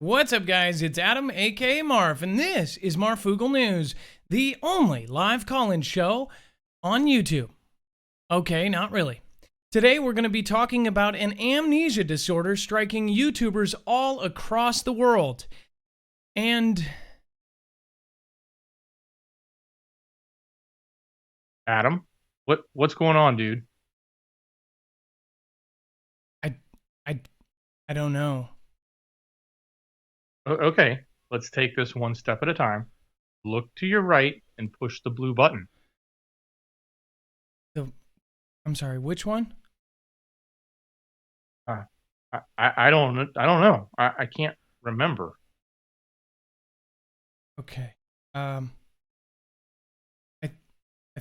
What's up, guys? It's Adam, aka Marf, and this is Marfoogle News, the only live call-in show on YouTube. Okay, not really. Today, we're going to be talking about an amnesia disorder striking YouTubers all across the world. And... Adam, what's going on, dude? I don't know. Okay, let's take this one step at a time. Look to your right and push the blue button. I'm sorry, which one? I don't know. I can't remember. Okay. I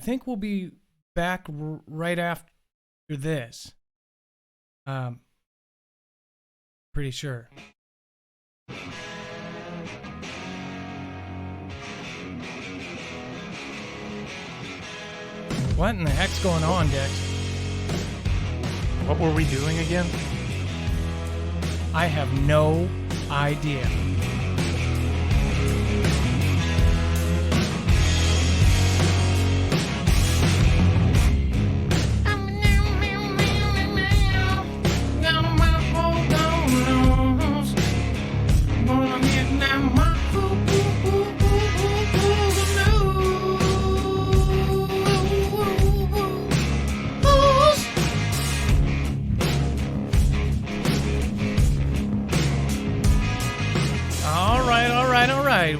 think we'll be back right after this. Pretty sure. What in the heck's going on, Dex? What were we doing again? I have no idea.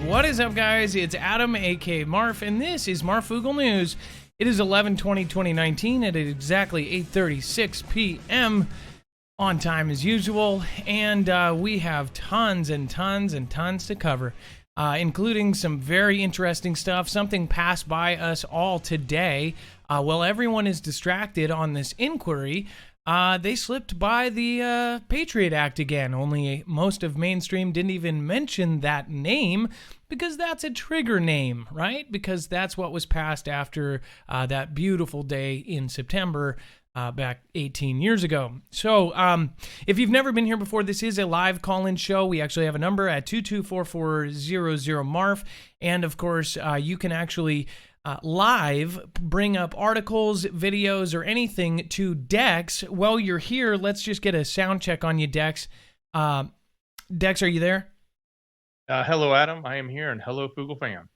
What is up, guys? It's Adam, aka Marf, and this is Marfoogle News. It is 11/20/2019 at exactly 8:36 p.m. on time as usual, and we have tons and tons and tons to cover, including some very interesting stuff. Something passed by us all today. While everyone is distracted on this inquiry, they slipped by the Patriot Act again, only most of mainstream didn't even mention that name because that's a trigger name, right? Because that's what was passed after that beautiful day in September back 18 years ago. So if you've never been here before, this is a live call-in show. We actually have a number at 224-400-MARF, and of course, you can actually... live, bring up articles, videos, or anything to Dex. While you're here, let's just get a sound check on you, Dex. Dex, are you there? Hello, Adam. I am here, and hello, Foogle Fam.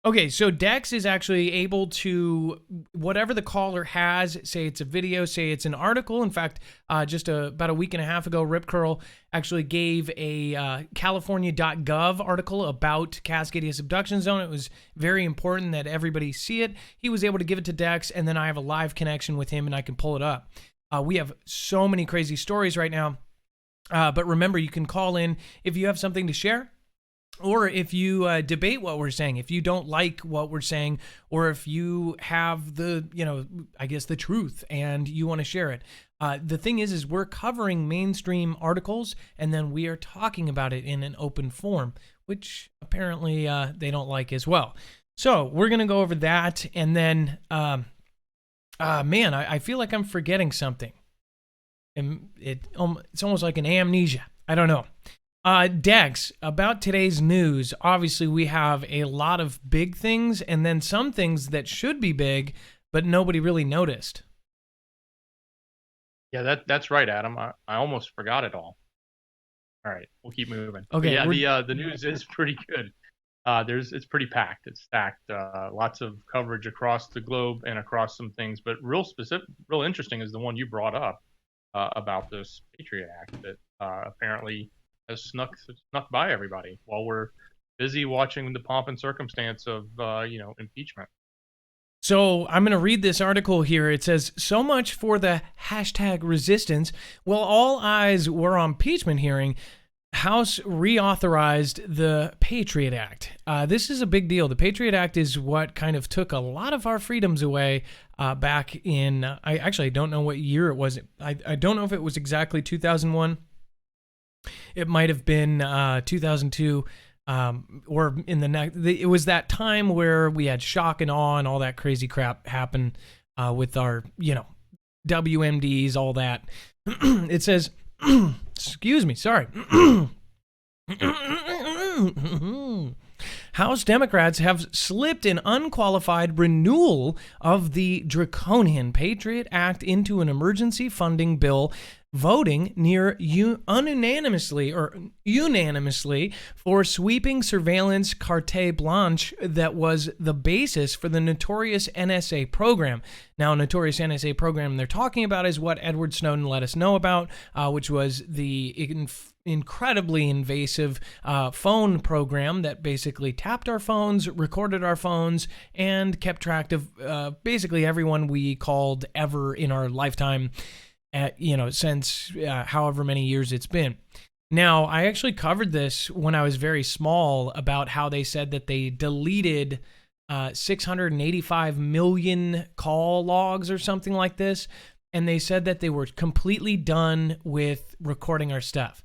Okay, so Dex is actually able to, whatever the caller has, say it's a video, say it's an article. In fact, just about a week and a half ago, Rip Curl actually gave a California.gov article about Cascadia subduction zone. It was very important that everybody see it. He was able to give it to Dex, and then I have a live connection with him, and I can pull it up. We have so many crazy stories right now, but remember, you can call in if you have something to share. Or if you debate what we're saying, if you don't like what we're saying, or if you have the, I guess the truth and you want to share it. The thing is we're covering mainstream articles and then we are talking about it in an open form, which apparently they don't like as well. So we're going to go over that. And then, man, I feel like I'm forgetting something. And it's almost like an amnesia. I don't know. Dex, about today's news, obviously we have a lot of big things and then some things that should be big, but nobody really noticed. Yeah, that's right, Adam. I almost forgot it all. All right, we'll keep moving. Okay. Yeah, the news is pretty good. It's pretty packed. It's stacked. Lots of coverage across the globe and across some things, but real interesting is the one you brought up about this Patriot Act that apparently has snuck by everybody while we're busy watching the pomp and circumstance of impeachment. So I'm going to read this article here. It says, so much for the hashtag resistance. While all eyes were on impeachment hearing, House reauthorized the Patriot Act. This is a big deal. The Patriot Act is what kind of took a lot of our freedoms away back in, I actually don't know what year it was. I don't know if it was exactly 2001. It might have been 2002, or in the next. It was that time where we had shock and awe and all that crazy crap happen with our, WMDs, all that. It says, excuse me, sorry. House Democrats have slipped an unqualified renewal of the draconian Patriot Act into an emergency funding bill, voting unanimously for sweeping surveillance carte blanche that was the basis for the notorious NSA program. Now, notorious NSA program they're talking about is what Edward Snowden let us know about, which was the incredibly invasive phone program that basically tapped our phones, recorded our phones, and kept track of basically everyone we called ever in our lifetime, since however many years it's been. Now, I actually covered this when I was very small about how they said that they deleted 685 million call logs or something like this, and they said that they were completely done with recording our stuff.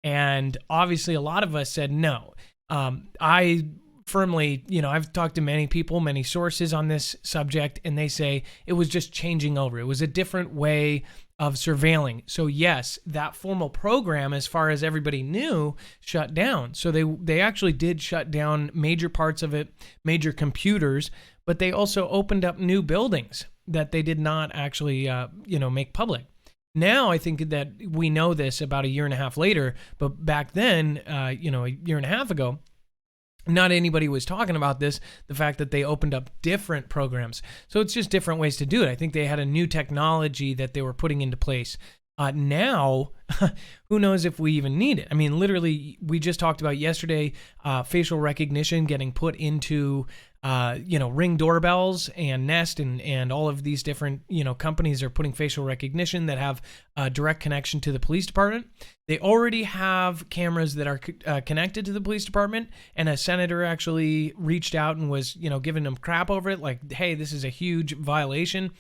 And obviously, a lot of us said no. I firmly, I've talked to many people, many sources on this subject, and they say it was just changing over. It was a different way of surveilling. So yes, that formal program, as far as everybody knew, shut down. So they actually did shut down major parts of it, major computers, but they also opened up new buildings that they did not actually, make public. Now, I think that we know this about a year and a half later, but back then, a year and a half ago, not anybody was talking about this, the fact that they opened up different programs. So it's just different ways to do it. I think they had a new technology that they were putting into place. Now, who knows if we even need it? I mean, literally, we just talked about yesterday, facial recognition getting put into, Ring doorbells and Nest and all of these different, companies are putting facial recognition that have a direct connection to the police department. They already have cameras that are connected to the police department, and a senator actually reached out and was, giving them crap over it, like, hey, this is a huge violation.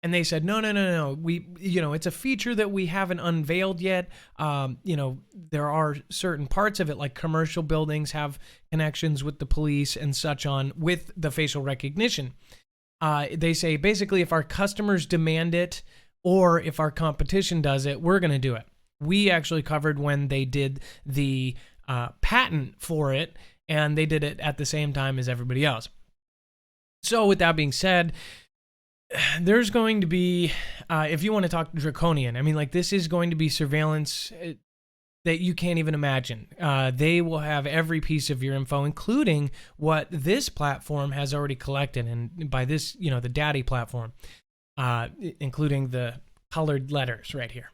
And they said, no. We, it's a feature that we haven't unveiled yet. There are certain parts of it, like commercial buildings have connections with the police and such on with the facial recognition. They say, basically, if our customers demand it or if our competition does it, we're going to do it. We actually covered when they did the patent for it, and they did it at the same time as everybody else. So with that being said, there's going to be, if you want to talk draconian, I mean, like, this is going to be surveillance that you can't even imagine. They will have every piece of your info, including what this platform has already collected. And by this, the daddy platform, including the colored letters right here.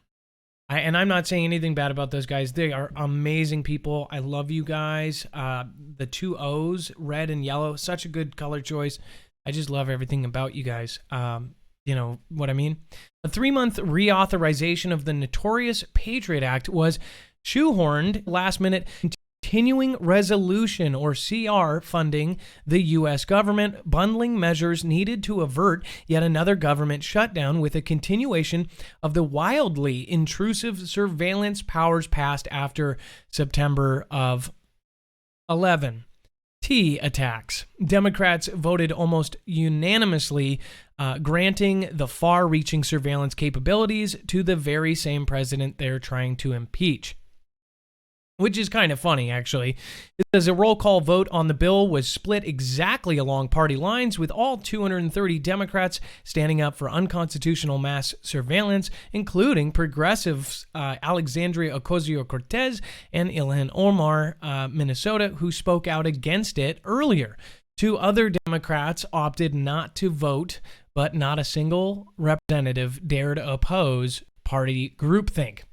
And I'm not saying anything bad about those guys. They are amazing people. I love you guys. The two O's, red and yellow, such a good color choice. I just love everything about you guys. You know what I mean? A 3-month reauthorization of the notorious Patriot Act was shoehorned last minute. Continuing resolution, or CR, funding the U.S. government, bundling measures needed to avert yet another government shutdown with a continuation of the wildly intrusive surveillance powers passed after September of 11. Attacks. Democrats voted almost unanimously granting the far-reaching surveillance capabilities to the very same president they're trying to impeach. Which is kind of funny, actually. It says a roll call vote on the bill was split exactly along party lines, with all 230 Democrats standing up for unconstitutional mass surveillance, including progressives Alexandria Ocasio-Cortez and Ilhan Omar, Minnesota, who spoke out against it earlier. 2 other Democrats opted not to vote, but not a single representative dared oppose party groupthink.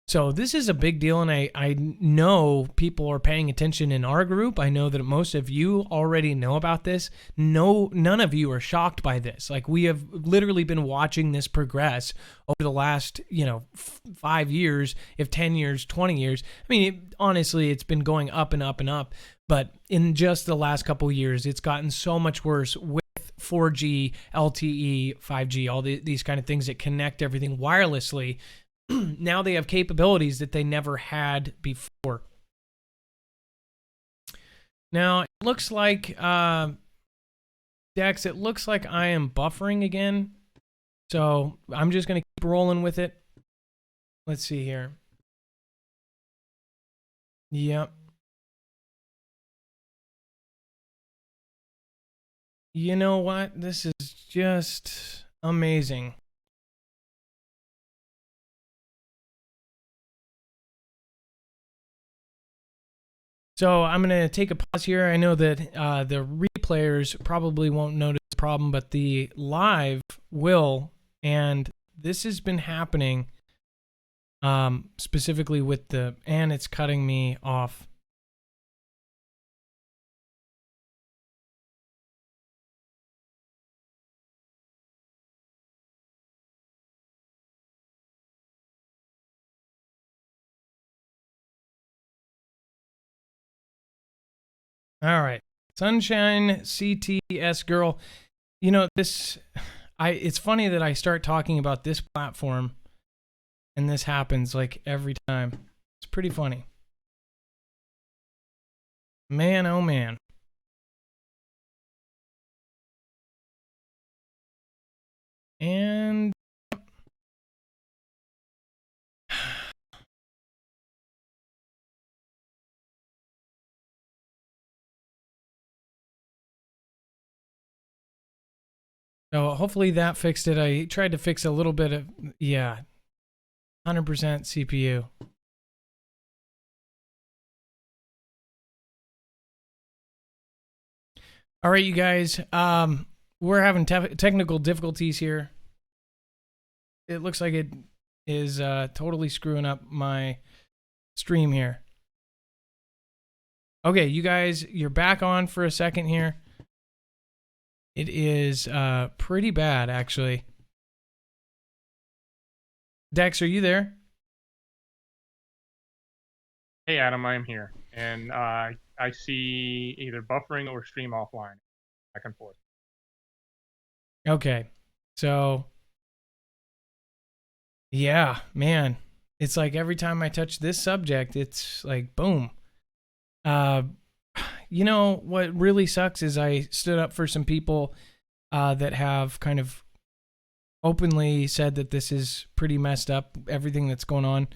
So this is a big deal, and I know people are paying attention in our group. I know that most of you already know about this. None of you are shocked by this. Like, we have literally been watching this progress over the last, 5 years, if 10 years, 20 years. I mean, honestly, it's been going up and up and up. But in just the last couple of years, it's gotten so much worse with 4G, LTE, 5G, all these kind of things that connect everything wirelessly. Now they have capabilities that they never had before. Now, it looks like, Dex, it looks like I am buffering again. So I'm just going to keep rolling with it. Let's see here. Yep. You know what? This is just amazing. So I'm going to take a pause here. I know that the replayers probably won't notice the problem, but the live will. And this has been happening specifically with the, and it's cutting me off. All right. Sunshine CTS girl. You know, it's funny that I start talking about this platform and this happens like every time. It's pretty funny. Man, oh man. And so hopefully that fixed it. I tried to fix a little bit of, yeah, 100% CPU. All right, you guys, we're having technical difficulties here. It looks like it is totally screwing up my stream here. Okay, you guys, you're back on for a second here. It is pretty bad, actually. Dex, are you there? Hey, Adam, I am here. And I see either buffering or stream offline, back and forth. Okay, so yeah, man, it's like every time I touch this subject, it's like boom. You know what really sucks is I stood up for some people that have kind of openly said that this is pretty messed up, everything that's going on,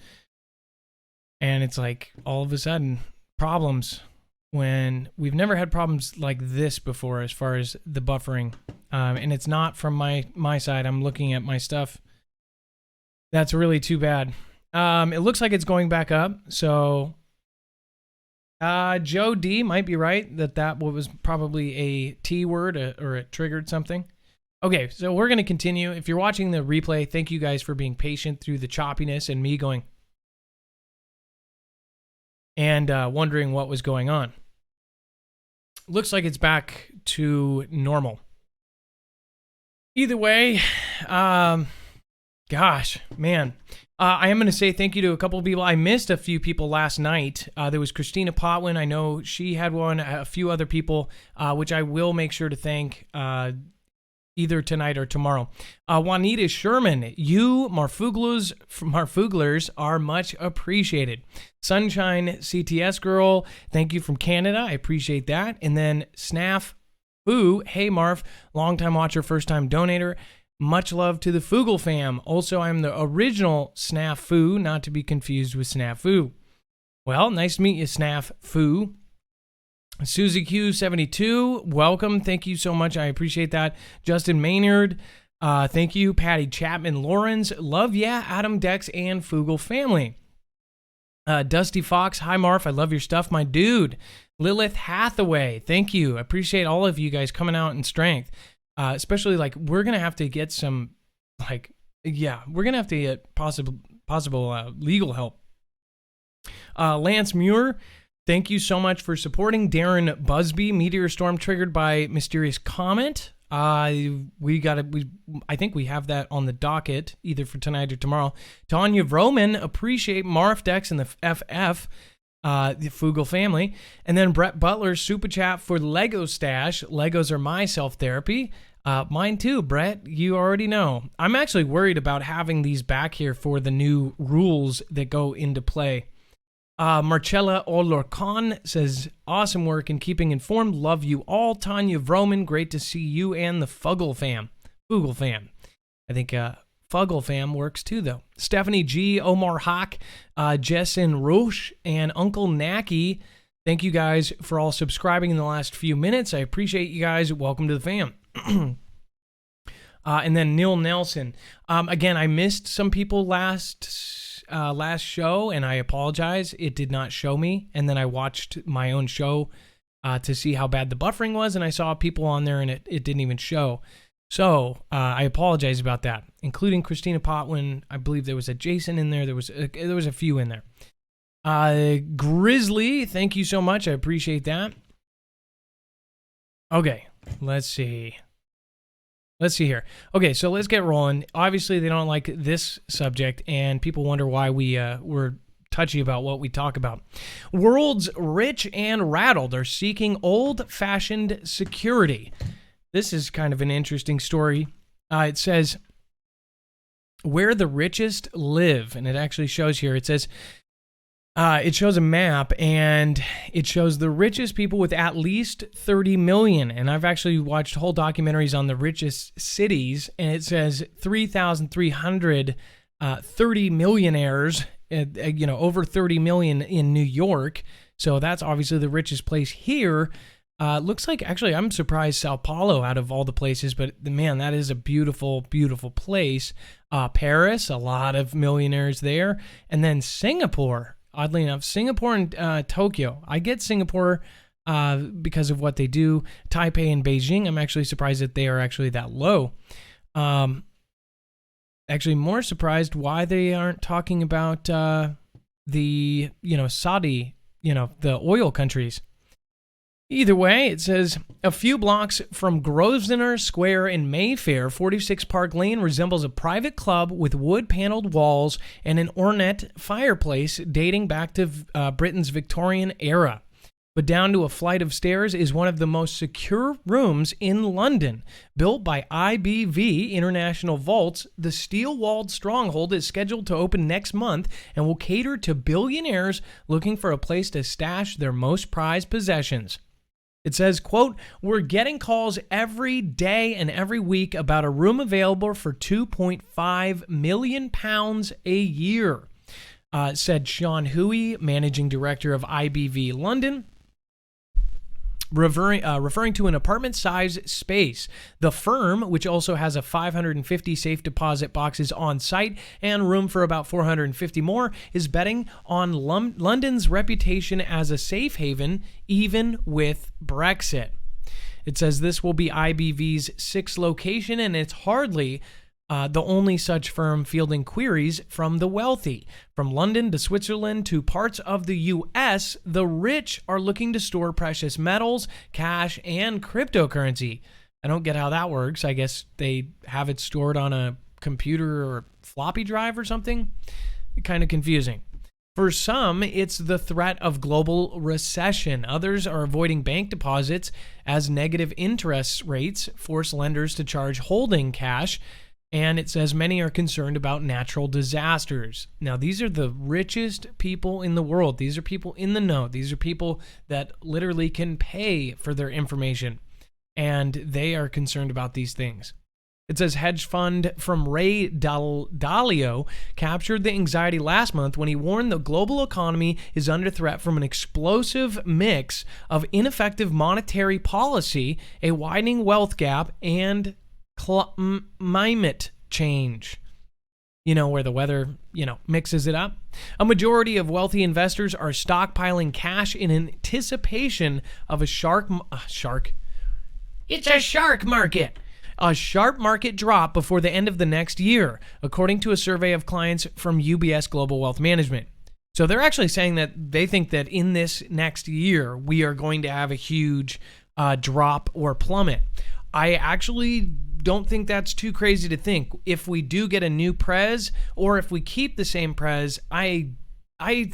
and it's like all of a sudden problems when we've never had problems like this before as far as the buffering, and it's not from my side. I'm looking at my stuff. That's really too bad. It looks like it's going back up, so Joe D might be right that was probably a T word or it triggered something. Okay, so we're going to continue. If you're watching the replay, thank you guys for being patient through the choppiness and me going and wondering what was going on. Looks like it's back to normal. Either way, gosh, man. I am going to say thank you to a couple of people. I missed a few people last night. There was Christina Potwin. I know she had one. A few other people, which I will make sure to thank either tonight or tomorrow. Juanita Sherman, you Marfooglers are much appreciated. Sunshine CTS girl, thank you from Canada. I appreciate that. And then Snaff Foo, hey Marf, longtime watcher, first time donator. Much love to the Foogle Fam. Also, I'm the original Snafu, not to be confused with Snafu. Well, nice to meet you, Snafu. Susie Q72, welcome. Thank you so much. I appreciate that. Justin Maynard, thank you. Patty Chapman Lawrence, love yeah, Adam Dex and Foogle Family. Dusty Fox, hi Marf, I love your stuff, my dude. Lilith Hathaway, thank you. I appreciate all of you guys coming out in strength. Especially like we're gonna have to get some, like, yeah, we're gonna have to get possible legal help. Lance Muir, thank you so much for supporting. Darren Busby, meteor storm triggered by mysterious comet. I think we have that on the docket either for tonight or tomorrow. Tanya Vroman, appreciate Marf Dex and the FF. The Foogle family. And then Brett Butler, super chat for Lego Stash. Legos are my self-therapy. Mine too, Brett. You already know. I'm actually worried about having these back here for the new rules that go into play. Marcella Olorcon says, awesome work in keeping informed. Love you all. Tanya Vroman, great to see you and the Foogle Fam. Foogle Fam. I think Foogle Fam works too, though. Stephanie G, Omar Hawk, Jessen Roche, and Uncle Nacky. Thank you guys for all subscribing in the last few minutes. I appreciate you guys. Welcome to the fam. And then Neil Nelson. Again, I missed some people last show, and I apologize. It did not show me. And then I watched my own show to see how bad the buffering was, and I saw people on there, and it didn't even show. So I apologize about that, including Christina Potwin. I believe there was a Jason in there. There was a few in there. Grizzly, thank you so much. I appreciate that. Okay, let's see. Let's see here. Okay, so let's get rolling. Obviously, they don't like this subject, and people wonder why we're touchy about what we talk about. World's rich and rattled are seeking old-fashioned security. This is kind of an interesting story. It says, where the richest live, and it actually shows here. It says, it shows a map, and it shows the richest people with at least 30 million. And I've actually watched whole documentaries on the richest cities, and it says 3,300 30 millionaires, over 30 million in New York. So that's obviously the richest place here. Looks like, actually, I'm surprised Sao Paulo out of all the places, but man, that is a beautiful, beautiful place. Paris, a lot of millionaires there. And then Singapore, oddly enough, Singapore and Tokyo. I get Singapore because of what they do. Taipei and Beijing, I'm actually surprised that they are actually that low. Actually, more surprised why they aren't talking about the, Saudi, the oil countries. Either way, it says, a few blocks from Grosvenor Square in Mayfair, 46 Park Lane resembles a private club with wood-paneled walls and an ornate fireplace dating back to Britain's Victorian era. But down to a flight of stairs is one of the most secure rooms in London. Built by IBV International Vaults, the steel-walled stronghold is scheduled to open next month and will cater to billionaires looking for a place to stash their most prized possessions. It says, quote, we're getting calls every day and every week about a room available for £2.5 million a year, said Sean Huey, managing director of IBV London, referring to an apartment-sized space. The firm, which also has a 550 safe deposit boxes on site and room for about 450 more, is betting on London's reputation as a safe haven, even with Brexit. It says this will be IBV's sixth location, and it's hardly the only such firm fielding queries from the wealthy. From London to Switzerland to parts of the U.S., the rich are looking to store precious metals, cash, and cryptocurrency. I don't get how that works. I guess they have it stored on a computer or floppy drive or something. Kind of confusing. For some, it's the threat of global recession. Others are avoiding bank deposits as negative interest rates force lenders to charge holding cash. And it says many are concerned about natural disasters. Now, these are the richest people in the world. These are people in the know. These are people that literally can pay for their information. And they are concerned about these things. It says hedge fund from Ray Dalio captured the anxiety last month when he warned the global economy is under threat from an explosive mix of ineffective monetary policy, a widening wealth gap, and climate change. Where the weather, mixes it up. A majority of wealthy investors are stockpiling cash in anticipation of a shark. It's a shark market. A sharp market drop before the end of the next year, according to a survey of clients from UBS Global Wealth Management. So they're actually saying that they think that in this next year, we are going to have a huge drop or plummet. I actually don't think that's too crazy to think. If we do get a new prez, or if we keep the same prez, I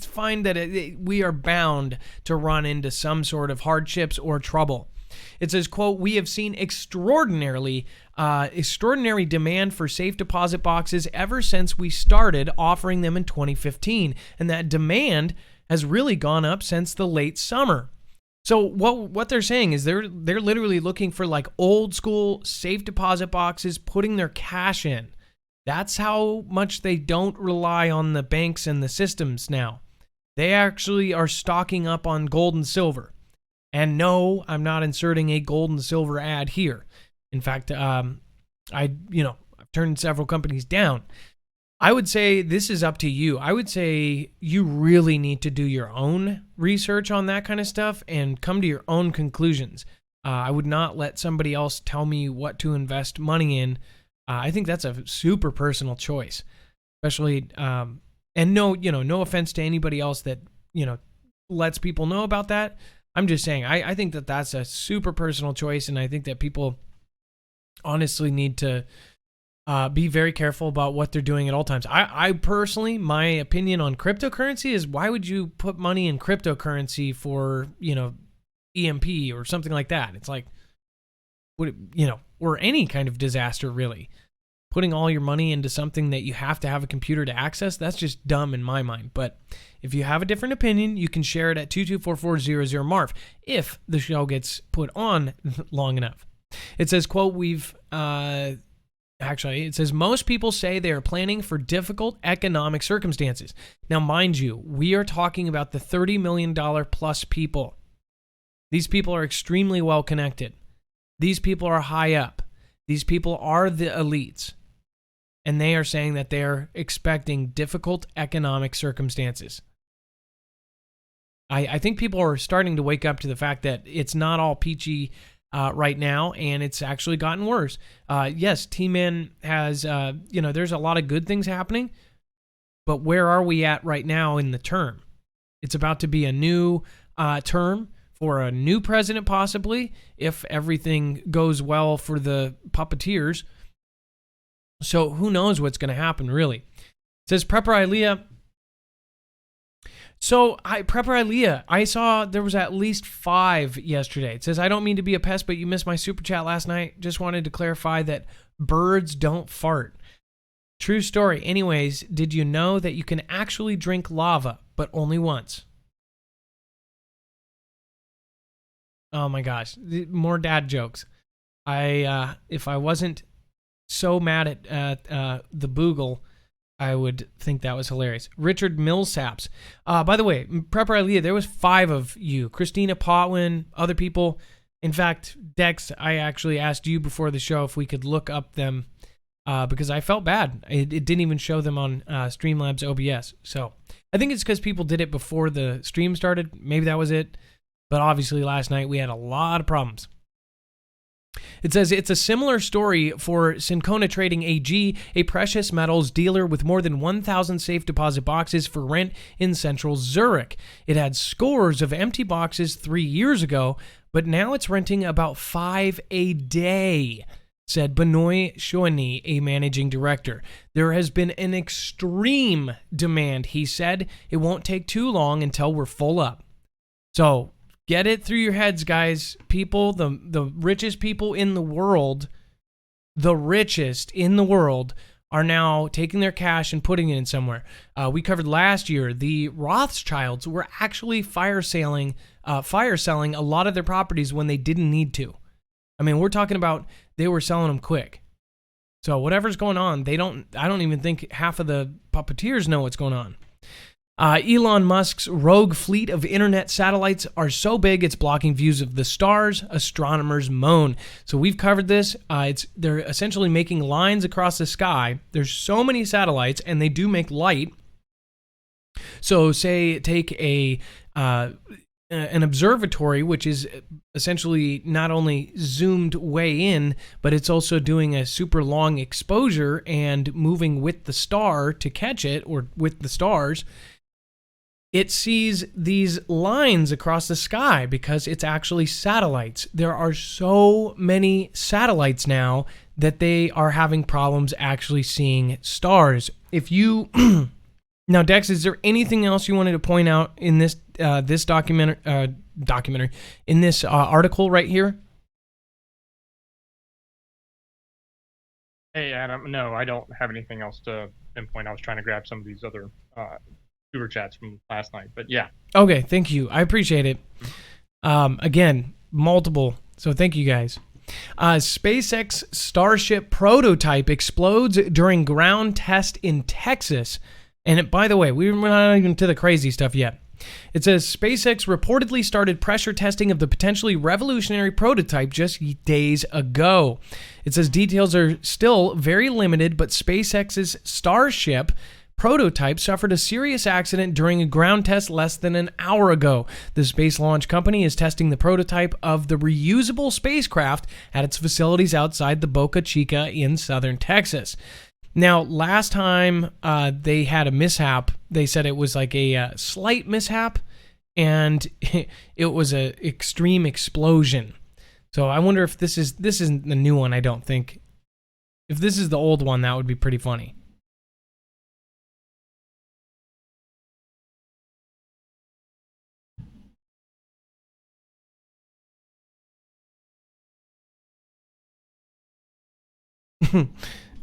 find that we are bound to run into some sort of hardships or trouble. It says, quote, we have seen extraordinary demand for safe deposit boxes ever since we started offering them in 2015, and that demand has really gone up since the late summer. So what they're saying is they're literally looking for like old school safe deposit boxes, putting their cash in. That's how much they don't rely on the banks and the systems now. They actually are stocking up on gold and silver. And no, I'm not inserting a gold and silver ad here. In fact, I've turned several companies down. I would say this is up to you. I would say you really need to do your own research on that kind of stuff and come to your own conclusions. I would not let somebody else tell me what to invest money in. I think that's a super personal choice, especially, and no offense to anybody else that, lets people know about that. I'm just saying, I think that that's a super personal choice, and I think that people honestly need to be very careful about what they're doing at all times. I personally, my opinion on cryptocurrency is, why would you put money in cryptocurrency for, EMP or something like that? It's like, or any kind of disaster, really. Putting all your money into something that you have to have a computer to access, that's just dumb in my mind. But if you have a different opinion, you can share it at 224-400-MARF if the show gets put on long enough. It says, quote, it says, most people say they are planning for difficult economic circumstances. Now, mind you, we are talking about the $30 million plus people. These people are extremely well connected. These people are high up. These people are the elites. And they are saying that they are expecting difficult economic circumstances. I think people are starting to wake up to the fact that it's not all peachy right now, and it's actually gotten worse. Yes, T-Man has, there's a lot of good things happening, but where are we at right now in the term? It's about to be a new term for a new president, possibly, if everything goes well for the puppeteers. So who knows what's going to happen, really. It says, Prepper Ilea. So, Prepper Ilea, I saw there was at least 5 yesterday. It says, I don't mean to be a pest, but you missed my super chat last night. Just wanted to clarify that birds don't fart. True story. Anyways, did you know that you can actually drink lava, but only once? Oh my gosh, more dad jokes. If I wasn't so mad at the Boogle, I would think that was hilarious. Richard Millsaps. By the way, Prepper Ilea, there was 5 of you. Christina Potwin, other people. In fact, Dex, I actually asked you before the show if we could look up them because I felt bad. It didn't even show them on Streamlabs OBS. So I think it's because people did it before the stream started. Maybe that was it. But obviously last night we had a lot of problems. It says it's a similar story for Syncona Trading AG, a precious metals dealer with more than 1,000 safe deposit boxes for rent in central Zurich. It had scores of empty boxes 3 years ago, but now it's renting about 5 a day, said Benoit Chouany, a managing director. There has been an extreme demand, he said. It won't take too long until we're full up. So get it through your heads, guys. People, the richest people in the world, are now taking their cash and putting it in somewhere. We covered last year, the Rothschilds were actually fire selling a lot of their properties when they didn't need to. I mean, we're talking about they were selling them quick. So whatever's going on, I don't even think half of the puppeteers know what's going on. Elon Musk's rogue fleet of internet satellites are so big it's blocking views of the stars, astronomers moan. So we've covered this. They're essentially making lines across the sky. There's so many satellites, and they do make light. So say take an observatory, which is essentially not only zoomed way in, but it's also doing a super long exposure and moving with the star to catch it, or with the stars. It sees these lines across the sky because it's actually satellites. There are so many satellites now that they are having problems actually seeing stars. If you now, Dex, is there anything else you wanted to point out in this documentary in this article right here? Hey, Adam. No, I don't have anything else to pinpoint. I was trying to grab some of these other super chats from last night, but yeah. Okay, thank you. I appreciate it. Again, multiple. So thank you guys. SpaceX Starship prototype explodes during ground test in Texas. And by the way, we're not even to the crazy stuff yet. It says SpaceX reportedly started pressure testing of the potentially revolutionary prototype just days ago. It says details are still very limited, but SpaceX's Starship prototype suffered a serious accident during a ground test less than an hour ago. The space launch company is testing the prototype of the reusable spacecraft at its facilities outside the Boca Chica in southern Texas. Now, last time they had a mishap, they said it was like a slight mishap, and it was an extreme explosion. So I wonder if this isn't the new one. I don't think. If this is the old one, that would be pretty funny.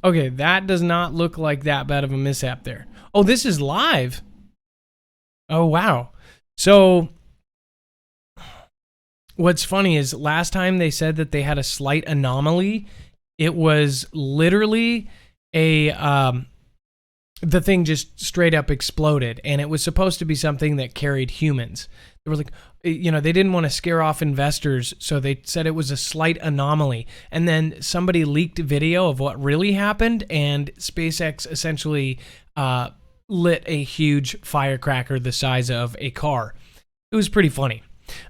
Okay, that does not look like that bad of a mishap there. Oh, this is live. Oh, wow. So what's funny is last time they said that they had a slight anomaly. It was literally the thing just straight up exploded, and it was supposed to be something that carried humans. They were like, they didn't want to scare off investors, so they said it was a slight anomaly. And then somebody leaked video of what really happened, and SpaceX essentially lit a huge firecracker the size of a car. It was pretty funny.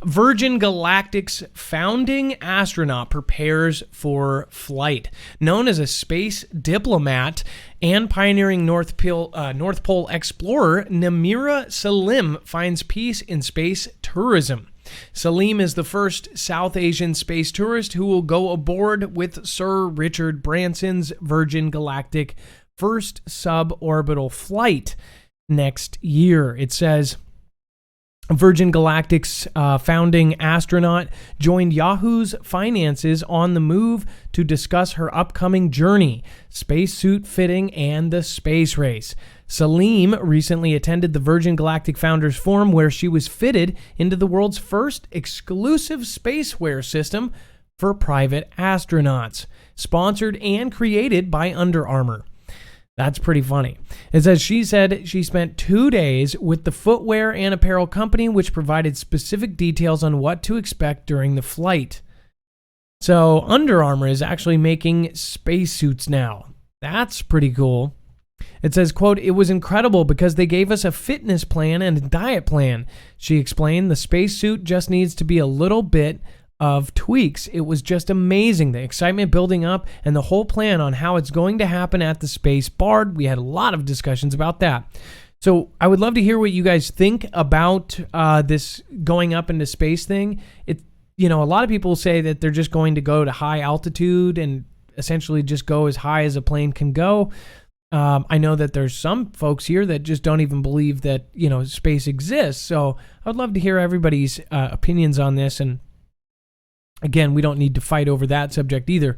Virgin Galactic's founding astronaut prepares for flight. Known as a space diplomat and pioneering North Pole explorer, Namira Salim finds peace in space tourism. Salim is the first South Asian space tourist who will go aboard with Sir Richard Branson's Virgin Galactic first suborbital flight next year. It says Virgin Galactic's founding astronaut joined Yahoo's finances on the move to discuss her upcoming journey, spacesuit fitting, and the space race. Salim recently attended the Virgin Galactic Founders Forum, where she was fitted into the world's first exclusive spaceware system for private astronauts, sponsored and created by Under Armour. That's pretty funny. It says she said she spent 2 days with the footwear and apparel company, which provided specific details on what to expect during the flight. So Under Armour is actually making spacesuits now. That's pretty cool. It says, quote, "It was incredible because they gave us a fitness plan and a diet plan." She explained the spacesuit just needs to be a little bit of tweaks. It was just amazing. The excitement building up and the whole plan on how it's going to happen at the space bar. We had a lot of discussions about that. So I would love to hear what you guys think about this going up into space thing. A lot of people say that they're just going to go to high altitude and essentially just go as high as a plane can go. I know that there's some folks here that just don't even believe that, space exists. So I would love to hear everybody's opinions on this. And again, we don't need to fight over that subject either.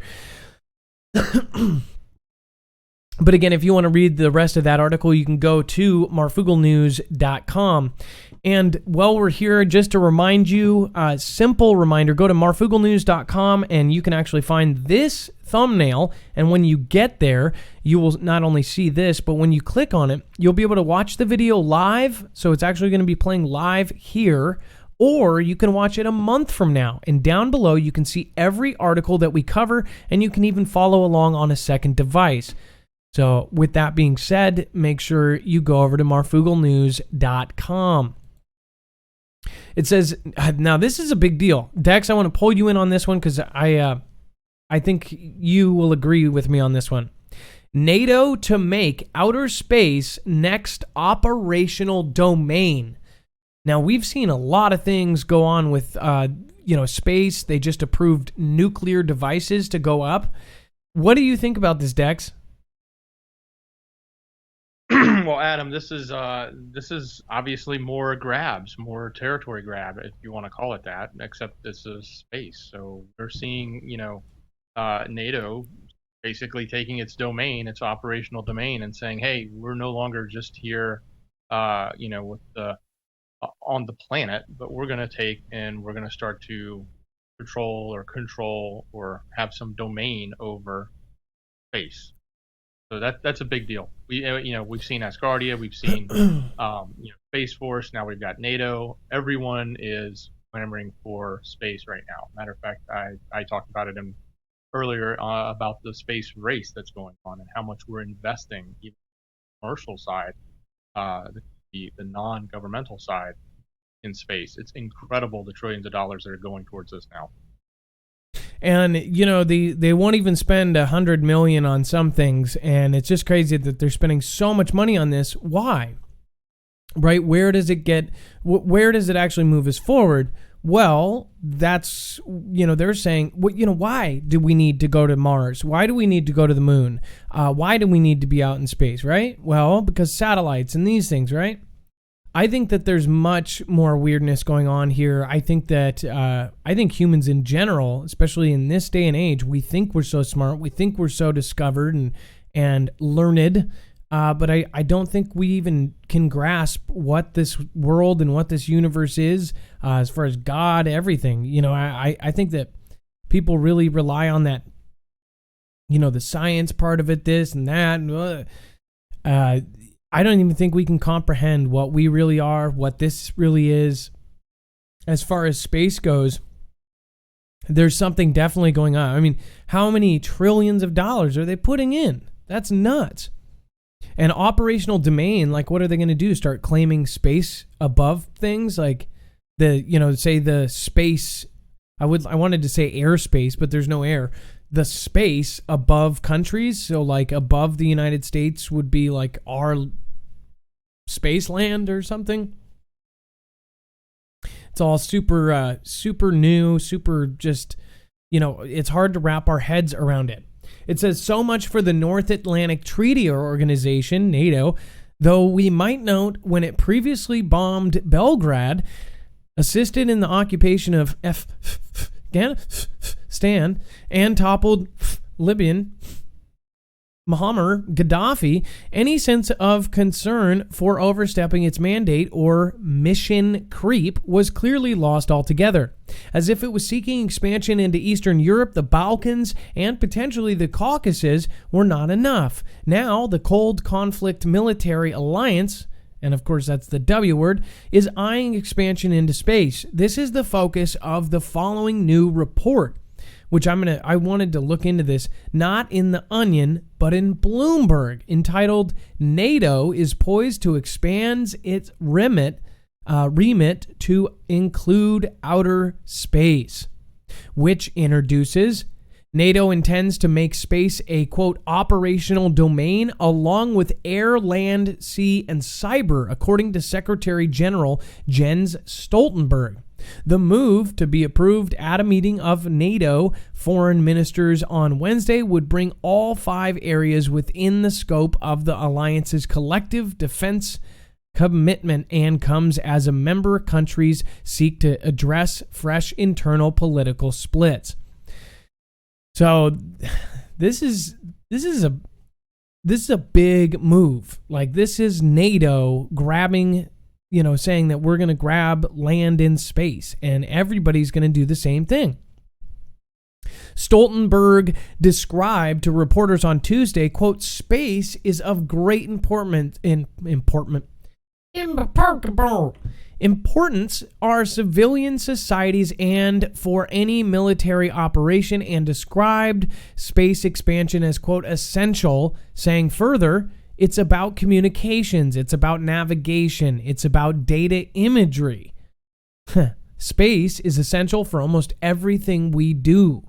But again, if you want to read the rest of that article, you can go to marfooglenews.com. And while we're here, just to remind you, a simple reminder, go to marfooglenews.com and you can actually find this thumbnail. And when you get there, you will not only see this, but when you click on it, you'll be able to watch the video live. So it's actually going to be playing live here, or you can watch it a month from now. And down below, you can see every article that we cover, and you can even follow along on a second device. So with that being said, make sure you go over to marfooglenews.com. It says, now this is a big deal. Dex, I want to pull you in on this one because I think you will agree with me on this one. NATO to make outer space next operational domain. Now, we've seen a lot of things go on with, space. They just approved nuclear devices to go up. What do you think about this, Dex? Well, Adam, this is obviously more grabs, more territory grab, if you want to call it that. Except this is space, so we're seeing, NATO basically taking its domain, its operational domain, and saying, "Hey, we're no longer just here, with the on the planet, but we're going to take and we're going to start to control or have some domain over space." So that's a big deal. We've seen Cascadia, we've seen Space Force. Now we've got NATO. Everyone is clamoring for space right now. Matter of fact, I talked about it earlier about the space race that's going on and how much we're investing, even on the commercial side, the non-governmental side in space. It's incredible the trillions of dollars that are going towards this now. And they won't even spend $100 million on some things, and it's just crazy that they're spending so much money on this. Why? Right? Where does it actually move us forward? Well, that's they're saying, why do we need to go to Mars? Why do we need to go to the moon? Why do we need to be out in space? Right? Well, because satellites and these things, right? I think that there's much more weirdness going on here. I think that humans in general, especially in this day and age, we think we're so smart, we think we're so discovered and learned, but I don't think we even can grasp what this world and what this universe is, as far as God, everything. I think that people really rely on that, the science part of it, this and that. I don't even think we can comprehend what we really are, what this really is. As far as space goes, there's something definitely going on. I mean, how many trillions of dollars are they putting in? That's nuts. And operational domain, like, what are they going to do? Start claiming space above things? Like say the space, I wanted to say airspace, but there's no air. The space above countries, so like above the United States would be like our space land or something. It's all super new, super just, it's hard to wrap our heads around it. It says, so much for the North Atlantic Treaty Organization, NATO, though we might note when it previously bombed Belgrade, assisted in the occupation of Afghanistan, and toppled Libyan Muammar Gaddafi, any sense of concern for overstepping its mandate or mission creep was clearly lost altogether. As if it was seeking expansion into Eastern Europe, the Balkans, and potentially the Caucasus were not enough. Now, the Cold Conflict Military Alliance, and of course that's the W word, is eyeing expansion into space. This is the focus of the following new report, which I wanted to look into this, not in The Onion, but in Bloomberg, entitled NATO is poised to expand its remit to include outer space, which introduces NATO intends to make space a, quote, operational domain along with air, land, sea, and cyber, according to Secretary General Jens Stoltenberg. The move, to be approved at a meeting of NATO foreign ministers on Wednesday, would bring all 5 areas within the scope of the alliance's collective defense commitment and comes as a member countries seek to address fresh internal political splits. So this is a big move. Like, this is NATO grabbing, saying that we're going to grab land in space, and everybody's going to do the same thing. Stoltenberg described to reporters on Tuesday, quote, space is of great importance are civilian societies and for any military operation, and described space expansion as, quote, essential, saying further, it's about communications, it's about navigation, it's about data imagery. Space is essential for almost everything we do.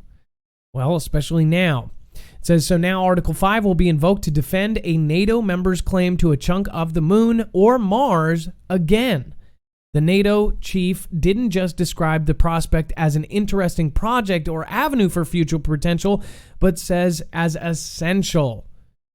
Well, especially now. It says, so now Article 5 will be invoked to defend a NATO member's claim to a chunk of the moon or Mars again. The NATO chief didn't just describe the prospect as an interesting project or avenue for future potential, but says as essential.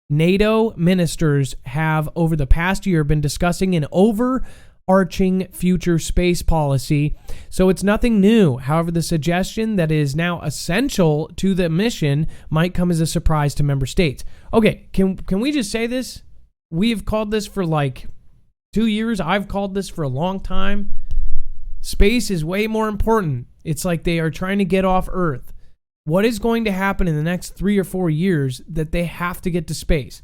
NATO ministers have over the past year been discussing an overarching future space policy, so it's nothing new. However, the suggestion that it is now essential to the mission might come as a surprise to member states. Okay, can we just say this? We've called this for like 2 years. I've called this for a long time. Space is way more important. It's like they are trying to get off Earth. What is going to happen in the next 3 or 4 years that they have to get to space?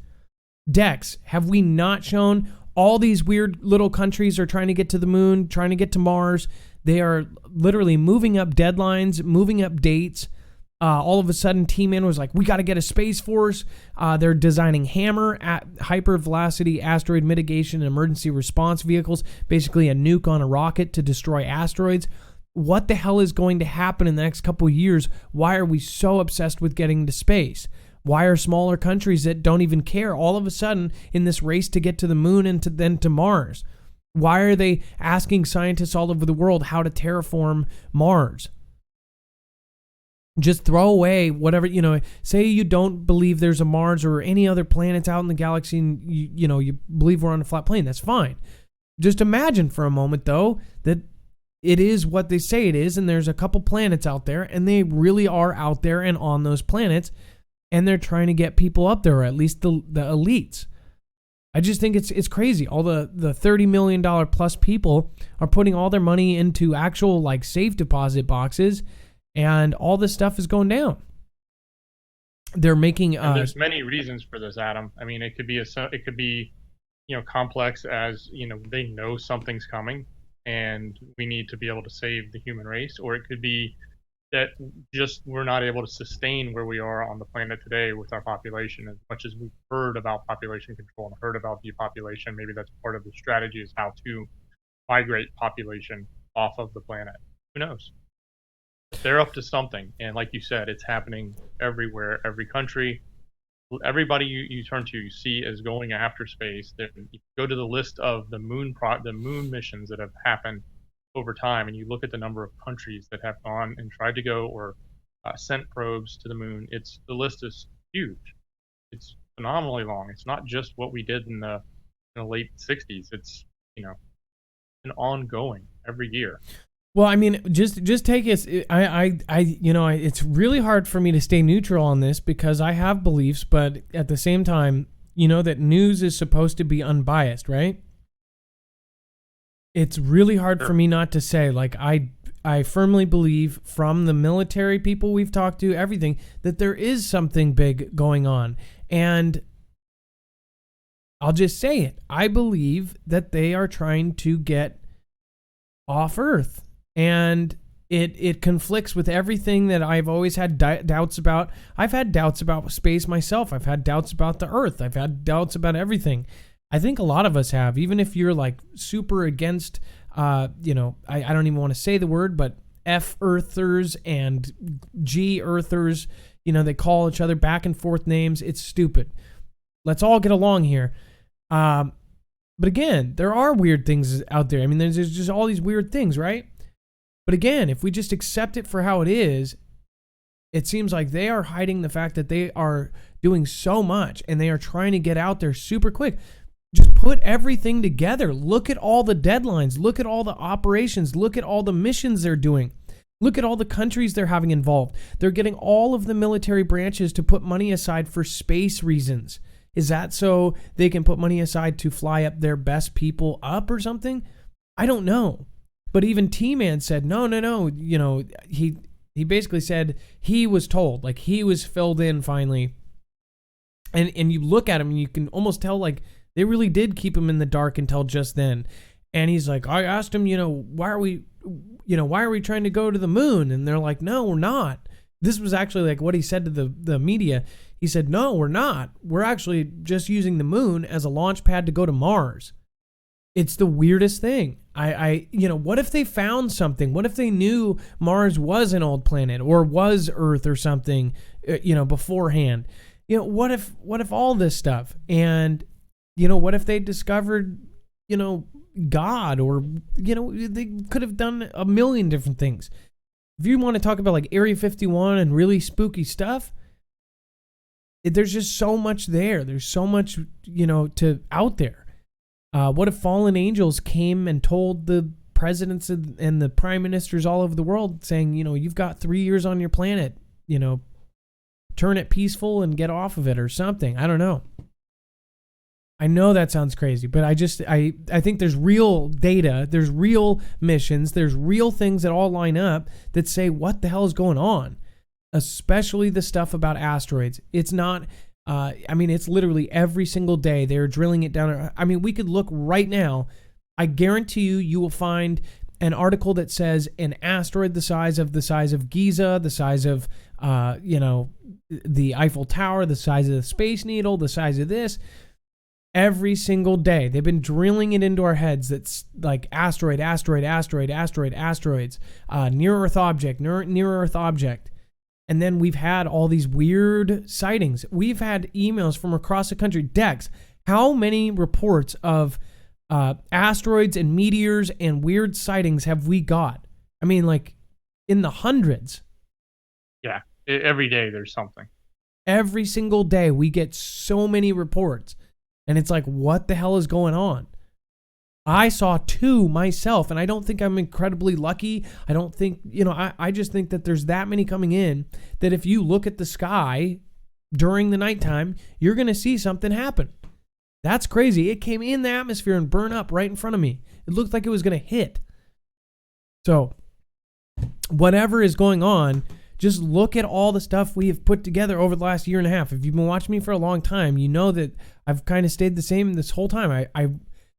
Dex, have we not shown all these weird little countries are trying to get to the moon, trying to get to Mars? They are literally moving up deadlines, moving up dates. All of a sudden, T-Man was like, we got to get a Space Force. They're designing Hammer at hypervelocity asteroid mitigation and emergency response vehicles, basically a nuke on a rocket to destroy asteroids. What the hell is going to happen in the next couple of years? Why are we so obsessed with getting to space? Why are smaller countries that don't even care all of a sudden in this race to get to the moon and then to Mars? Why are they asking scientists all over the world how to terraform Mars? Just throw away whatever, say you don't believe there's a Mars or any other planets out in the galaxy and you believe we're on a flat plane. That's fine. Just imagine for a moment, though, that it is what they say it is, and there's a couple planets out there, and they really are out there and on those planets, and they're trying to get people up there, or at least the elites. I just think it's crazy. All the $30 million plus people are putting all their money into actual safe deposit boxes, and all this stuff is going down. They're making. And there's many reasons for this, Adam. I mean, it could be complex as they know something's coming, and we need to be able to save the human race, or it could be that just we're not able to sustain where we are on the planet today with our population. As much as we've heard about population control and heard about depopulation, maybe that's part of the strategy, is how to migrate population off of the planet. Who knows? They're up to something, and like you said, it's happening everywhere, every country. Everybody you turn to, you see is going after space. You go to the list of the moon missions that have happened over time, and you look at the number of countries that have gone and tried to go or sent probes to the moon. The list is huge. It's phenomenally long. It's not just what we did in the late 60s. It's an ongoing every year. Well, I mean, just take it. It's really hard for me to stay neutral on this because I have beliefs, but at the same time, that news is supposed to be unbiased, right? It's really hard for me not to say, I firmly believe from the military people we've talked to, everything, that there is something big going on. And I'll just say it. I believe that they are trying to get off Earth. And it conflicts with everything that I've always had doubts about. I've had doubts about space myself. I've had doubts about the Earth. I've had doubts about everything. I think a lot of us have, even if you're super against, I don't even want to say the word, but F-Earthers and G-Earthers, they call each other back and forth names. It's stupid. Let's all get along here. But again, there are weird things out there. I mean, there's just all these weird things, right? But again, if we just accept it for how it is, it seems like they are hiding the fact that they are doing so much and they are trying to get out there super quick. Just put everything together. Look at all the deadlines. Look at all the operations. Look at all the missions they're doing. Look at all the countries they're having involved. They're getting all of the military branches to put money aside for space reasons. Is that so they can put money aside to fly up their best people up or something? I don't know. But even T-Man said, no. He basically said he was told, he was filled in finally. And you look at him and you can almost tell they really did keep him in the dark until just then. And he's like, I asked him, why are we trying to go to the moon? And they're like, no, we're not. This was actually what he said to the media. He said, no, we're not. We're actually just using the moon as a launch pad to go to Mars. It's the weirdest thing. What if they found something? What if they knew Mars was an old planet or was Earth or something, beforehand? What if all this stuff? And what if they discovered, God, or, they could have done a million different things. If you want to talk about Area 51 and really spooky stuff, there's just so much there. There's so much, to out there. What if fallen angels came and told the presidents and the prime ministers all over the world saying, you've got 3 years on your planet, turn it peaceful and get off of it or something. I don't know. I know that sounds crazy, but I think there's real data, there's real missions, there's real things that all line up that say what the hell is going on, especially the stuff about asteroids. It's not I mean, it's literally every single day they're drilling it down. I mean, we could look right now. I guarantee you will find an article that says an asteroid the size of Giza, the size of, the Eiffel Tower, the size of the Space Needle, the size of this. Every single day. They've been drilling it into our heads. That's like asteroid, asteroids, near Earth object, near Earth object. And then we've had all these weird sightings. We've had emails from across the country. Dex, how many reports of asteroids and meteors and weird sightings have we got? I mean, like in the hundreds. Yeah, every day there's something. Every single day we get so many reports. And it's like, what the hell is going on? I saw 2 myself, and I don't think I'm incredibly lucky. I don't think, I just think that there's that many coming in that if you look at the sky during the nighttime, you're going to see something happen. That's crazy. It came in the atmosphere and burned up right in front of me. It looked like it was going to hit. So whatever is going on, just look at all the stuff we have put together over the last year and a half. If you've been watching me for a long time, you know that I've kind of stayed the same this whole time.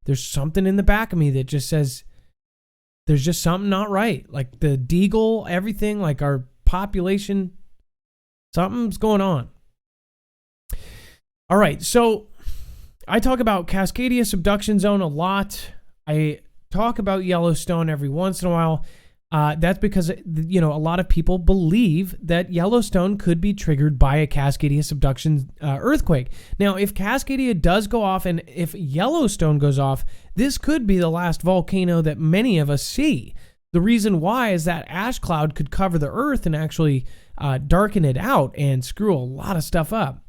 There's something in the back of me that just says there's just something not right. Like the deagle, everything, like our population, something's going on. All right, so I talk about Cascadia subduction zone a lot. I talk about Yellowstone every once in a while. That's because, a lot of people believe that Yellowstone could be triggered by a Cascadia subduction earthquake. Now, if Cascadia does go off and if Yellowstone goes off, this could be the last volcano that many of us see. The reason why is that ash cloud could cover the earth and actually darken it out and screw a lot of stuff up.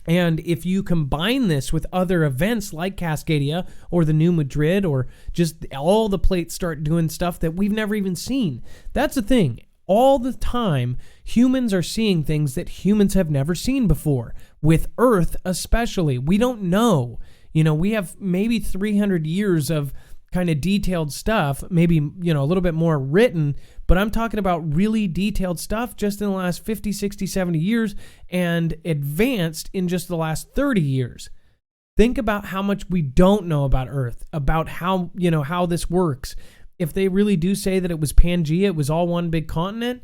And if you combine this with other events like Cascadia or the New Madrid or just all the plates start doing stuff that we've never even seen. That's the thing. All the time, humans are seeing things that humans have never seen before. With Earth especially. We don't know. We have maybe 300 years of kind of detailed stuff, maybe, a little bit more written, but I'm talking about really detailed stuff just in the last 50, 60, 70 years and advanced in just the last 30 years. Think about how much we don't know about Earth, about how, how this works. If they really do say that it was Pangea, it was all one big continent,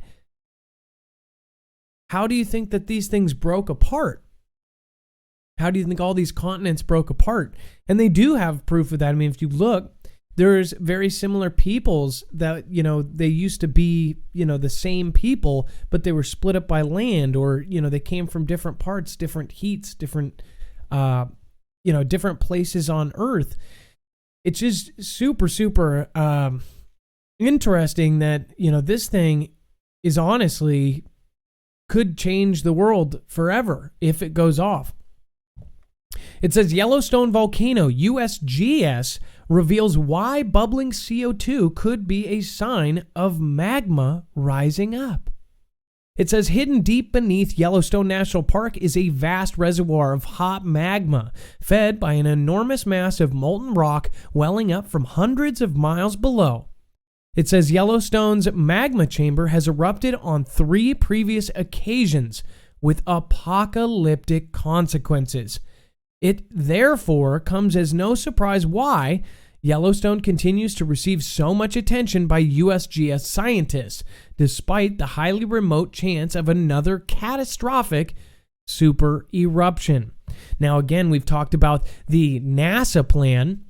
how do you think that these things broke apart? How do you think all these continents broke apart? And they do have proof of that. I mean, if you look, there's very similar peoples that, they used to be, the same people, but they were split up by land or, they came from different parts, different heats, different, different places on Earth. It's just super, super interesting that, this thing is honestly could change the world forever if it goes off. It says Yellowstone volcano, USGS, reveals why bubbling CO2 could be a sign of magma rising up. It says hidden deep beneath Yellowstone National Park is a vast reservoir of hot magma, fed by an enormous mass of molten rock welling up from hundreds of miles below. It says Yellowstone's magma chamber has erupted on 3 previous occasions with apocalyptic consequences. It therefore comes as no surprise why Yellowstone continues to receive so much attention by USGS scientists, despite the highly remote chance of another catastrophic super eruption. Now, again, we've talked about the NASA plan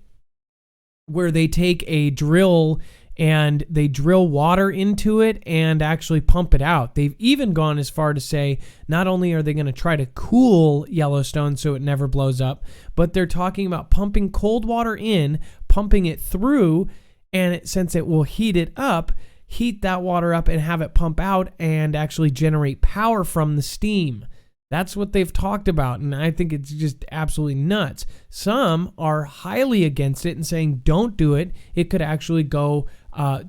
where they take a drill and they drill water into it and actually pump it out. They've even gone as far to say not only are they going to try to cool Yellowstone so it never blows up, but they're talking about pumping cold water in, pumping it through, and since it will heat it up, heat that water up and have it pump out and actually generate power from the steam. That's what they've talked about, and I think it's just absolutely nuts. Some are highly against it and saying don't do it. It could actually go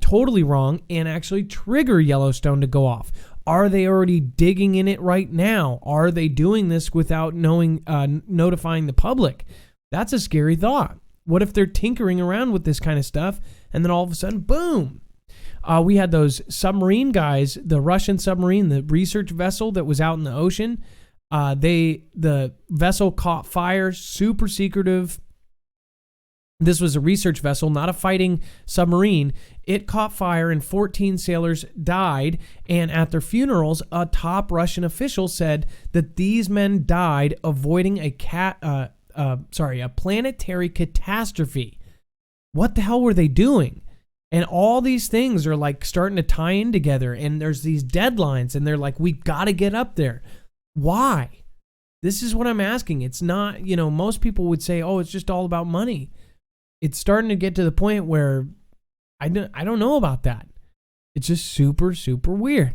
totally wrong and actually trigger Yellowstone to go off. Are they already digging in it right now? Are they doing this without notifying the public? That's a scary thought. What if they're tinkering around with this kind of stuff and then all of a sudden, boom? We had those submarine guys, the Russian submarine, the research vessel that was out in the ocean. The vessel caught fire, super secretive. This was a research vessel, not a fighting submarine. It caught fire and 14 sailors died. And at their funerals, a top Russian official said that these men died avoiding a planetary catastrophe. What the hell were they doing? And all these things are like starting to tie in together. And there's these deadlines, and they're like, we got to get up there. Why? This is what I'm asking. It's not, most people would say, oh, it's just all about money. It's starting to get to the point where I don't know about that. It's just super, super weird.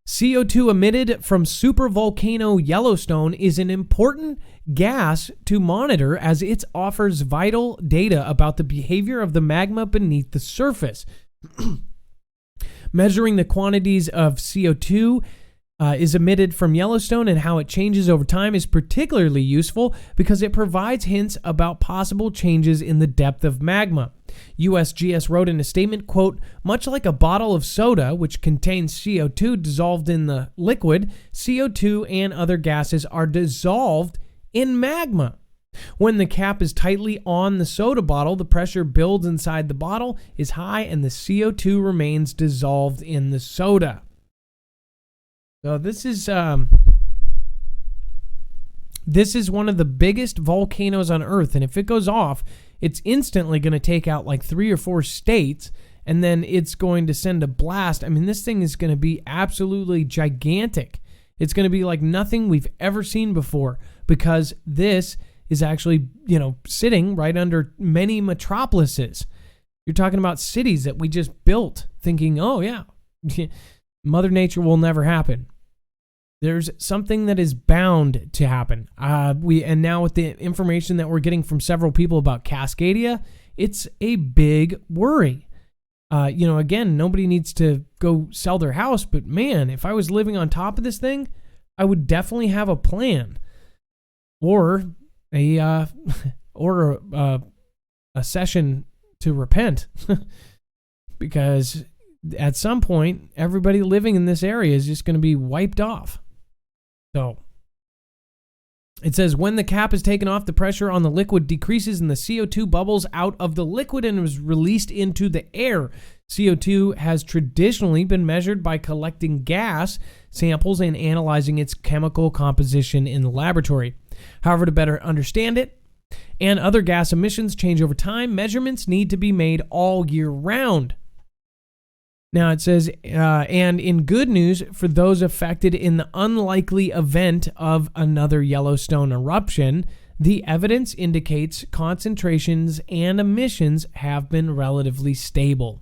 CO2 emitted from supervolcano Yellowstone is an important gas to monitor as it offers vital data about the behavior of the magma beneath the surface. Measuring the quantities of CO2 is emitted from Yellowstone and how it changes over time is particularly useful because it provides hints about possible changes in the depth of magma. USGS wrote in a statement, quote, much like a bottle of soda, which contains CO2 dissolved in the liquid, CO2 and other gases are dissolved in magma. When the cap is tightly on the soda bottle, the pressure builds inside the bottle is high and the CO2 remains dissolved in the soda. So this is one of the biggest volcanoes on Earth, and if it goes off, it's instantly going to take out like 3 or 4 states, and then it's going to send a blast. I mean, this thing is going to be absolutely gigantic. It's going to be like nothing we've ever seen before because this is actually, sitting right under many metropolises. You're talking about cities that we just built thinking, oh yeah, Mother Nature will never happen. There's something that is bound to happen. And now with the information that we're getting from several people about Cascadia, it's a big worry. Again, nobody needs to go sell their house, but man, if I was living on top of this thing, I would definitely have a plan, or a session to repent, because at some point, everybody living in this area is just going to be wiped off. So it says when the cap is taken off, the pressure on the liquid decreases and the CO2 bubbles out of the liquid and is released into the air. CO2 has traditionally been measured by collecting gas samples and analyzing its chemical composition in the laboratory. However, to better understand it and other gas emissions change over time, measurements need to be made all year round. Now it says, and in good news for those affected in the unlikely event of another Yellowstone eruption, the evidence indicates concentrations and emissions have been relatively stable.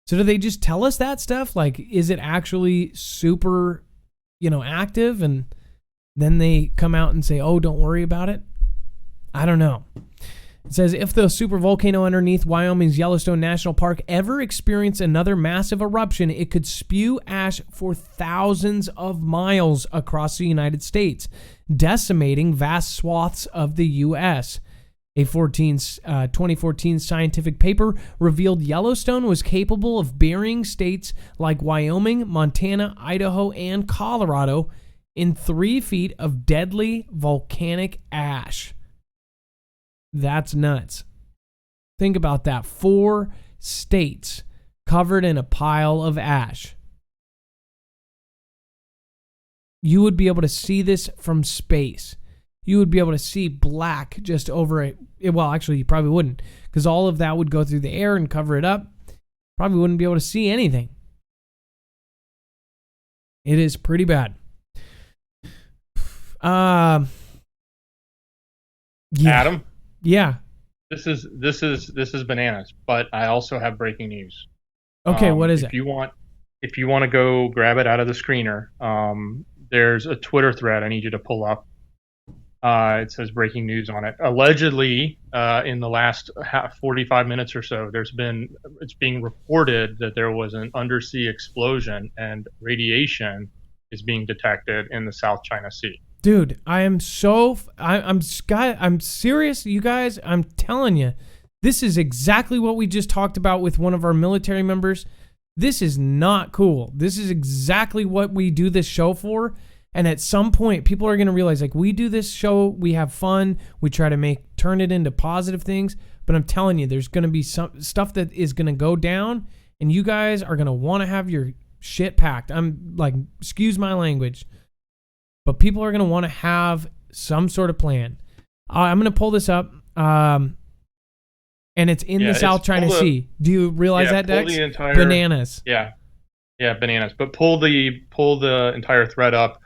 So do they just tell us that stuff? Like, is it actually super, active? And then they come out and say, oh, don't worry about it? I don't know. It says, if the supervolcano underneath Wyoming's Yellowstone National Park ever experienced another massive eruption, it could spew ash for thousands of miles across the United States, decimating vast swaths of the U.S. A 2014 scientific paper revealed Yellowstone was capable of burying states like Wyoming, Montana, Idaho, and Colorado in 3 feet of deadly volcanic ash. That's nuts. Think about that. 4 states covered in a pile of ash. You would be able to see this from space. You would be able to see black just over it. Well, actually, you probably wouldn't, because all of that would go through the air and cover it up. Probably wouldn't be able to see anything. It is pretty bad. Yeah. Adam? Yeah. This is bananas, but I also have breaking news. Okay, what is it? If you want to go grab it out of the screener, there's a Twitter thread I need you to pull up. It says breaking news on it. Allegedly, in the last 45 minutes or so, it's being reported that there was an undersea explosion and radiation is being detected in the South China Sea. Dude, I'm serious, you guys. I'm telling you, this is exactly what we just talked about with one of our military members. This is not cool. This is exactly what we do this show for. And at some point, people are going to realize, like, we do this show, we have fun, we try to turn it into positive things. But I'm telling you, there's going to be some stuff that is going to go down, and you guys are going to want to have your shit packed. I'm like, excuse my language, but people are going to want to have some sort of plan. I'm going to pull this up. And it's in the South China Sea. Do you realize that, Dex? Bananas. Yeah, bananas. But pull the entire thread up.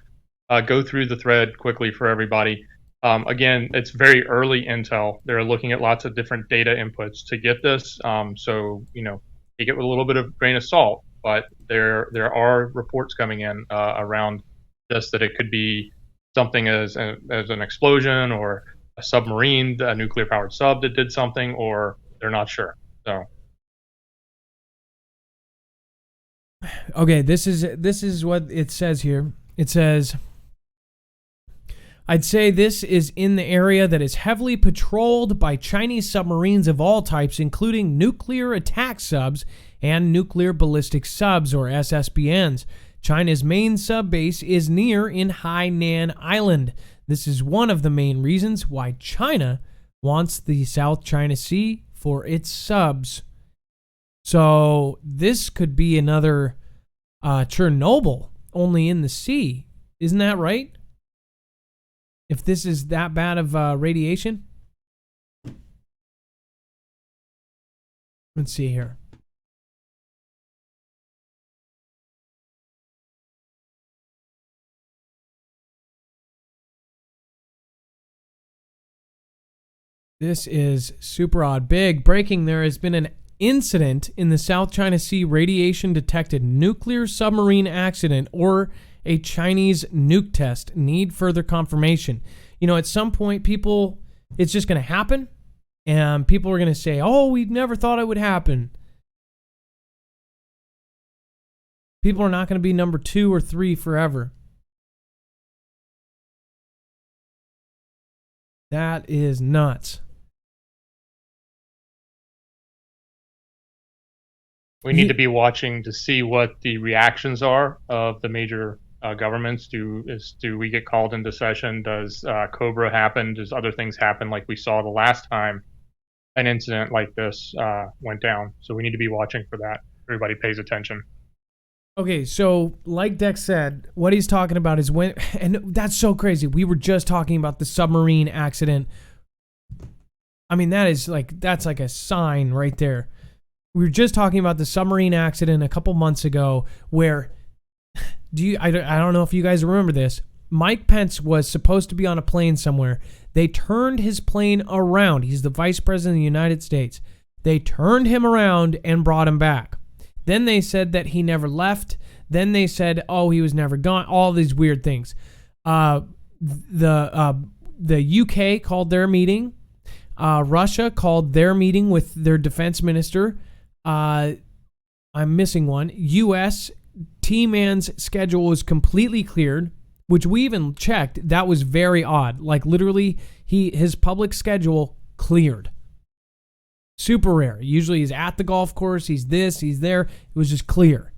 Go through the thread quickly for everybody. Again, it's very early intel. They're looking at lots of different data inputs to get this. So take it with a little bit of grain of salt. But there are reports coming in around this that it could be something as an explosion, or a submarine, a nuclear powered sub that did something, or they're not sure. So okay, this is what it says here. It says, I'd say this is in the area that is heavily patrolled by Chinese submarines of all types, including nuclear attack subs and nuclear ballistic subs, or SSBNs. China's main sub base is near in Hainan Island. This is one of the main reasons why China wants the South China Sea for its subs. So this could be another Chernobyl, only in the sea. Isn't that right? If this is that bad of radiation? Let's see here. This is super odd. Big breaking. There has been an incident in the South China Sea, radiation detected nuclear submarine accident or a Chinese nuke test. Need further confirmation. At some point, it's just going to happen. And people are going to say, oh, we never thought it would happen. People are not going to be number 2 or 3 forever. That is nuts. We need to be watching to see what the reactions are of the major governments. Do we get called into session? Does Cobra happen? Does other things happen like we saw the last time an incident like this went down? So we need to be watching for that. Everybody pays attention. Okay, so like Dex said, what he's talking about is when, and that's so crazy. We were just talking about the submarine accident. I mean, that's like a sign right there. We were just talking about the submarine accident a couple months ago where, I don't know if you guys remember this. Mike Pence was supposed to be on a plane somewhere. They turned his plane around. He's the vice president of the United States. They turned him around and brought him back. Then they said that he never left. Then they said, oh, he was never gone. All these weird things. The UK called their meeting. Russia called their meeting with their defense minister. I'm missing one. U.S. T-Man's schedule was completely cleared, which we even checked. That was very odd. Like literally, his public schedule cleared. Super rare. Usually he's at the golf course. He's this, he's there. It was just clear.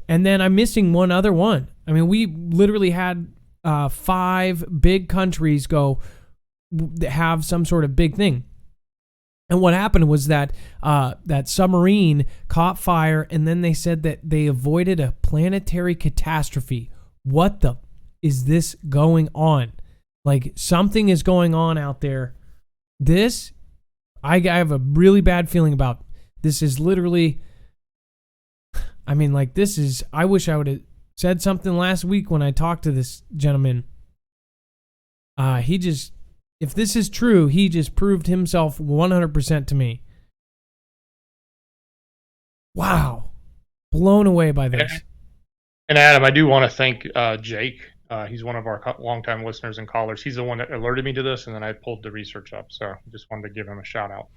And then I'm missing one other one. I mean, we literally had 5 big countries have some sort of big thing. And what happened was that that submarine caught fire, and then they said that they avoided a planetary catastrophe. What the is this going on? Like something is going on out there. This, I have a really bad feeling about. This is literally, I mean, like this is, I wish I would have said something last week when I talked to this gentleman. If this is true, he just proved himself 100% to me. Wow. Blown away by this. And Adam, I do want to thank Jake. He's one of our longtime listeners and callers. He's the one that alerted me to this, and then I pulled the research up. So I just wanted to give him a shout out.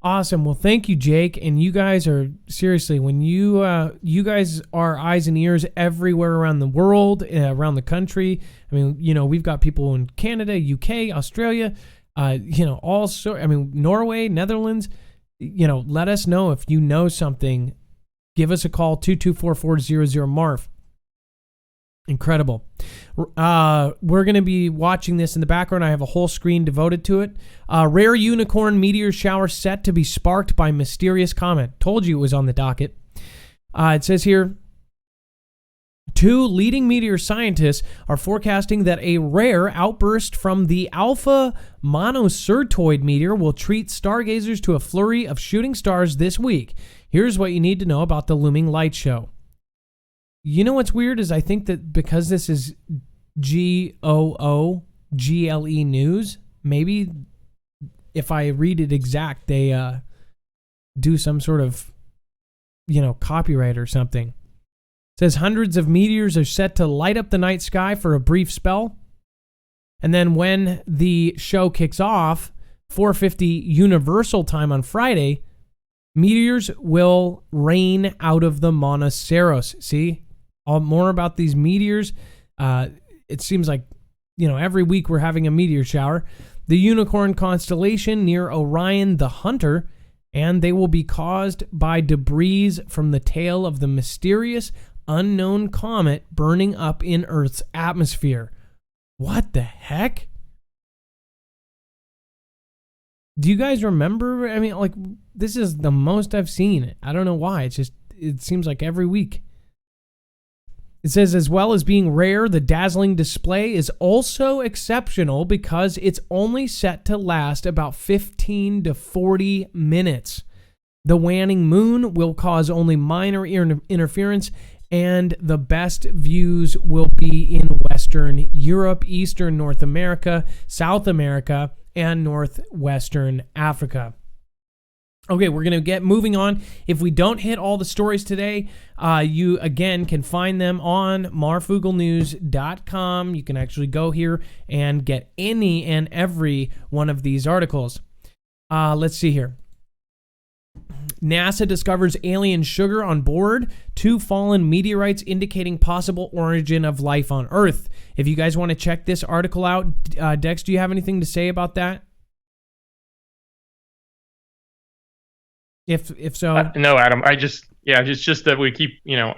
Awesome. Well, thank you, Jake. And you guys are, seriously, when you guys are eyes and ears everywhere around the world, around the country. I mean, we've got people in Canada, UK, Australia, Norway, Netherlands. Let us know if you know something. Give us a call, 224-400-MARF. Incredible. We're going to be watching this in the background. I have a whole screen devoted to it. Rare unicorn meteor shower set to be sparked by mysterious comet. Told you it was on the docket. It says here, 2 leading meteor scientists are forecasting that a rare outburst from the Alpha Monocertoid meteor will treat stargazers to a flurry of shooting stars this week. Here's what you need to know about the looming light show. You know what's weird is I think that because this is GOOGLE news, maybe if I read it exact, they do some sort of, copyright or something. It says hundreds of meteors are set to light up the night sky for a brief spell. And then when the show kicks off, 4:50 Universal Time on Friday, meteors will rain out of the Monoceros. See? More about these meteors. It seems like, every week we're having a meteor shower. The Unicorn constellation near Orion the Hunter, and they will be caused by debris from the tail of the mysterious unknown comet burning up in Earth's atmosphere. What the heck? Do you guys remember? I mean, this is the most I've seen. I don't know why. It seems like every week. It says, as well as being rare, the dazzling display is also exceptional because it's only set to last about 15 to 40 minutes. The waning moon will cause only minor interference, and the best views will be in Western Europe, Eastern North America, South America, and Northwestern Africa. Okay, we're going to get moving on. If we don't hit all the stories today, you, again, can find them on marfooglenews.com. You can actually go here and get any and every one of these articles. Let's see here. NASA discovers alien sugar on board. 2 fallen meteorites indicating possible origin of life on Earth. If you guys want to check this article out, Dex, do you have anything to say about that? If so, no, Adam. It's just that we keep,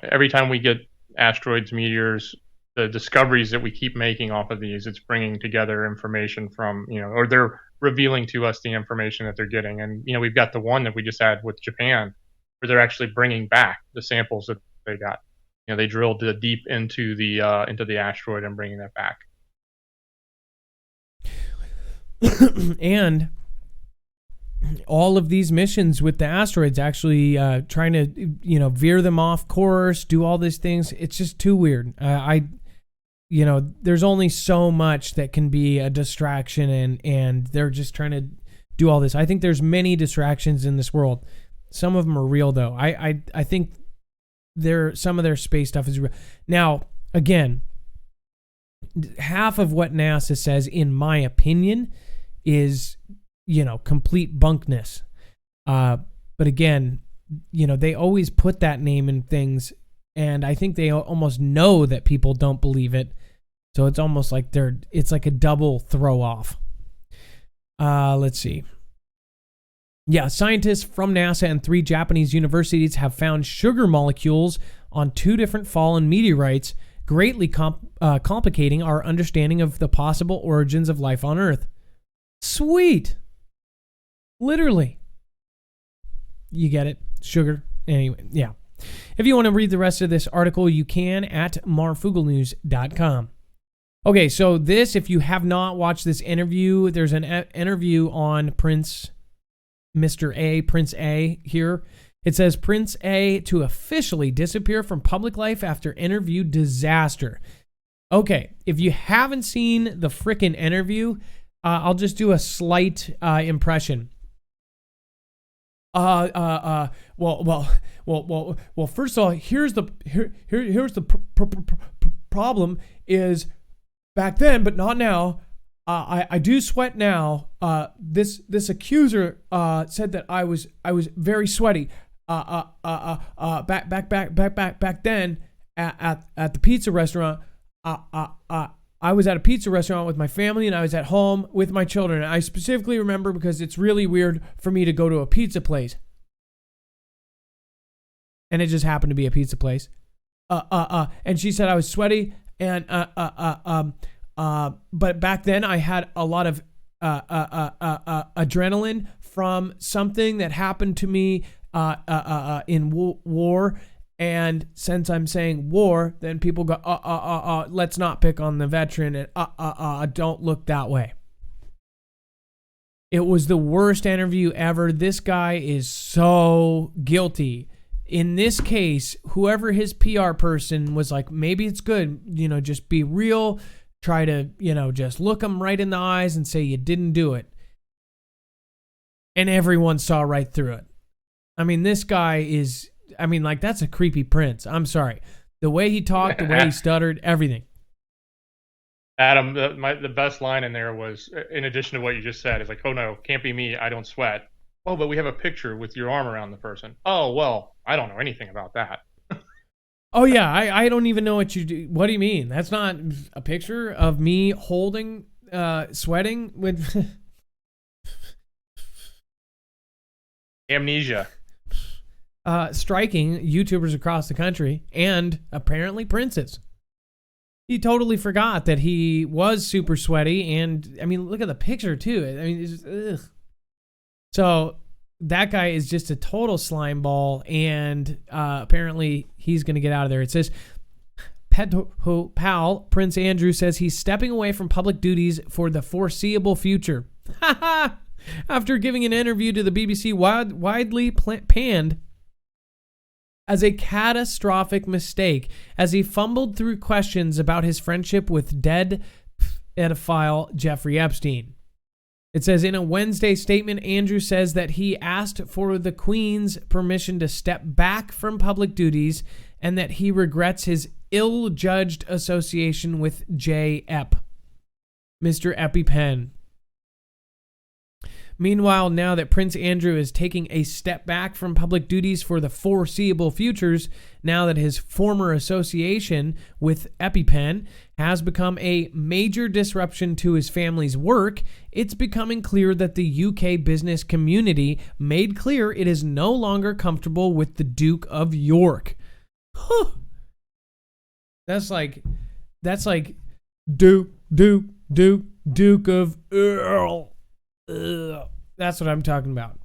every time we get asteroids, meteors, the discoveries that we keep making off of these, it's bringing together information from, or they're revealing to us the information that they're getting. And, we've got the one that we just had with Japan, where they're actually bringing back the samples that they got. They drilled deep into the asteroid and bringing that back. And all of these missions with the asteroids actually trying to, veer them off course, do all these things. It's just too weird. There's only so much that can be a distraction, and they're just trying to do all this. I think there's many distractions in this world. Some of them are real, though. I think some of their space stuff is real. Now, again, half of what NASA says, in my opinion, is complete bunkness. But again, they always put that name in things, and I think they almost know that people don't believe it. So it's almost like it's like a double throw off. Let's see. Yeah, scientists from NASA and 3 Japanese universities have found sugar molecules on 2 different fallen meteorites, greatly complicating our understanding of the possible origins of life on Earth. Sweet. Literally. You get it. Sugar. Anyway, yeah. If you want to read the rest of this article, you can at marfooglenews.com. Okay, so if you have not watched this interview, there's an interview on Prince A here. It says, Prince A to officially disappear from public life after interview disaster. Okay, if you haven't seen the frickin' interview, I'll just do a slight impression. Well. First of all, here's the problem is back then, but not now. I do sweat now. This accuser said that I was very sweaty. Back then at the pizza restaurant. I was at a pizza restaurant with my family, and I was at home with my children. I specifically remember because it's really weird for me to go to a pizza place. and it just happened to be a pizza place. And she said I was sweaty, and but back then I had a lot of adrenaline from something that happened to me in war. And since I'm saying war, then people go, let's not pick on the veteran, and don't look that way. It was the worst interview ever. This guy is so guilty. In this case, whoever his PR person was like, maybe it's good, just be real. Try to, just look them right in the eyes and say you didn't do it. And everyone saw right through it. I mean, this guy is, that's a creepy prince. I'm sorry. The way he talked, the way he stuttered, everything. Adam, the best line in there was, in addition to what you just said, is like, oh no, can't be me, I don't sweat. Oh, but we have a picture with your arm around the person. Oh, well, I don't know anything about that. Oh, yeah, I don't even know what you do. What do you mean? That's not a picture of me holding, sweating with... Amnesia. Striking YouTubers across the country and apparently princes. He totally forgot that he was super sweaty, and, look at the picture, too. It's just, ugh. So that guy is just a total slime ball, and apparently he's going to get out of there. It says, pal, Prince Andrew says he's stepping away from public duties for the foreseeable future. After giving an interview to the BBC widely panned as a catastrophic mistake as he fumbled through questions about his friendship with dead pedophile Jeffrey Epstein. It says, in a Wednesday statement, Andrew says that he asked for the Queen's permission to step back from public duties and that he regrets his ill-judged association with J. Ep, Mr. EpiPen. Meanwhile, now that Prince Andrew is taking a step back from public duties for the foreseeable futures, now that his former association with EpiPen has become a major disruption to his family's work, it's becoming clear that the UK business community made clear it is no longer comfortable with the Duke of York. Huh. That's like Duke of Earl. Ugh. That's what I'm talking about.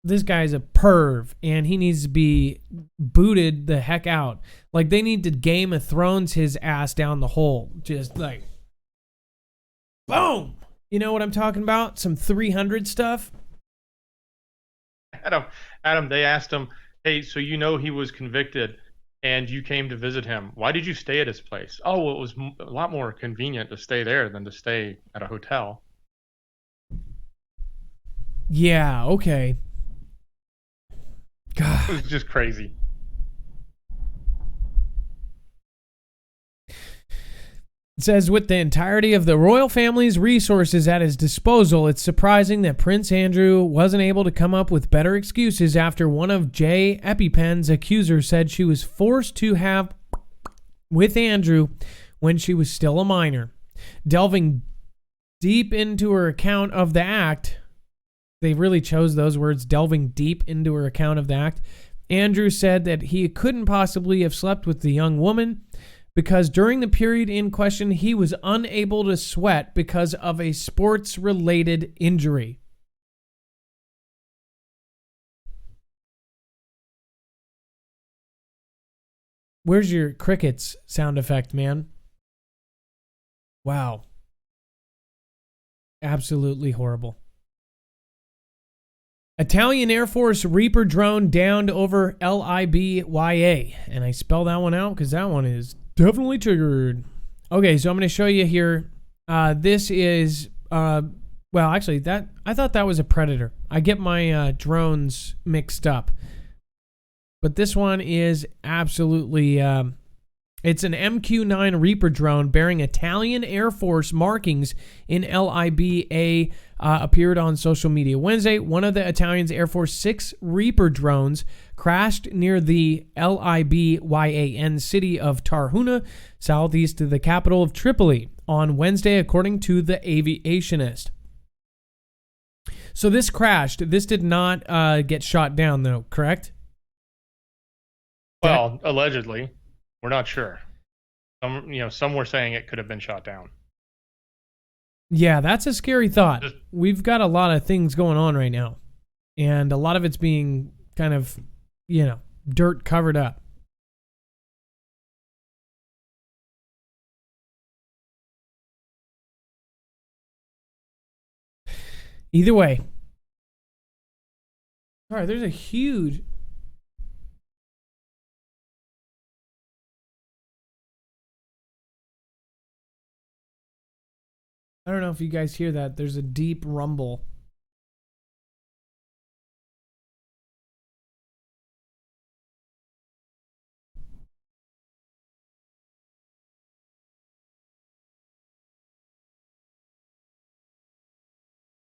This guy's a perv, and he needs to be booted the heck out. Like, they need to Game of Thrones his ass down the hole. Just like, boom! You know what I'm talking about? Some 300 stuff. Adam, they asked him, hey, so he was convicted, and you came to visit him. Why did you stay at his place? Oh, well, it was a lot more convenient to stay there than to stay at a hotel. Yeah, okay. God. It was just crazy. It says, with the entirety of the royal family's resources at his disposal, it's surprising that Prince Andrew wasn't able to come up with better excuses after one of J. EpiPen's accusers said she was forced to have with Andrew when she was still a minor. Delving deep into her account of the act... They really chose those words, delving deep into her account of the act. Andrew said that he couldn't possibly have slept with the young woman because during the period in question, he was unable to sweat because of a sports-related injury. Where's your crickets sound effect, man? Wow. Absolutely horrible. Italian Air Force Reaper drone downed over Libya. And I spell that one out because that one is definitely triggered. Okay, so I'm going to show you here. This is, well, actually, I thought that was a Predator. I get my drones mixed up. But this one is absolutely, it's an MQ-9 Reaper drone bearing Italian Air Force markings in Libya. Appeared on social media Wednesday. One of the Italian's Air Force 6 Reaper drones crashed near the Libyan city of Tarhuna, southeast of the capital of Tripoli, on Wednesday, according to the aviationist. So this crashed. This did not get shot down, though, correct? Well, allegedly, we're not sure. Some were saying it could have been shot down. Yeah, that's a scary thought. Just- We've got a lot of things going on right now, and a lot of it's being kind of, dirt covered up. Either way. All right, there's a huge... I don't know if you guys hear that. There's a deep rumble.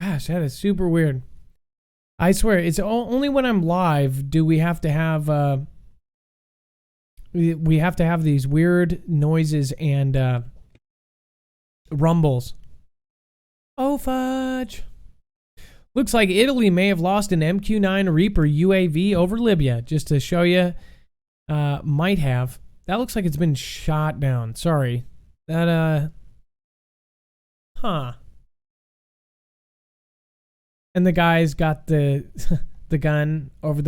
Gosh, that is super weird. I swear, it's only when I'm live do we have to have these weird noises and rumbles. Oh, fudge. Looks like Italy may have lost an MQ-9 Reaper UAV over Libya. Just to show you, might have. That looks like it's been shot down. Sorry. That, huh. And the guy's got the the gun over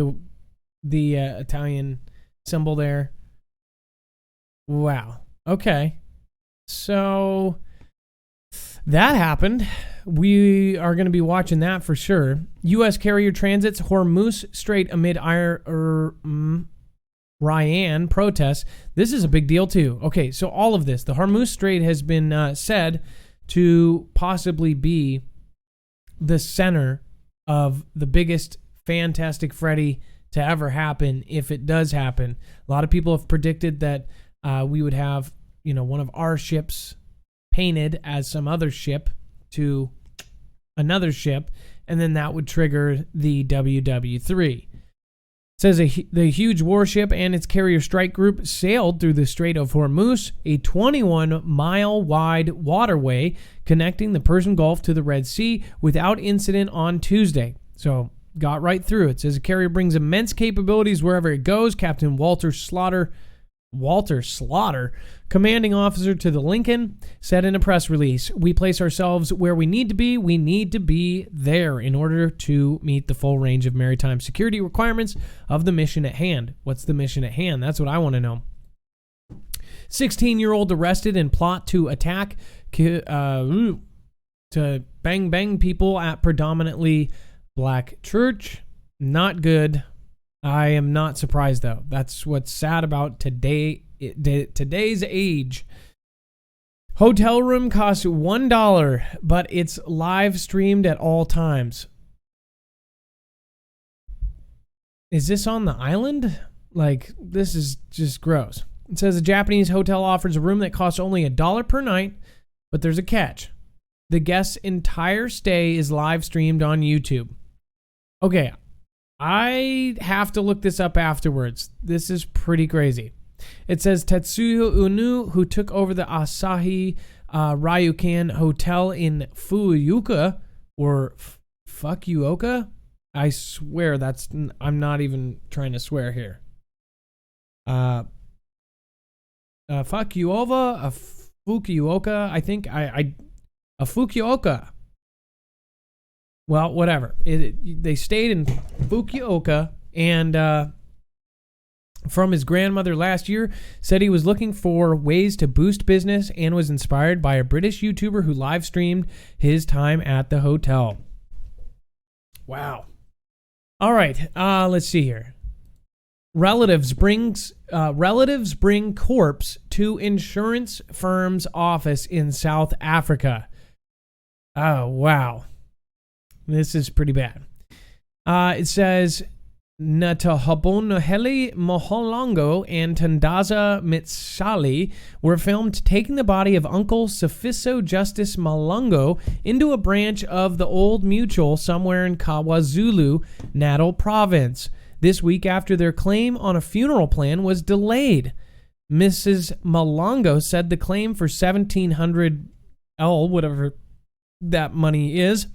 the Italian symbol there. Wow. Okay. So that happened. We are going to be watching that for sure. U.S. carrier transits Hormuz Strait amid Iran protests. This is a big deal too. Okay, so all of this. The Hormuz Strait has been said to possibly be the center of the biggest Fantastic Freddy to ever happen if it does happen. A lot of people have predicted that we would have, one of our ships painted as some other ship to another ship, and then that would trigger the WW3. It says the huge warship and its carrier strike group sailed through the Strait of Hormuz, a 21-mile wide waterway connecting the Persian Gulf to the Red Sea, without incident on Tuesday. So, got right through. It says the carrier brings immense capabilities wherever it goes. Captain Walter Slaughter, commanding officer to the Lincoln, said in a press release, "We place ourselves where we need to be. We need to be there in order to meet the full range of maritime security requirements of the mission at hand." What's the mission at hand? That's what I want to know. 16-year-old arrested in plot to attack, to bang people at predominantly black church. Not good. I am not surprised, though. That's what's sad about today's age. Hotel room costs $1, but it's live streamed at all times. Is this on the island? This is just gross. It says a Japanese hotel offers a room that costs only $1 per night, but there's a catch. The guest's entire stay is live streamed on YouTube. Okay, I have to look this up afterwards. This is pretty crazy. It says Tetsuya Unu, who took over the Asahi Ryukan Hotel in Fukuoka, or Fukuoka? I swear I'm not even trying to swear here. Fukuoka, I think. Fukuoka. Well, whatever. They stayed in Fukuoka, and from his grandmother last year, said he was looking for ways to boost business and was inspired by a British YouTuber who live streamed his time at the hotel. Wow. All right, let's see here. Relatives bring corpse to insurance firm's office in South Africa. Oh, wow. This is pretty bad. It says Natahabonoheli Moholongo and Tandaza Mitsali were filmed taking the body of Uncle Sifiso Justice Malongo into a branch of the Old Mutual somewhere in KwaZulu, Natal Province, this week after their claim on a funeral plan was delayed. Mrs. Malongo said the claim for $1,700, whatever that money is,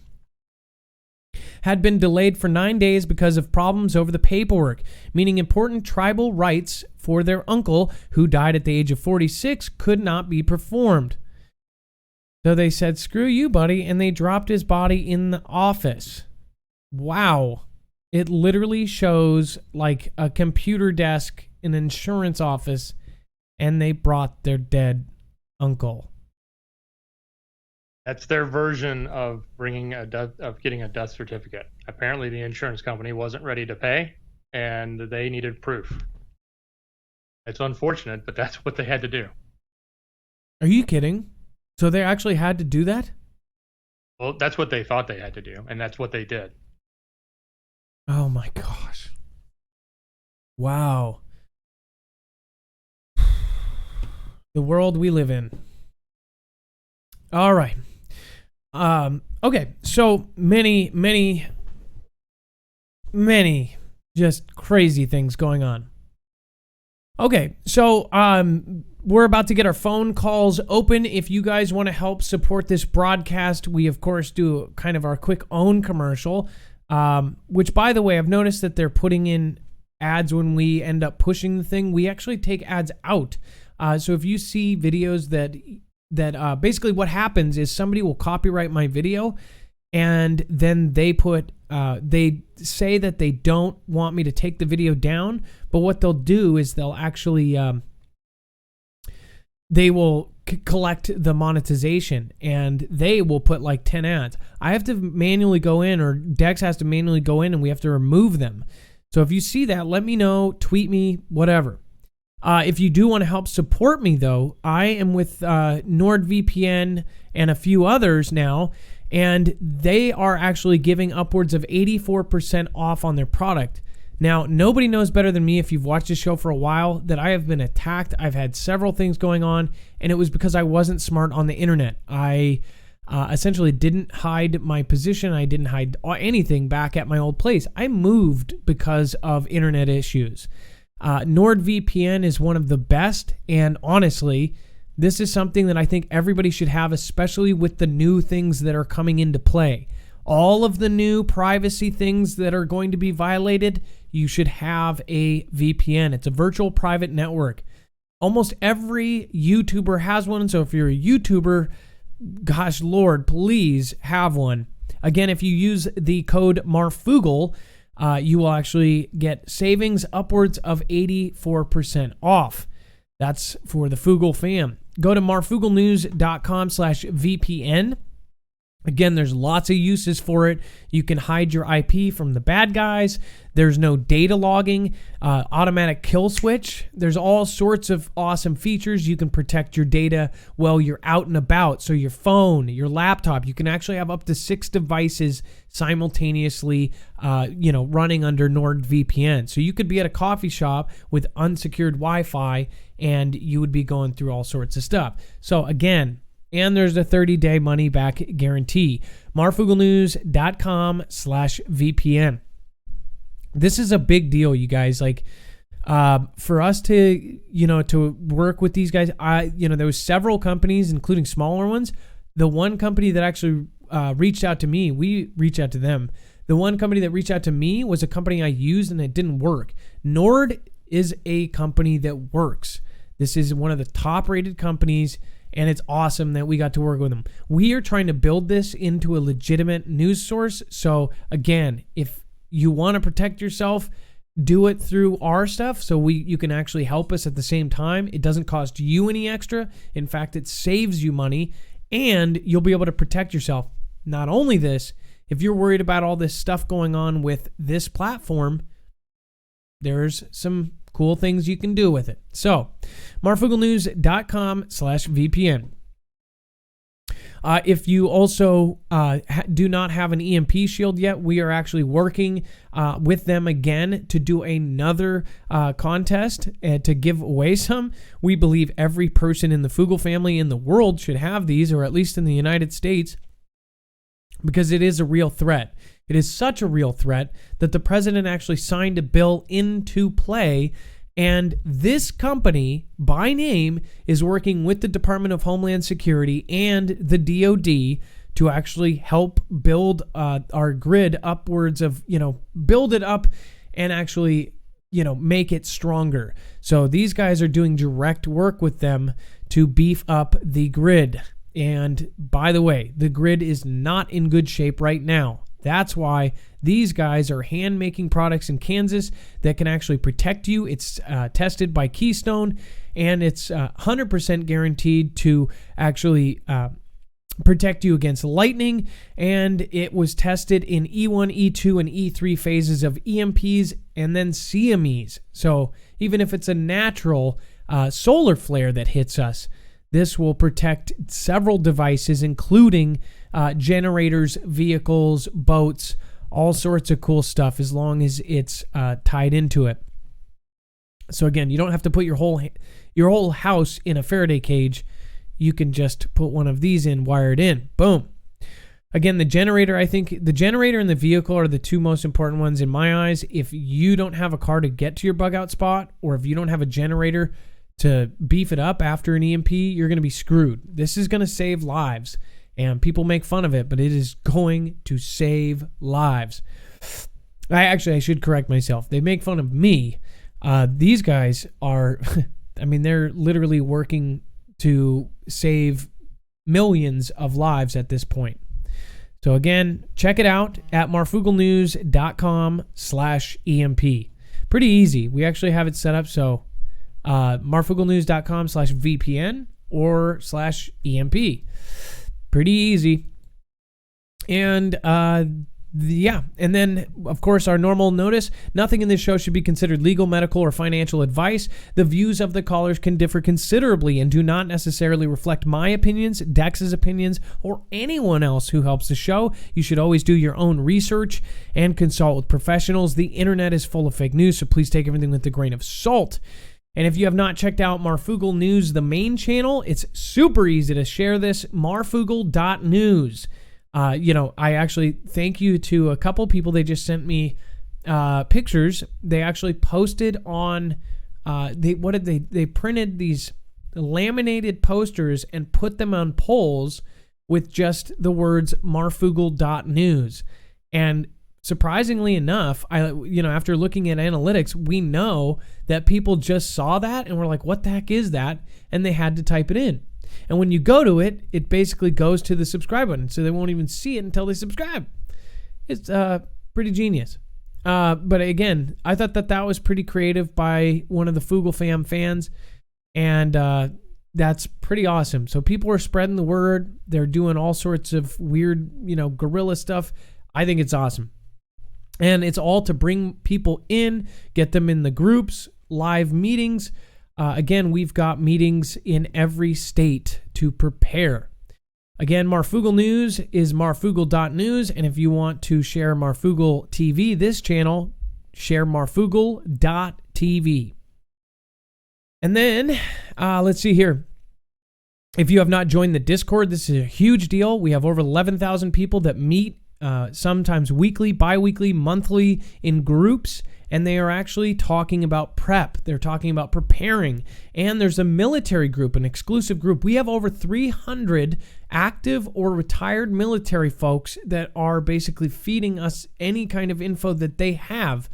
had been delayed for 9 days because of problems over the paperwork, meaning important tribal rites for their uncle, who died at the age of 46, could not be performed. So they said, screw you, buddy, and they dropped his body in the office. Wow. It literally shows like a computer desk, an insurance office, and they brought their dead uncle. That's their version of getting a death certificate. Apparently, the insurance company wasn't ready to pay, and they needed proof. It's unfortunate, but that's what they had to do. Are you kidding? So they actually had to do that? Well, that's what they thought they had to do, and that's what they did. Oh my gosh. Wow. The world we live in. All right. Okay, so many just crazy things going on. Okay, so we're about to get our phone calls open. If you guys want to help support this broadcast, we of course do kind of our quick own commercial, which, by the way, I've noticed that they're putting in ads when we end up pushing the thing. We actually take ads out. So if you see videos that basically what happens is somebody will copyright my video, and then they say that they don't want me to take the video down, but what they'll do is they'll actually they will collect the monetization, and they will put like 10 ads. I have to manually go in, or Dex has to manually go in, and we have to remove them. So if you see that, let me know, tweet me, whatever. If you do want to help support me, though, I am with NordVPN and a few others now, and they are actually giving upwards of 84% off on their product. Now, nobody knows better than me, if you've watched this show for a while, that I have been attacked. I've had several things going on, and it was because I wasn't smart on the internet. I essentially didn't hide my position. I didn't hide anything back at my old place. I moved because of internet issues. NordVPN is one of the best, and honestly, this is something that I think everybody should have, especially with the new things that are coming into play. All of the new privacy things that are going to be violated, you should have a VPN. It's a virtual private network. Almost every YouTuber has one, so if you're a YouTuber, gosh Lord, please have one. Again, if you use the code MARFOOGLE, you will actually get savings upwards of 84% off. That's for the Foogle Fam. Go to marfooglenews.com/VPN. Again, there's lots of uses for it. You can hide your IP from the bad guys. There's no data logging, automatic kill switch. There's all sorts of awesome features. You can protect your data while you're out and about. So your phone, your laptop, you can actually have up to 6 devices simultaneously, running under NordVPN. So you could be at a coffee shop with unsecured Wi-Fi, and you would be going through all sorts of stuff. So again, and there's a 30-day money-back guarantee. marfooglenews.com/VPN. This is a big deal, you guys. Like, for us to, to work with these guys, there was several companies, including smaller ones. The one company that actually reached out to me, we reached out to them. The one company that reached out to me was a company I used, and it didn't work. Nord is a company that works. This is one of the top-rated companies, and it's awesome that we got to work with them. We are trying to build this into a legitimate news source. So again, if you want to protect yourself, do it through our stuff so you can actually help us at the same time. It doesn't cost you any extra. In fact, it saves you money, and you'll be able to protect yourself. Not only this, if you're worried about all this stuff going on with this platform, there's some cool things you can do with it. So, marfooglenews.com/VPN. If you also do not have an EMP shield yet, we are actually working with them again to do another contest to give away some. We believe every person in the Foogle family in the world should have these, or at least in the United States, because it is a real threat. It is such a real threat that the president actually signed a bill into play, and this company, by name, is working with the Department of Homeland Security and the DoD to actually help build our grid upwards of, build it up and actually, make it stronger. So these guys are doing direct work with them to beef up the grid. And by the way, the grid is not in good shape right now. That's why these guys are hand-making products in Kansas that can actually protect you. It's tested by Keystone, and it's 100% guaranteed to actually protect you against lightning. And it was tested in E1, E2, and E3 phases of EMPs and then CMEs. So even if it's a natural solar flare that hits us, this will protect several devices, including generators, vehicles, boats, all sorts of cool stuff, as long as it's tied into it. So again, you don't have to put your whole house in a Faraday cage. You can just put one of these in, wired in. Boom. Again, the generator, I think the generator and the vehicle are the two most important ones in my eyes. If you don't have a car to get to your bug out spot, or if you don't have a generator to beef it up after an EMP, you're going to be screwed. This is going to save lives, and people make fun of it, but it is going to save lives. I should correct myself. They make fun of me. These guys are, they're literally working to save millions of lives at this point. So again, check it out at marfooglenews.com/EMP. Pretty easy. We actually have it set up so marfooglenews.com/VPN or /EMP. Pretty easy. And and then, of course, our normal notice. Nothing in this show should be considered legal, medical, or financial advice. The views of the callers can differ considerably and do not necessarily reflect my opinions, Dex's opinions, or anyone else who helps the show. You should always do your own research and consult with professionals. The internet is full of fake news, so please take everything with a grain of salt. And if you have not checked out Marfoogle News, the main channel, it's super easy to share this, marfoogle.news. I actually thank you to a couple people. They just sent me pictures. They actually posted on, they printed these laminated posters and put them on poles with just the words marfoogle.news. And surprisingly enough, after looking at analytics, we know that people just saw that and were like, what the heck is that? And they had to type it in. And when you go to it, it basically goes to the subscribe button. So they won't even see it until they subscribe. It's pretty genius. But again, I thought that was pretty creative by one of the Foogle Fam fans. And that's pretty awesome. So people are spreading the word. They're doing all sorts of weird, guerrilla stuff. I think it's awesome. And it's all to bring people in, get them in the groups, live meetings. Again, we've got meetings in every state to prepare. Again, Marfoogle News is marfoogle.news. And if you want to share Marfoogle TV, this channel, share marfoogle.tv. And then, let's see here. If you have not joined the Discord, this is a huge deal. We have over 11,000 people that meet sometimes weekly, bi-weekly, monthly in groups. And they are actually talking about prep. They're talking about preparing. And there's a military group, an exclusive group. We have over 300 active or retired military folks that are basically feeding us any kind of info that they have.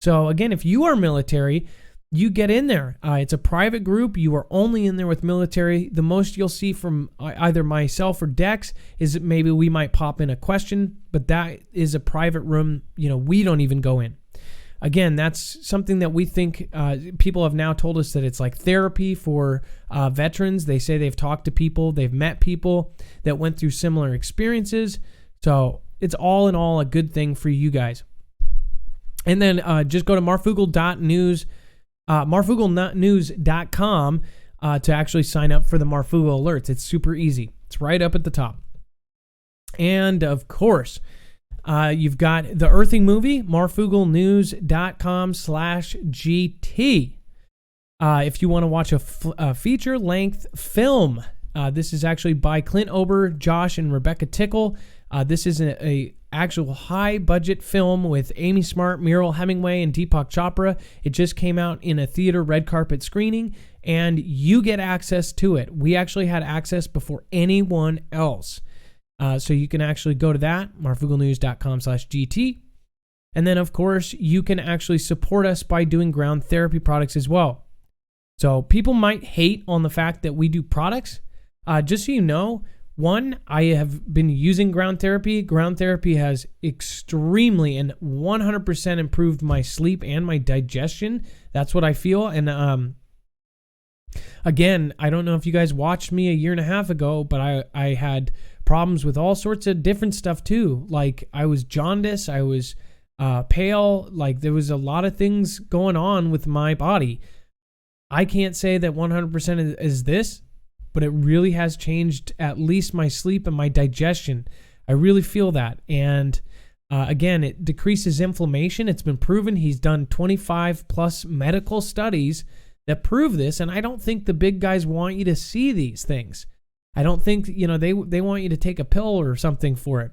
So again, if you are military, you get in there. It's a private group. You are only in there with military. The most you'll see from either myself or Dex is that maybe we might pop in a question, but that is a private room. We don't even go in. Again, that's something that we think people have now told us that it's like therapy for veterans. They say they've talked to people, they've met people that went through similar experiences. So it's all in all a good thing for you guys. And then just go to marfoogle.news, marfooglenews.com to actually sign up for the Marfoogle alerts. It's super easy. It's right up at the top. And of course, you've got the Earthing movie, marfooglenews.com/GT. If you want to watch a feature-length film, this is actually by Clint Ober, Josh, and Rebecca Tickle. This is a actual high-budget film with Amy Smart, Muriel Hemingway, and Deepak Chopra. It just came out in a theater red carpet screening, and you get access to it. We actually had access before anyone else. So you can actually go to that, marfooglenews.com/GT. And then, of course, you can actually support us by doing ground therapy products as well. So people might hate on the fact that we do products. Just so you know, one, I have been using ground therapy. Ground therapy has extremely and 100% improved my sleep and my digestion. That's what I feel. And again, I don't know if you guys watched me a year and a half ago, but I had problems with all sorts of different stuff too. Like I was jaundiced, I was pale, like there was a lot of things going on with my body. I can't say that 100% is this, but it really has changed at least my sleep and my digestion. I really feel that. And again, it decreases inflammation. It's been proven. He's done 25 plus medical studies that prove this. And I don't think the big guys want you to see these things. I don't think, they want you to take a pill or something for it.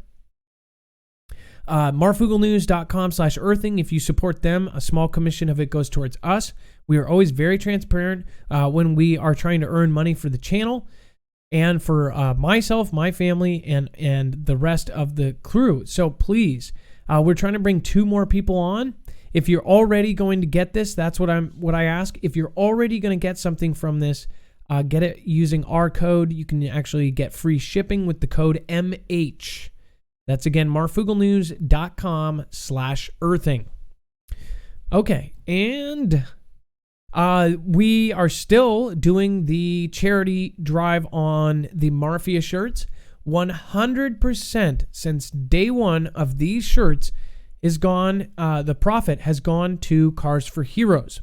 MarFoogleNews.com/earthing. If you support them, a small commission of it goes towards us. We are always very transparent when we are trying to earn money for the channel and for myself, my family, and the rest of the crew. So please, we're trying to bring 2 more people on. If you're already going to get this, that's what I ask. If you're already going to get something from this, get it using our code. You can actually get free shipping with the code MH. That's again, marfooglenews.com/earthing. Okay, and we are still doing the charity drive on the Marfia shirts. 100% since day one of these shirts is gone. The profit has gone to Cars for Heroes.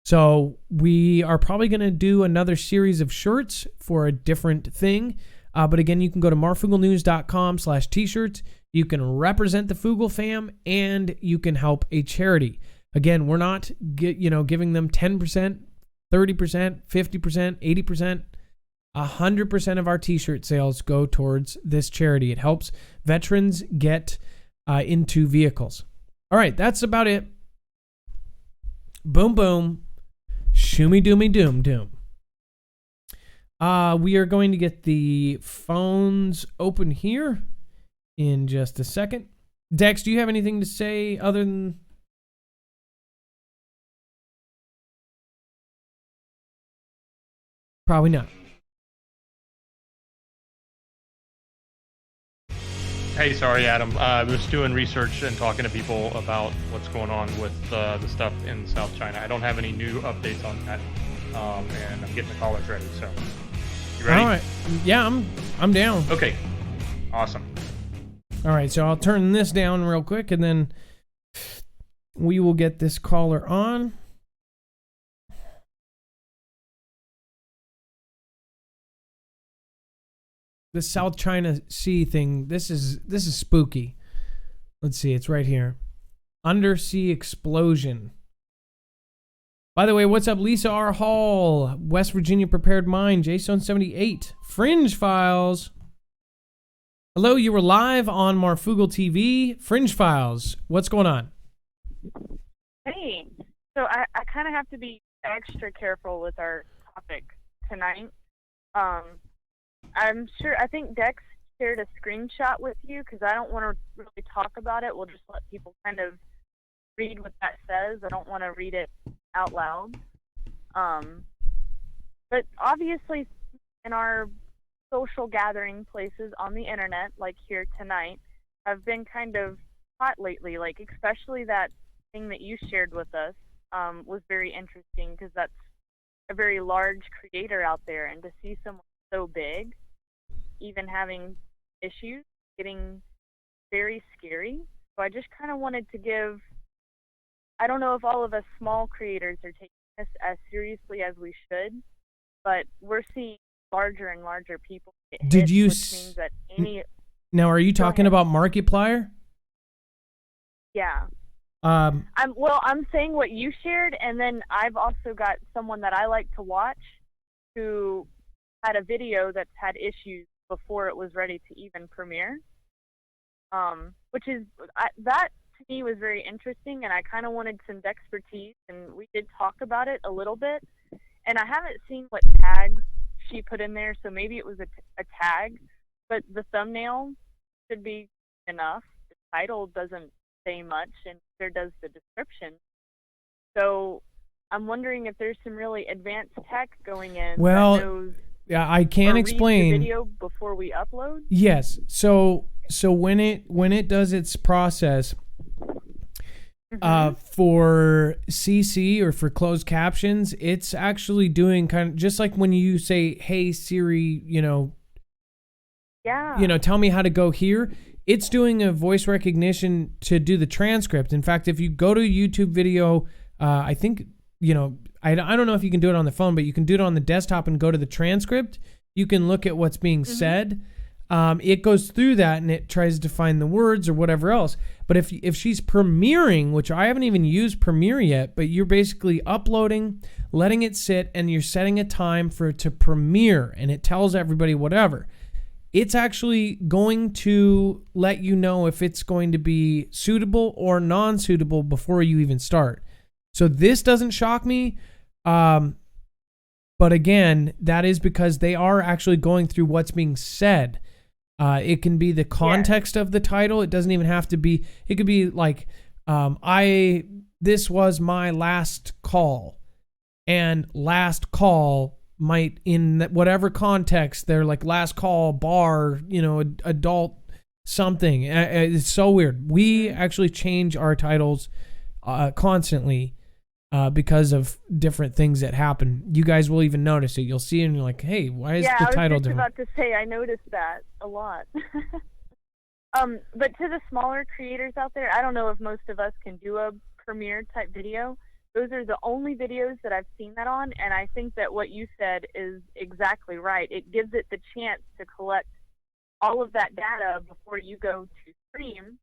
So we are probably going to do another series of shirts for a different thing. But again, you can go to marfooglenews.com/t-shirts. You can represent the Foogle Fam, and you can help a charity. Again, we're not giving them 10%, 30%, 50%, 80%. 100% of our t-shirt sales go towards this charity. It helps veterans get into vehicles. All right, that's about it. Boom, boom. Shoomy, doomy, doom, doom. We are going to get the phones open here in just a second. Dex, do you have anything to say other than... Probably not. Hey, sorry, Adam. I was doing research and talking to people about what's going on with the stuff in South China. I don't have any new updates on that, and I'm getting the callers ready. So, you ready? All right. Yeah, I'm down. Okay. Awesome. All right, so I'll turn this down real quick, and then we will get this caller on. The South China Sea thing, this is spooky. Let's see, it's right here. Undersea explosion. By the way, what's up, Lisa R. Hall, West Virginia Prepared Mind, Jason 78, Fringe Files. Hello, you were live on Marfoogle TV. Fringe Files, what's going on? Hey, so I kind of have to be extra careful with our topic tonight. I think Dex shared a screenshot with you because I don't want to really talk about it. We'll just let people kind of read what that says. I don't want to read it out loud. But obviously in our social gathering places on the internet, like here tonight, have been kind of hot lately, like especially that thing that you shared with us was very interesting because that's a very large creator out there, and to see someone so big even having issues, getting very scary. So I just kind of wanted to give, I don't know if all of us small creators are taking this as seriously as we should, but we're seeing larger and larger people get hit, Did you which means that now are you talking about Markiplier? Yeah. I'm saying what you shared, and then I've also got someone that I like to watch who had a video that's had issues before it was ready to even premiere, which is that to me was very interesting, and I kind of wanted some expertise, and we did talk about it a little bit, and I haven't seen what tags she put in there, so maybe it was a tag, but the thumbnail should be enough. The title doesn't say much, and there does the description. So I'm wondering if there's some really advanced tech going in. Well, that knows yeah, I can explain. Read the video before we upload. Yes. So when it does its process, for CC or for closed captions, it's actually doing kind of just like when you say, "Hey Siri," tell me how to go here. It's doing a voice recognition to do the transcript. In fact, if you go to a YouTube video, I think, I don't know if you can do it on the phone, but you can do it on the desktop and go to the transcript. You can look at what's being said. It goes through that and it tries to find the words or whatever else. But if she's premiering, which I haven't even used Premiere yet, but you're basically uploading, letting it sit, and you're setting a time for it to premiere, and it tells everybody whatever. It's actually going to let you know if it's going to be suitable or non-suitable before you even start. So this doesn't shock me. But again, that is because they are actually going through what's being said. It can be the context of the title. It doesn't even have to be. It could be like, this was my last call, and last call might, in whatever context, they're like last call bar, adult something. It's so weird. We actually change our titles constantly because of different things that happen. You guys will even notice it. You'll see it and you're like, hey, why is the title different? I was just about to say, I noticed that a lot. But to the smaller creators out there, I don't know if most of us can do a Premiere type video. Those are the only videos that I've seen that on, and I think that what you said is exactly right. It gives it the chance to collect all of that data before you go to stream,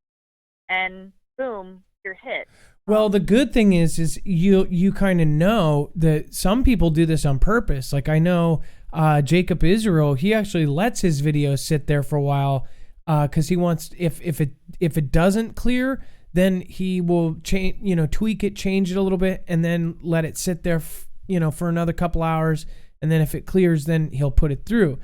and boom, you're hit. Well, the good thing is you kind of know that some people do this on purpose. Like I know Jacob Israel, he actually lets his videos sit there for a while because he wants, if it doesn't clear, then he will change, tweak it, change it a little bit, and then let it sit there, for another couple hours, and then if it clears, then he'll put it through.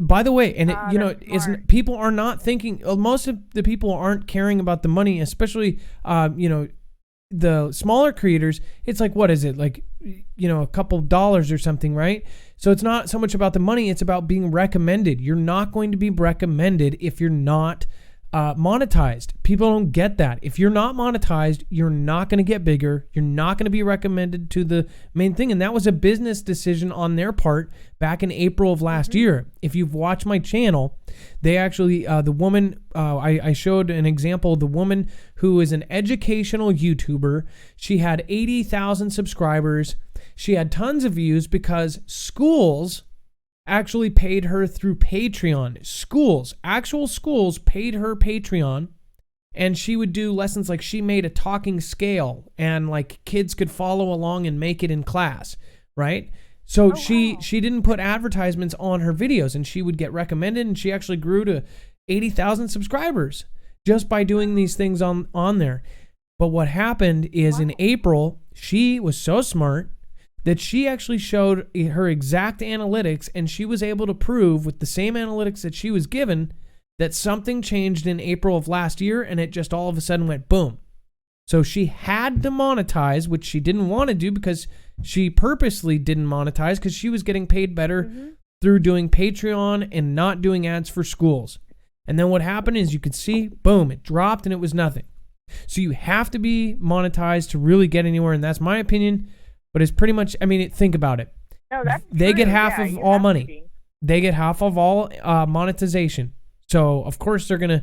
By the way, and people are not thinking. Most of the people aren't caring about the money, especially the smaller creators. It's like, what is it, like a couple of dollars or something, right? So it's not so much about the money, it's about being recommended. You're not going to be recommended if you're not monetized. People don't get that. If you're not monetized, you're not going to get bigger. You're not going to be recommended to the main thing. And that was a business decision on their part back in April of last year. If you've watched my channel, they actually, the woman, I showed an example of the woman who is an educational YouTuber. She had 80,000 subscribers. She had tons of views because schools actually paid her through Patreon. Actual schools paid her Patreon, and she would do lessons. Like she made a talking scale, and like kids could follow along and make it in class, right? So she didn't put advertisements on her videos, and she would get recommended, and she actually grew to 80,000 subscribers just by doing these things on there. But what happened is in April, she was so smart that she actually showed her exact analytics, and she was able to prove with the same analytics that she was given that something changed in April of last year, and it just all of a sudden went boom. So she had to monetize, which she didn't want to do because she purposely didn't monetize because she was getting paid better through doing Patreon and not doing ads for schools. And then what happened is you could see, boom, it dropped and it was nothing. So you have to be monetized to really get anywhere, and that's my opinion. But it's pretty much, think about it. No, that's they true. get half of all money. They get half of all monetization. So, of course, they're going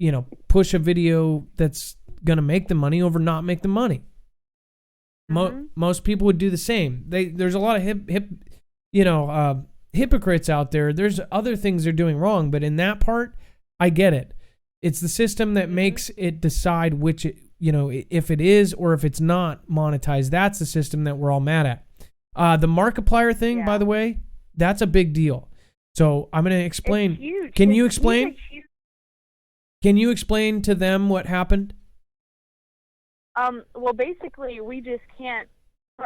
to, push a video that's going to make the money over not make the money. Most people would do the same. There's a lot of hypocrites out there. There's other things they're doing wrong, but in that part, I get it. It's the system that makes it decide which if it is or if it's not monetized. That's the system that we're all mad at. The Markiplier thing, by the way, that's a big deal. So I'm going to explain. It's huge. Can you explain? Can you explain to them what happened? Well, basically, we just can't.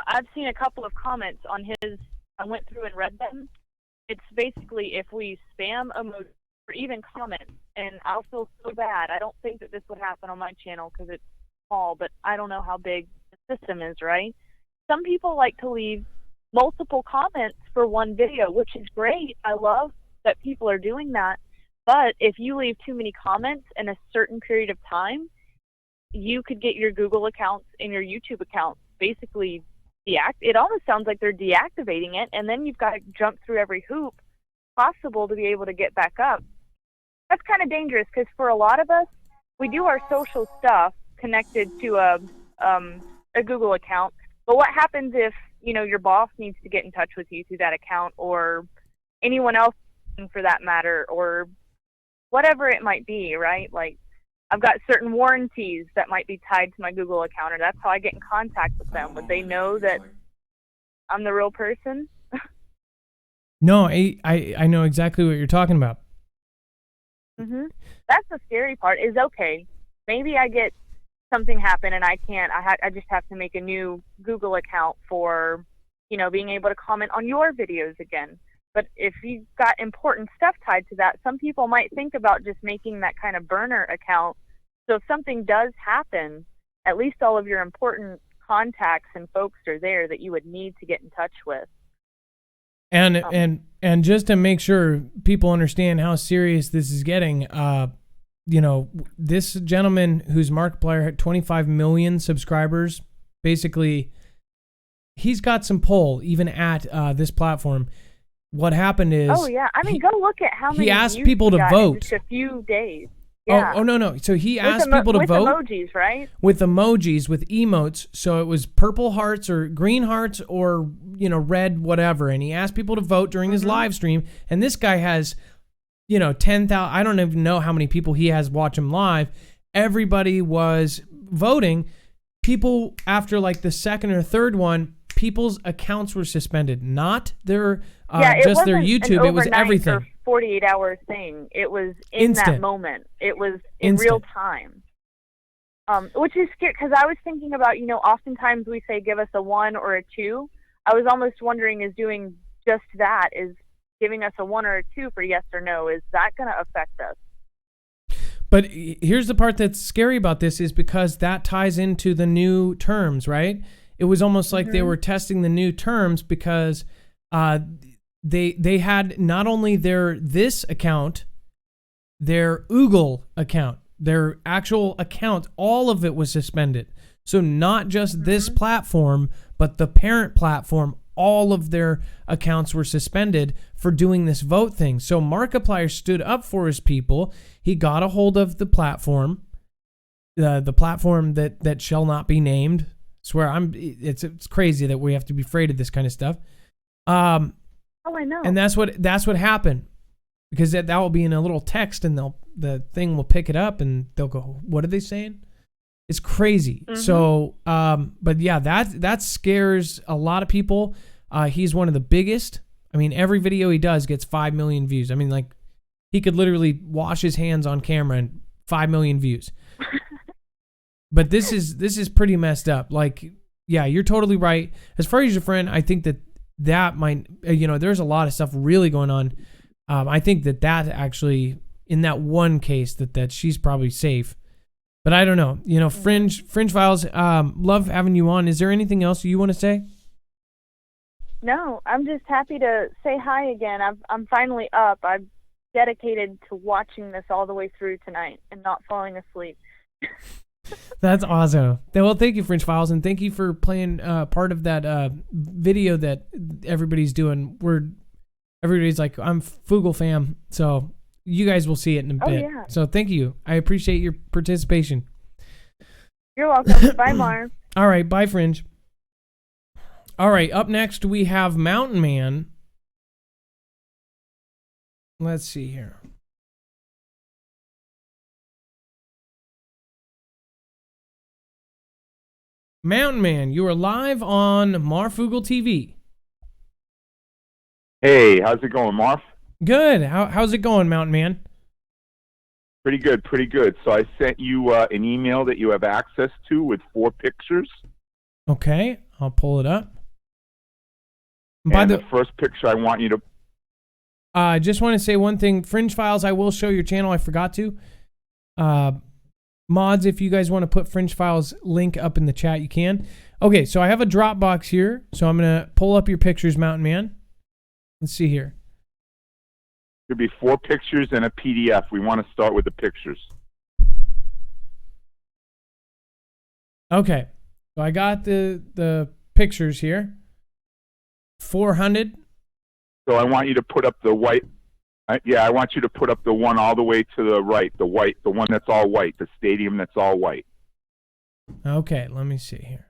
I've seen a couple of comments on his. I went through and read them. It's basically if we spam emoji or even comments, and I'll feel so bad. I don't think that this would happen on my channel because it's small, but I don't know how big the system is, right? Some people like to leave multiple comments for one video, which is great. I love that people are doing that. But if you leave too many comments in a certain period of time, you could get your Google accounts and your YouTube accounts basically it almost sounds like they're deactivating it, and then you've got to jump through every hoop possible to be able to get back up. That's kind of dangerous because for a lot of us, we do our social stuff connected to a Google account. But what happens if, you know, your boss needs to get in touch with you through that account, or anyone else for that matter, or whatever it might be, right? Like, I've got certain warranties that might be tied to my Google account, or that's how I get in contact with them. Would they know that I'm the real person? No, I know exactly what you're talking about. Mhm. That's the scary part. Is okay. Maybe I get something happen and I can't. I just have to make a new Google account for, you know, being able to comment on your videos again. But if you've got important stuff tied to that, some people might think about just making that kind of burner account. So if something does happen, at least all of your important contacts and folks are there that you would need to get in touch with. And just to make sure people understand how serious this is getting, you know, this gentleman whose Markiplier had 25 million subscribers, basically, he's got some pull even at this platform. What happened is, oh yeah, I mean, go look at how many. He asked views people he to got vote. in just a few days. Yeah. Oh no. So he asked people to vote with emojis, right? With emojis, with emotes. So it was purple hearts or green hearts or, you know, red whatever. And he asked people to vote during his live stream. And this guy has, you know, 10,000. I don't even know how many people he has watch him live. Everybody was voting. People after like the second or third one, people's accounts were suspended, not their just their YouTube. It was everything. Or 48-hour thing. It was in that moment. It was in real time. Which is scary because I was thinking about, you know, oftentimes we say give us a 1 or a 2. I was almost wondering, is doing just that, is giving us a 1 or a 2 for yes or no, is that going to affect us? But here's the part that's scary about this is because that ties into the new terms, right? It was almost like they were testing the new terms because they had not only this account, their Foogle account, their actual account, all of it was suspended. So not just this platform, but the parent platform, all of their accounts were suspended for doing this vote thing. So Markiplier stood up for his people. He got a hold of the platform, the platform that shall not be named. I swear, it's crazy that we have to be afraid of this kind of stuff. Oh, I know. And that's what happened, because that will be in a little text, and the thing will pick it up, and they'll go, "What are they saying?" It's crazy. So, but yeah, that scares a lot of people. He's one of the biggest. I mean, every video he does gets 5 million views. I mean, like, he could literally wash his hands on camera and 5 million views. But this is pretty messed up. Like, yeah, you're totally right. As far as your friend, I think that might, you know, there's a lot of stuff really going on. I think that actually, in that one case, that she's probably safe. But I don't know. You know, Fringe Files, love having you on. Is there anything else you want to say? No, I'm just happy to say hi again. I'm finally up. I'm dedicated to watching this all the way through tonight and not falling asleep. That's awesome. Well, thank you, Fringe Files, and thank you for playing part of that video that everybody's doing. Everybody's like, I'm Foogle Fam, so you guys will see it in a bit. Yeah. So thank you. I appreciate your participation. You're welcome. Bye, Marv. All right, bye, Fringe. All right, up next we have Mountain Man. Let's see here. Mountain Man, you are live on Marfoogle TV. Hey, how's it going, Marf? Good. How's it going, Mountain Man? Pretty good, pretty good. So I sent you an email that you have access to with 4 pictures. Okay, I'll pull it up. And the first picture I want you to... I just want to say one thing. Fringe Files, I will show your channel. I forgot to. Mods, if you guys want to put Fringe Files link up in the chat, you can. Okay, so I have a Dropbox here. So I'm going to pull up your pictures, Mountain Man. Let's see here. There'll be 4 pictures and a PDF. We want to start with the pictures. Okay, so I got the pictures here. 400. So I want you to put up the white. I want you to put up the one all the way to the right, the one that's all white, the stadium that's all white. Okay, let me see here.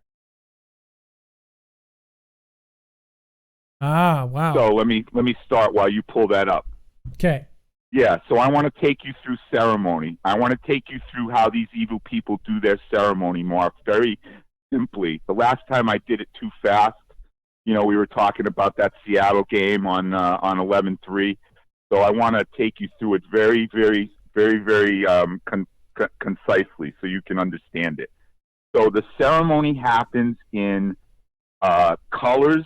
Ah, wow. So let me start while you pull that up. Okay. Yeah, so I want to take you through ceremony. I want to take you through how these evil people do their ceremony, Mark, very simply. The last time I did it too fast, we were talking about that Seattle game on 11-3. So I want to take you through it very, very, very, very concisely so you can understand it. So the ceremony happens in colors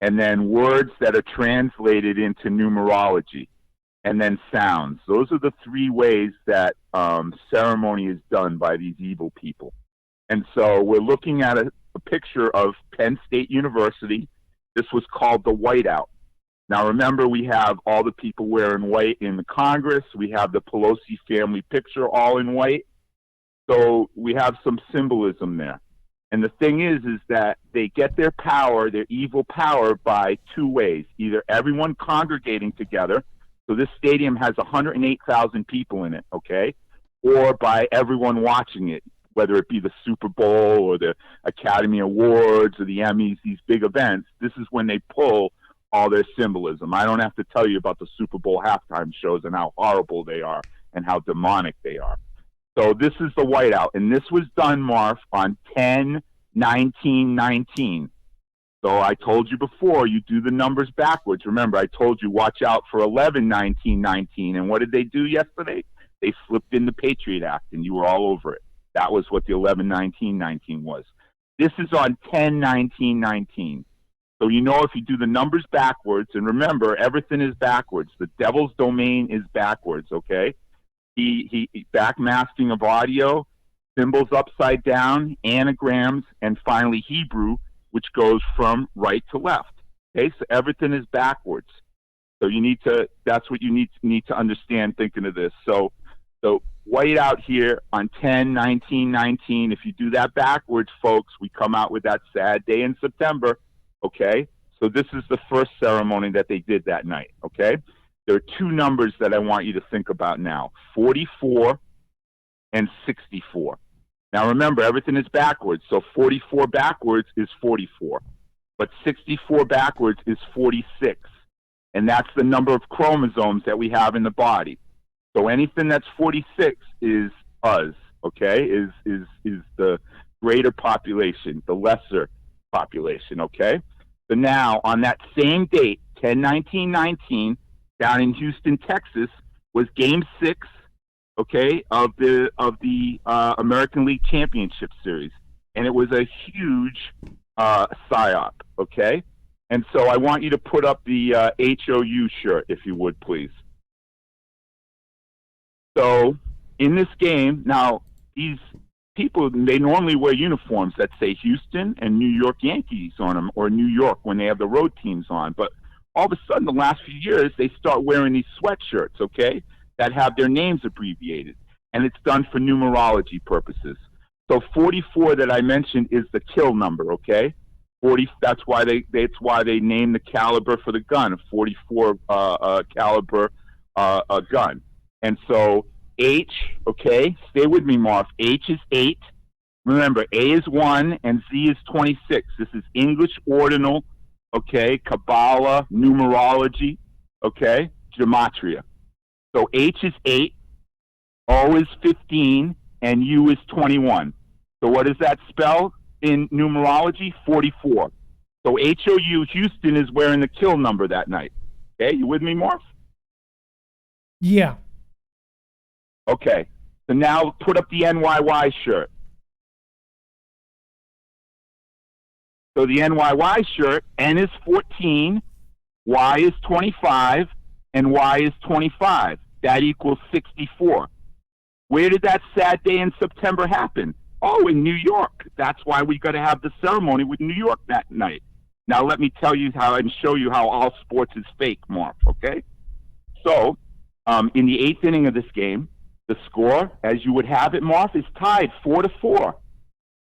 and then words that are translated into numerology, and then sounds. Those are the 3 ways that ceremony is done by these evil people. And so we're looking at a picture of Penn State University. This was called the Whiteout. Now remember, we have all the people wearing white in the Congress. We have the Pelosi family picture all in white. So we have some symbolism there. And the thing is that they get their power, their evil power, by 2 ways. Either everyone congregating together, so this stadium has 108,000 people in it, okay? Or by everyone watching it, whether it be the Super Bowl or the Academy Awards or the Emmys, these big events. This is when they pull all their symbolism. I don't have to tell you about the Super Bowl halftime shows and how horrible they are and how demonic they are. So this is the Whiteout, and this was done, Marf, on 10/19/19. So I told you before, you do the numbers backwards. Remember, I told you watch out for 11/19/19, and what did they do yesterday? They slipped in the Patriot Act, and you were all over it. That was what the 11/19/19 was. This is on 10/19/19. So if you do the numbers backwards, and remember, everything is backwards. The devil's domain is backwards, okay? He backmasking of audio, symbols upside down, anagrams, and finally Hebrew, which goes from right to left. Okay, so everything is backwards. So that's what you need to understand thinking of this. So white out here on 10/19/19. If you do that backwards, folks, we come out with that sad day in September. Okay, so this is the first ceremony that they did that night. Okay, there are 2 numbers that I want you to think about now: 44 and 64. Now remember, everything is backwards. So 44 backwards is 44, but 64 backwards is 46, and that's the number of chromosomes that we have in the body. So anything that's 46 is us. Okay, is the greater population, the lesser population. Okay. So now, on that same date, 10/19/19, down in Houston, Texas, was Game 6, okay, of the American League Championship Series, and it was a huge psyop, okay. And so I want you to put up the HOU shirt, if you would, please. So in this game, now these people, they normally wear uniforms that say Houston and New York Yankees on them, or New York when they have the road teams on. But all of a sudden, the last few years, they start wearing these sweatshirts, okay, that have their names abbreviated. And it's done for numerology purposes. So 44 that I mentioned is the kill number, okay? 40. That's why they named the caliber for the gun, a 44 caliber gun. And so H, okay, stay with me, Marf. H is 8. Remember, A is 1 and Z is 26. This is English ordinal, okay, Kabbalah, numerology, okay, gematria. So H is 8, O is 15, and U is 21. So what does that spell in numerology? 44. So HOU, Houston, is wearing the kill number that night. Okay, you with me, Marf? Yeah. Okay, so now put up the NYY shirt. So the NYY shirt, N is 14, Y is 25, and y is 25. That equals 64. Where did that sad day in September happen? Oh, in New York. That's why we got to have the ceremony with New York that night. Now let me tell you how and show you how all sports is fake, Marf, okay? So, in the 8th inning of this game, the score, as you would have it, Marf, is tied 4-4.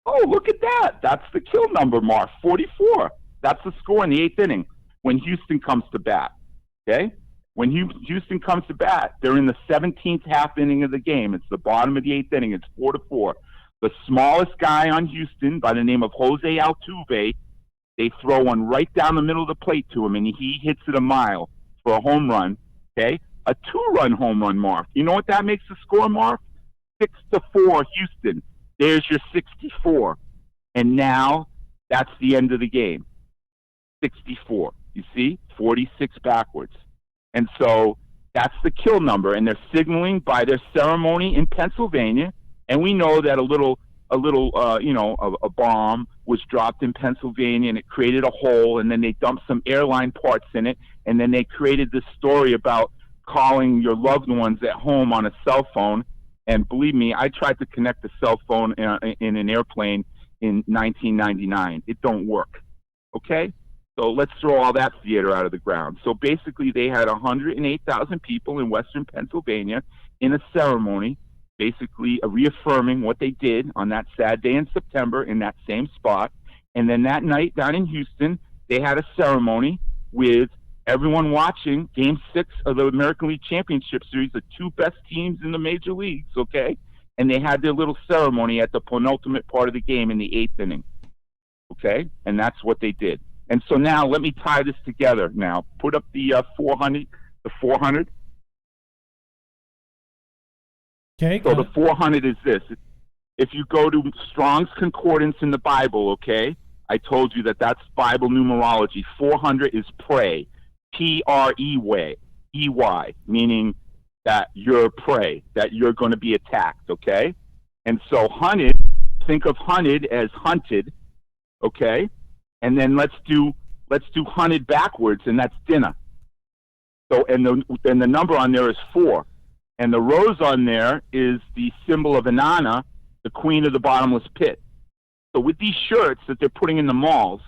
Oh, look at that. That's the kill number, Marf, 44. That's the score in the 8th inning when Houston comes to bat, okay? When Houston comes to bat, they're in the 17th half inning of the game. It's the bottom of the 8th inning. It's 4-4. The smallest guy on Houston, by the name of Jose Altuve, they throw one right down the middle of the plate to him, and he hits it a mile for a home run, okay? A 2-run home run, Marf. You know what that makes the score, Marf? 6-4, Houston. There's your 64. And now that's the end of the game. 64. You see? 46 backwards. And so that's the kill number, and they're signaling by their ceremony in Pennsylvania. And we know that a bomb was dropped in Pennsylvania, and it created a hole, and then they dumped some airline parts in it, and then they created this story about calling your loved ones at home on a cell phone. And believe me, I tried to connect a cell phone in an airplane in 1999. It don't work. Okay? So let's throw all that theater out of the ground. So basically, they had 108,000 people in Western Pennsylvania in a ceremony, basically reaffirming what they did on that sad day in September in that same spot. And then that night down in Houston, they had a ceremony with everyone watching Game 6 of the American League Championship Series, the 2 best teams in the major leagues, okay? And they had their little ceremony at the penultimate part of the game in the 8th inning, okay? And that's what they did. And so now let me tie this together now. Put up the 400, the 400. Okay. So the 400 is this. If you go to Strong's Concordance in the Bible, okay, I told you that that's Bible numerology. 400 is prey, P-R-E-Y, meaning that you're prey, that you're going to be attacked, okay? And so hunted, think of hunted as hunted, okay? And then let's do hunted backwards, and that's dinner. So and the number on there is 4. And the rose on there is the symbol of Inanna, the queen of the bottomless pit. So with these shirts that they're putting in the malls,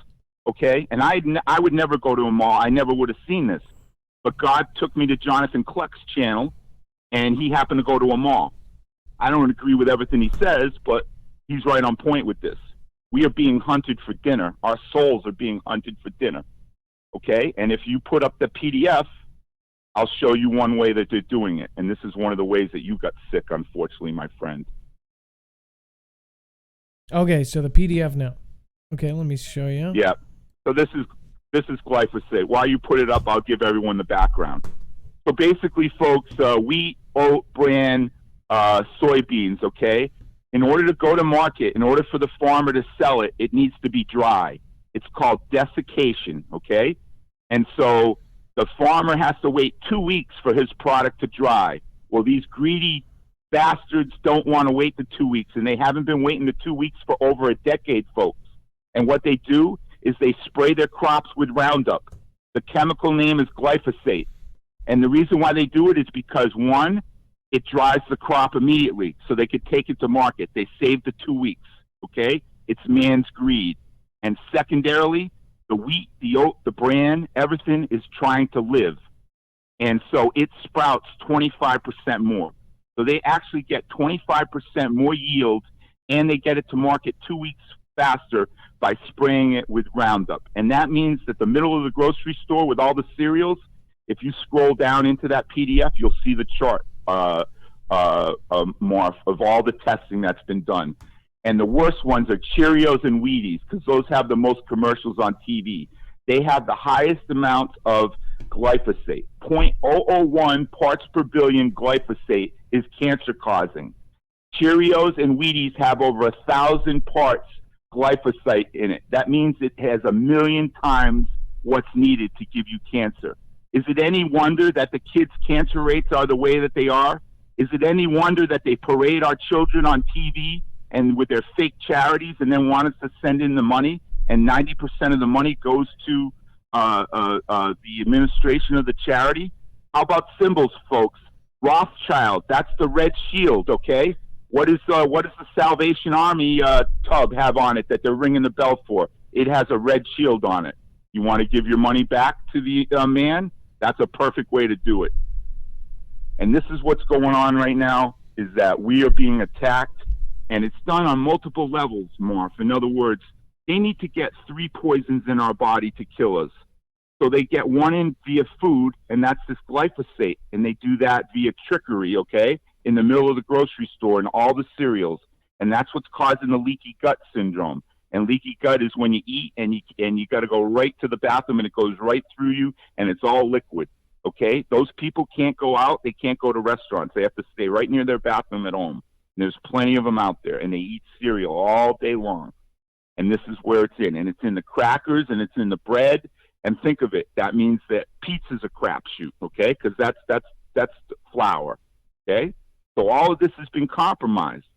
okay, and I would never go to a mall. I never would have seen this. But God took me to Jonathan Kleck's channel, and he happened to go to a mall. I don't agree with everything he says, but he's right on point with this. We are being hunted for dinner. Our souls are being hunted for dinner, okay? And if you put up the PDF, I'll show you one way that they're doing it. And this is one of the ways that you got sick, unfortunately, my friend. Okay, so the PDF now. Okay, let me show you. Yeah. So this is glyphosate. While you put it up, I'll give everyone the background. So basically, folks, wheat, oat, bran, soybeans, okay? In order to go to market, in order for the farmer to sell it, it needs to be dry. It's called desiccation, okay? And so the farmer has to wait 2 weeks for his product to dry. Well, these greedy bastards don't want to wait the 2 weeks, and they haven't been waiting the 2 weeks for over a decade, folks. And what they do is they spray their crops with Roundup. The chemical name is glyphosate. And the reason why they do it is because, one, it dries the crop immediately so they could take it to market. They save the 2 weeks, okay? It's man's greed. And secondarily, the wheat, the oat, the bran, everything is trying to live. And so it sprouts 25% more. So they actually get 25% more yield, and they get it to market 2 weeks faster by spraying it with Roundup. And that means that the middle of the grocery store with all the cereals, if you scroll down into that PDF, you'll see the chart, Marf, of all the testing that's been done. And the worst ones are Cheerios and Wheaties, because those have the most commercials on TV. They have the highest amount of glyphosate. 0.001 parts per billion glyphosate is cancer-causing. Cheerios and Wheaties have over 1,000 parts glyphosate in it. That means it has 1 million times what's needed to give you cancer. Is it any wonder that the kids' cancer rates are the way that they are? Is it any wonder that they parade our children on TV and with their fake charities and then want us to send in the money, and 90% of the money goes to the administration of the charity? How about symbols, folks? Rothschild, that's the red shield, okay? What does the Salvation Army tub have on it that they're ringing the bell for? It has a red shield on it. You want to give your money back to the man? That's a perfect way to do it. And this is what's going on right now, is that we are being attacked, and it's done on multiple levels, Marf. In other words, they need to get 3 poisons in our body to kill us. So they get one in via food, and that's this glyphosate, and they do that via trickery, okay, in the middle of the grocery store and all the cereals, and that's what's causing the leaky gut syndrome. And leaky gut is when you eat and you got to go right to the bathroom, and it goes right through you, and it's all liquid, okay? Those people can't go out. They can't go to restaurants. They have to stay right near their bathroom at home. And there's plenty of them out there, and they eat cereal all day long. And this is where it's in, and it's in the crackers, and it's in the bread. And think of it, that means that pizza's a crapshoot, okay? Because that's flour, okay? So all of this has been compromised,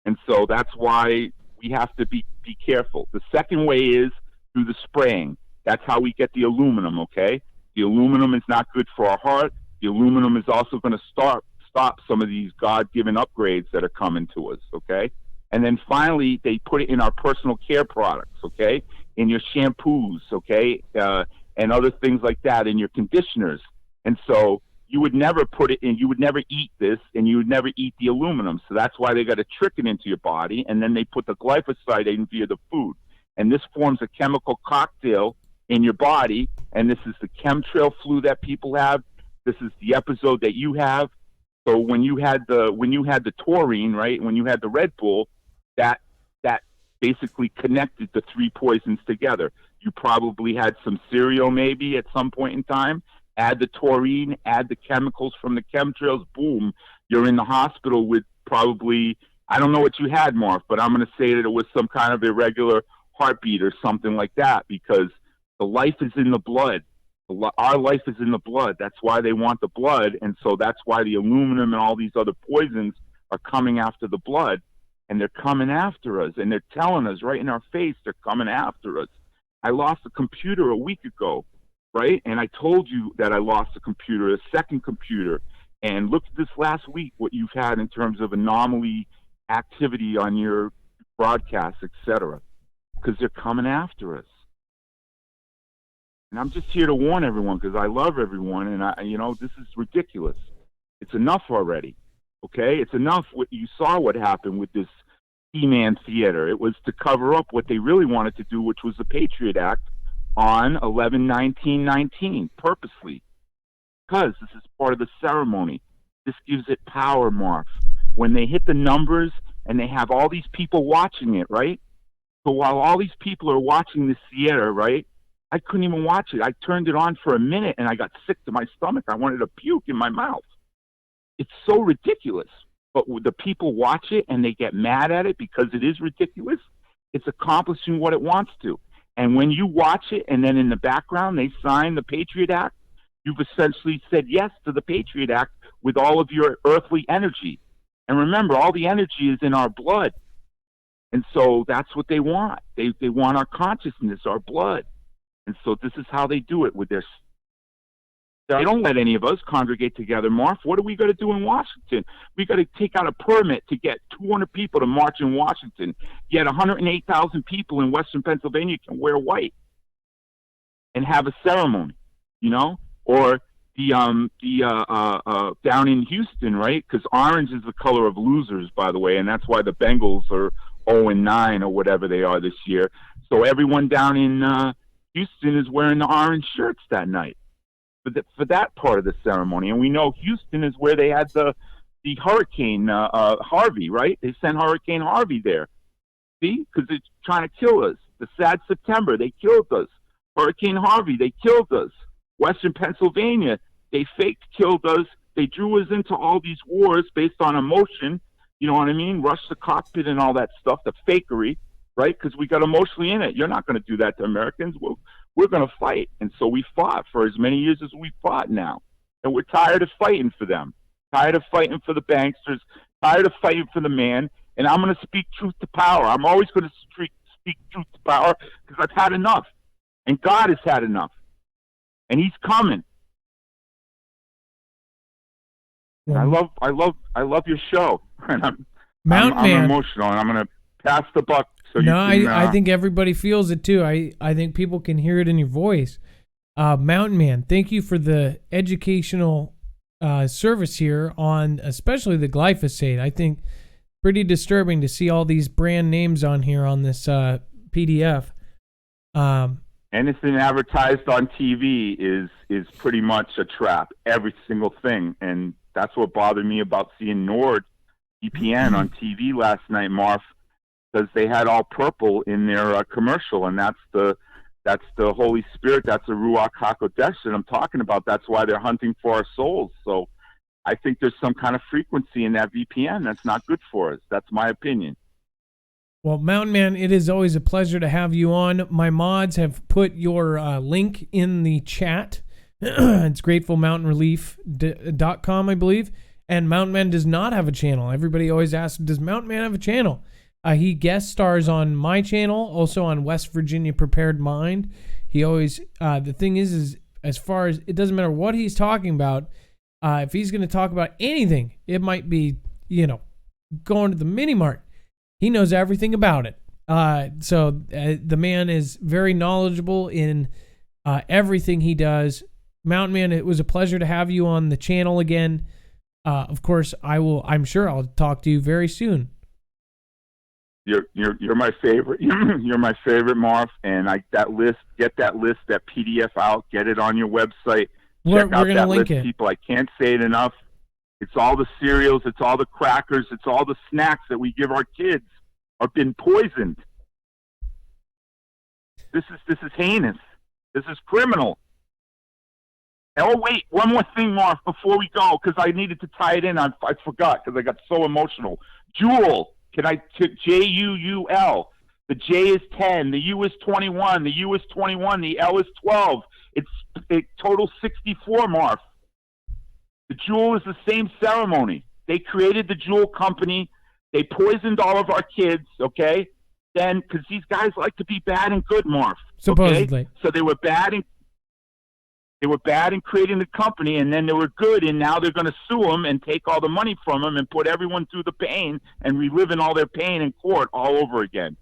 and so that's why we have to be careful. The second way is through the spraying. That's how we get the aluminum, okay? The aluminum is not good for our heart. The aluminum is also going to stop some of these God-given upgrades that are coming to us, okay? And then finally, they put it in our personal care products, okay? In your shampoos, okay? And other things like that, in your conditioners. And so you would never put it in, you would never eat this, and you would never eat the aluminum. So that's why they got to trick it into your body, and then they put the glyphosate in via the food. And this forms a chemical cocktail in your body, and this is the chemtrail flu that people have. This is the episode that you have. So when you had the taurine, right, when you had the Red Bull, that basically connected the 3 poisons together. You probably had some cereal maybe at some point in time. Add the taurine, add the chemicals from the chemtrails, boom, you're in the hospital with probably, I don't know what you had, Marf, but I'm going to say that it was some kind of irregular heartbeat or something like that, because the life is in the blood. Our life is in the blood. That's why they want the blood, and so that's why the aluminum and all these other poisons are coming after the blood, and they're coming after us, and they're telling us right in our face they're coming after us. I lost a computer a week ago, right? And I told you that I lost a computer, a second computer. And look at this last week, what you've had in terms of anomaly activity on your broadcasts, etc., because they're coming after us. And I'm just here to warn everyone, because I love everyone, and this is ridiculous. It's enough already, okay? It's enough. You saw what happened with this He-Man theater. It was to cover up what they really wanted to do, which was the Patriot Act on 11/19/19, purposely, because this is part of the ceremony. This gives it power, Marf. When they hit the numbers and they have all these people watching it, right? So while all these people are watching this theater, right, I couldn't even watch it. I turned it on for a minute and I got sick to my stomach. I wanted to puke in my mouth. It's so ridiculous. But the people watch it and they get mad at it because it is ridiculous. It's accomplishing what it wants to. And when you watch it and then in the background they sign the Patriot Act, you've essentially said yes to the Patriot Act with all of your earthly energy. And remember, all the energy is in our blood. And so that's what they want. They want our consciousness, our blood. And so this is how they do it with their... They don't let any of us congregate together, Marf. What are we going to do in Washington? We got to take out a permit to get 200 people to march in Washington. Yet 108,000 people in Western Pennsylvania can wear white and have a ceremony, Or down in Houston, right? Because orange is the color of losers, by the way, and that's why the Bengals are 0-9 or whatever they are this year. So everyone down in Houston is wearing the orange shirts that night for that part of the ceremony. And we know Houston is where they had the hurricane Harvey, right? They sent Hurricane Harvey there. See? Because it's trying to kill us. The sad September, they killed us. Hurricane Harvey, they killed us. Western Pennsylvania, they faked killed us. They drew us into all these wars based on emotion. You know what I mean? Rush the cockpit and all that stuff, the fakery, right? Because we got emotionally in it. You're not going to do that to Americans. We're going to fight. And so we fought for as many years as we fought now. And we're tired of fighting for them, tired of fighting for the banksters, tired of fighting for the man. And I'm going to speak truth to power. I'm always going to speak truth to power because I've had enough. And God has had enough. And he's coming. I love your show, and I'm Mountain Man. emotional, and I'm gonna pass the buck. So No, you can, I think everybody feels it too. I think people can hear it in your voice. Mountain Man, thank you for the educational service here on especially the glyphosate. I think pretty disturbing to see all these brand names on here on this PDF. Anything advertised on TV is pretty much a trap. Every single thing, and that's what bothered me about seeing NordVPN on TV last night, Marf, because they had all purple in their commercial, and that's the Holy Spirit, that's the Ruach HaKodesh that I'm talking about. That's why they're hunting for our souls. So I think there's some kind of frequency in that VPN that's not good for us. That's my opinion. Well, Mountain Man, it is always a pleasure to have you on. My mods have put your link in the chat. It's gratefulmountainrelief.com, I believe. And Mountain Man does not have a channel. Everybody always asks, does Mountain Man have a channel? He guest stars on my channel, also on West Virginia Prepared Mind. He always, the thing is as far as, it doesn't matter what he's talking about, if he's going to talk about anything, it might be, going to the mini mart. He knows everything about it. So the man is very knowledgeable in everything he does. Mountain Man, it was a pleasure to have you on the channel again. Of course, I'm sure I'll talk to you very soon. You're my favorite. You're my favorite, Marf. And that PDF out. Get it on your website. We're Check out gonna that link list, it. people. I can't say it enough. It's all the cereals. It's all the crackers. It's all the snacks that we give our kids are been poisoned. This is heinous. This is criminal. Oh, wait, one more thing, Marf, before we go, because I needed to tie it in. I forgot because I got so emotional. Juul. Juul. The J is 10. The U is 21. The U is 21. The L is 12. It totals 64, Marf. The Juul is the same ceremony. They created the Juul company. They poisoned all of our kids, okay? Then, because these guys like to be bad and good, Marf. Supposedly. Okay? So they were bad in creating the company, and then they were good, and now they're going to sue them and take all the money from them and put everyone through the pain and reliving all their pain in court all over again.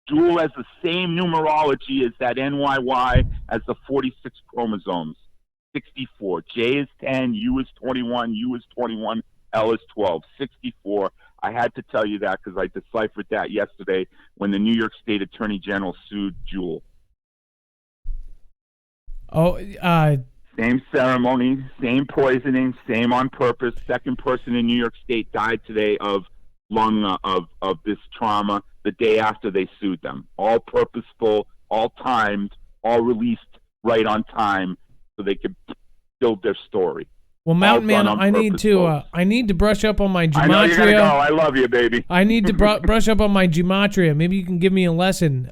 Juul has the same numerology as that NYY as the 46 chromosomes. 64. J is 10, U is 21, U is 21, L is 12. 64. I had to tell you that because I deciphered that yesterday when the New York State Attorney General sued Juul. Same ceremony, same poisoning, same on purpose. Second person in New York State died today of lung of this trauma the day after they sued them. All purposeful, all timed, all released right on time so they could build their story. Well, Mountain Man, I need to brush up on my gematria. I know you gotta go. I love you, baby. I need to brush up on my gematria. Maybe you can give me a lesson.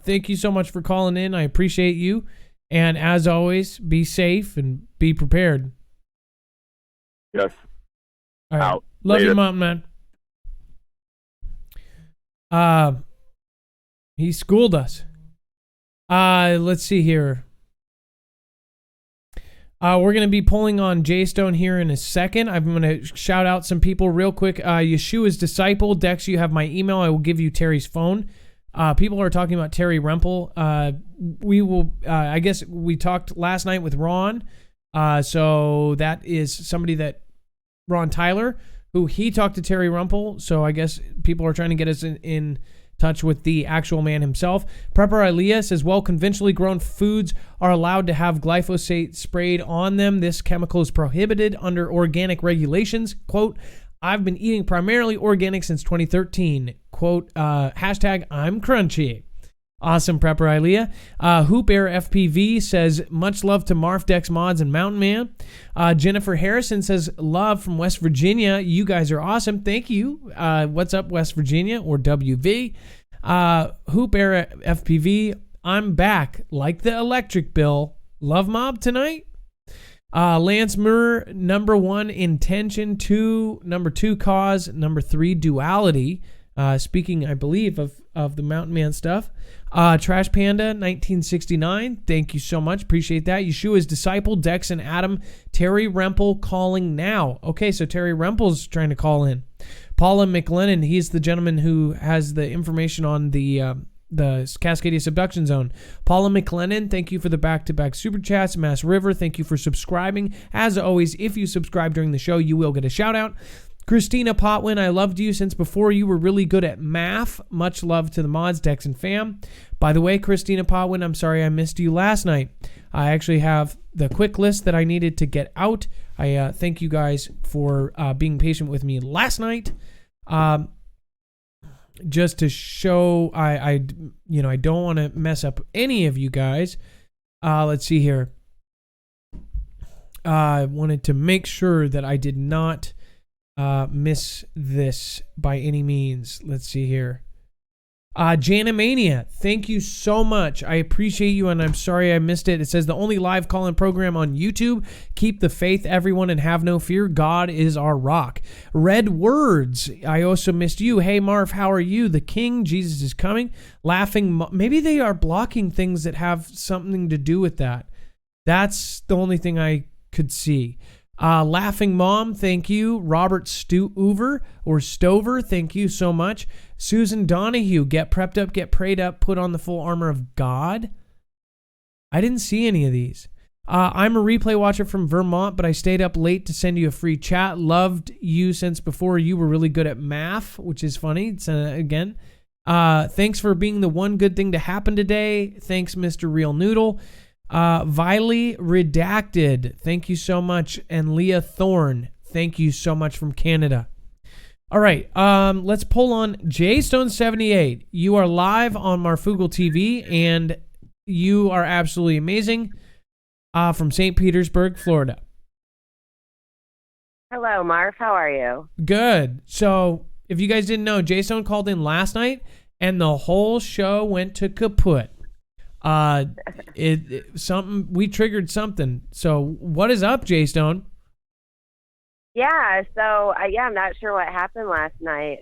Thank you so much for calling in. I appreciate you. And as always, be safe and be prepared. Yes. All right. Out. Love Later. you, Mountain Man. He schooled us. Let's see here. We're going to be pulling on J-Stone here in a second. I'm going to shout out some people real quick. Yeshua's disciple. Dex, you have my email. I will give you Terry's phone. People are talking about Terry Rempel. We will, I guess we talked last night with Ron. So that is somebody that, Ron Tyler, who he talked to Terry Rempel. So I guess people are trying to get us in touch with the actual man himself. Prepper Ilea says, well, conventionally grown foods are allowed to have glyphosate sprayed on them. This chemical is prohibited under organic regulations. Quote, I've been eating primarily organic since 2013. Quote, hashtag I'm crunchy. Awesome, Prepper Ilea. Hoop Air FPV says, much love to Marf, Dex Mods, and Mountain Man. Jennifer Harrison says, love from West Virginia. You guys are awesome. Thank you. What's up, West Virginia, or WV? Hoop Air FPV, I'm back. Like the electric bill. Love mob tonight? Lance Moore, number 1, intention. 2, number 2, cause. Number 3, duality. Speaking, I believe, of the Mountain Man stuff. Trash Panda 1969. Thank you so much. Appreciate that. Yeshua's Disciple, Dex and Adam. Terry Rempel calling now. Okay, so Terry Rempel's trying to call in. Paula McLennan, he's the gentleman who has the information on the Cascadia subduction zone. Paula McLennan, thank you for the back-to-back super chats. Mass River, thank you for subscribing. As always, if you subscribe during the show, you will get a shout-out. Christina Potwin, I loved you since before you were really good at math. Much love to the mods, Dex and Fam. By the way, Christina Potwin, I'm sorry I missed you last night. I actually have the quick list that I needed to get out. I thank you guys for being patient with me last night. Just to show, I don't want to mess up any of you guys. Let's see here. I wanted to make sure that I did not miss this by any means. Let's see here. Janimania, thank you so much. I appreciate you, and I'm sorry I missed it. It says the only live call-in program on YouTube. Keep the faith, everyone, and have no fear. God is our rock. Red Words, I also missed you. Hey, Marv, how are you? The King, Jesus is coming. Laughing, maybe they are blocking things that have something to do with that. That's the only thing I could see. Laughing Mom, thank you. Robert Stover, thank you so much. Susan Donahue, get prepped up, get prayed up, put on the full armor of God. I didn't see any of these. I'm a replay watcher from Vermont, but I stayed up late to send you a free chat. Loved you since before you were really good at math, which is funny. It's, again, thanks for being the one good thing to happen today. Thanks, Mr. Real Noodle. Viley Redacted, thank you so much. And Leah Thorne, thank you so much from Canada. All right, let's pull on JStone78. You are live on Marfoogle TV, and you are absolutely amazing. From St. Petersburg, Florida. Hello, Marv. How are you? Good. So, if you guys didn't know, JStone called in last night, and the whole show went to kaput. We triggered something. So what is up, J-Stone? Yeah, so I'm not sure what happened last night,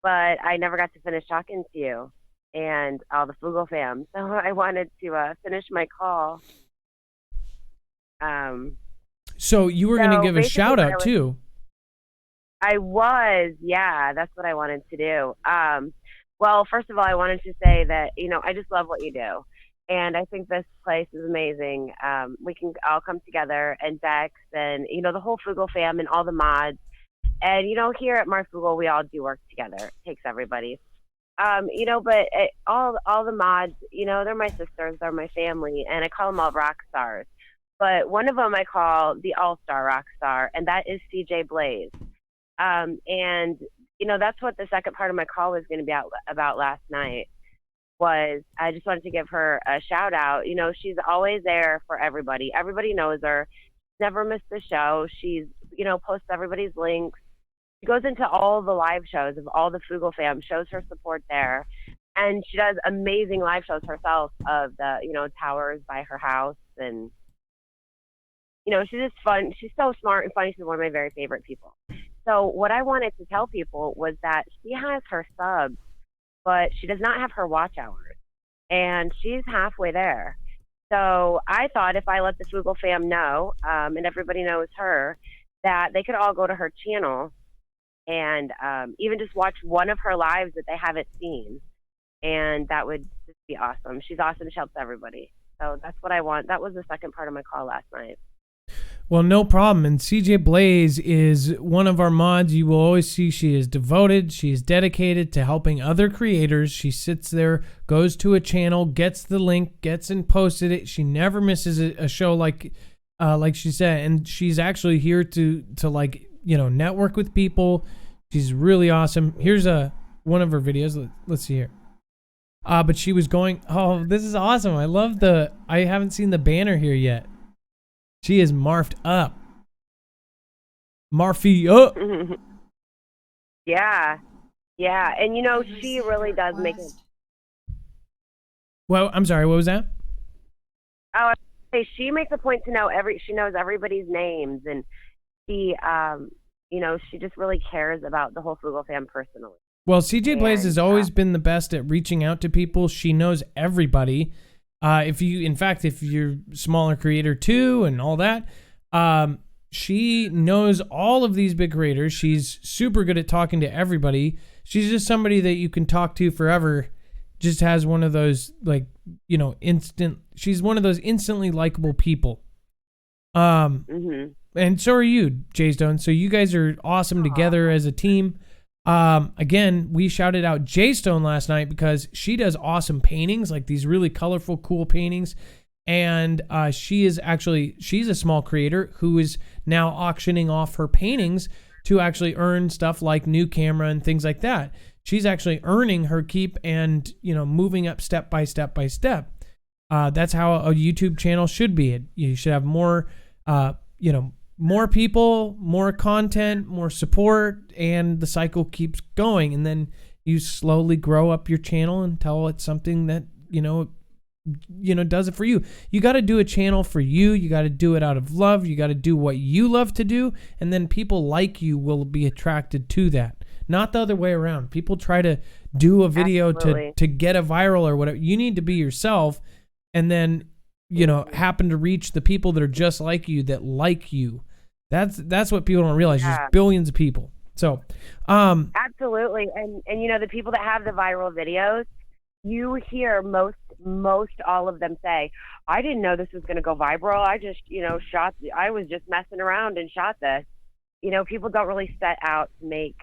but I never got to finish talking to you and all the Foogle Fam. So I wanted to finish my call. So you were going to give a shout out too. I was, yeah, that's what I wanted to do. Well, first of all, I wanted to say that, I just love what you do. And I think this place is amazing. We can all come together, and Dex and, the whole Foogle Fam and all the mods. And, here at Marfoogle, we all do work together. It takes everybody. But all the mods, they're my sisters, they're my family, and I call them all rock stars. But one of them I call the all-star rock star, and that is CJ Blaze. And that's what the second part of my call was going to be about last night. Was I just wanted to give her a shout out. She's always there for everybody. Everybody knows her. Never missed the show. She's, posts everybody's links. She goes into all the live shows of all the Foogle Fam, shows her support there. And she does amazing live shows herself of the, towers by her house. And, she's just fun. She's so smart and funny. She's one of my very favorite people. So what I wanted to tell people was that she has her subs, but she does not have her watch hours. And she's halfway there. So I thought if I let the Foogle Fam know, and everybody knows her, that they could all go to her channel and even just watch one of her lives that they haven't seen. And that would just be awesome. She's awesome. She helps everybody. So that's what I want. That was the second part of my call last night. Well, no problem. And CJ Blaze is one of our mods. You will always see she is devoted. She is dedicated to helping other creators. She sits there, goes to a channel, gets the link, gets and posted it. She never misses a show like she said. And she's actually here to network with people. She's really awesome. Here's one of her videos. Let's see here. But she was going, oh, this is awesome. I haven't seen the banner here yet. She is marfed up. Marfy up. Yeah. Yeah. And, she really does make it. Well, I'm sorry. What was that? Oh, she makes a point to know she knows everybody's names. And she, she just really cares about the whole Foogle Fam personally. Well, CJ Blaze has And, always been the best at reaching out to people. She knows everybody. If you're a smaller creator too and all that, she knows all of these big creators. She's super good at talking to everybody. She's just somebody that you can talk to forever. Just has one of those, like, you know, she's one of those instantly likable people. And so are you, Jay Stone. So you guys are awesome together as a team. Again, we shouted out Jay Stone last night because she does awesome paintings, like these really colorful, cool paintings. And she's a small creator who is now auctioning off her paintings to actually earn stuff like new camera and things like that. She's actually earning her keep and, you know, moving up step by step by step. That's how a YouTube channel should be. You should have more, more people, more content, more support, and the cycle keeps going. And then you slowly grow up your channel until it's something that, does it for you. You got to do a channel for you. You got to do it out of love. You got to do what you love to do. And then people like you will be attracted to that. Not the other way around. People try to do a video to get a viral or whatever. You need to be yourself and then, happen to reach the people that are just like you, that like you. That's what people don't realize. There's billions of people. So, absolutely. And the people that have the viral videos, you hear most all of them say, I didn't know this was going to go viral. I just, I was just messing around and shot this. People don't really set out to make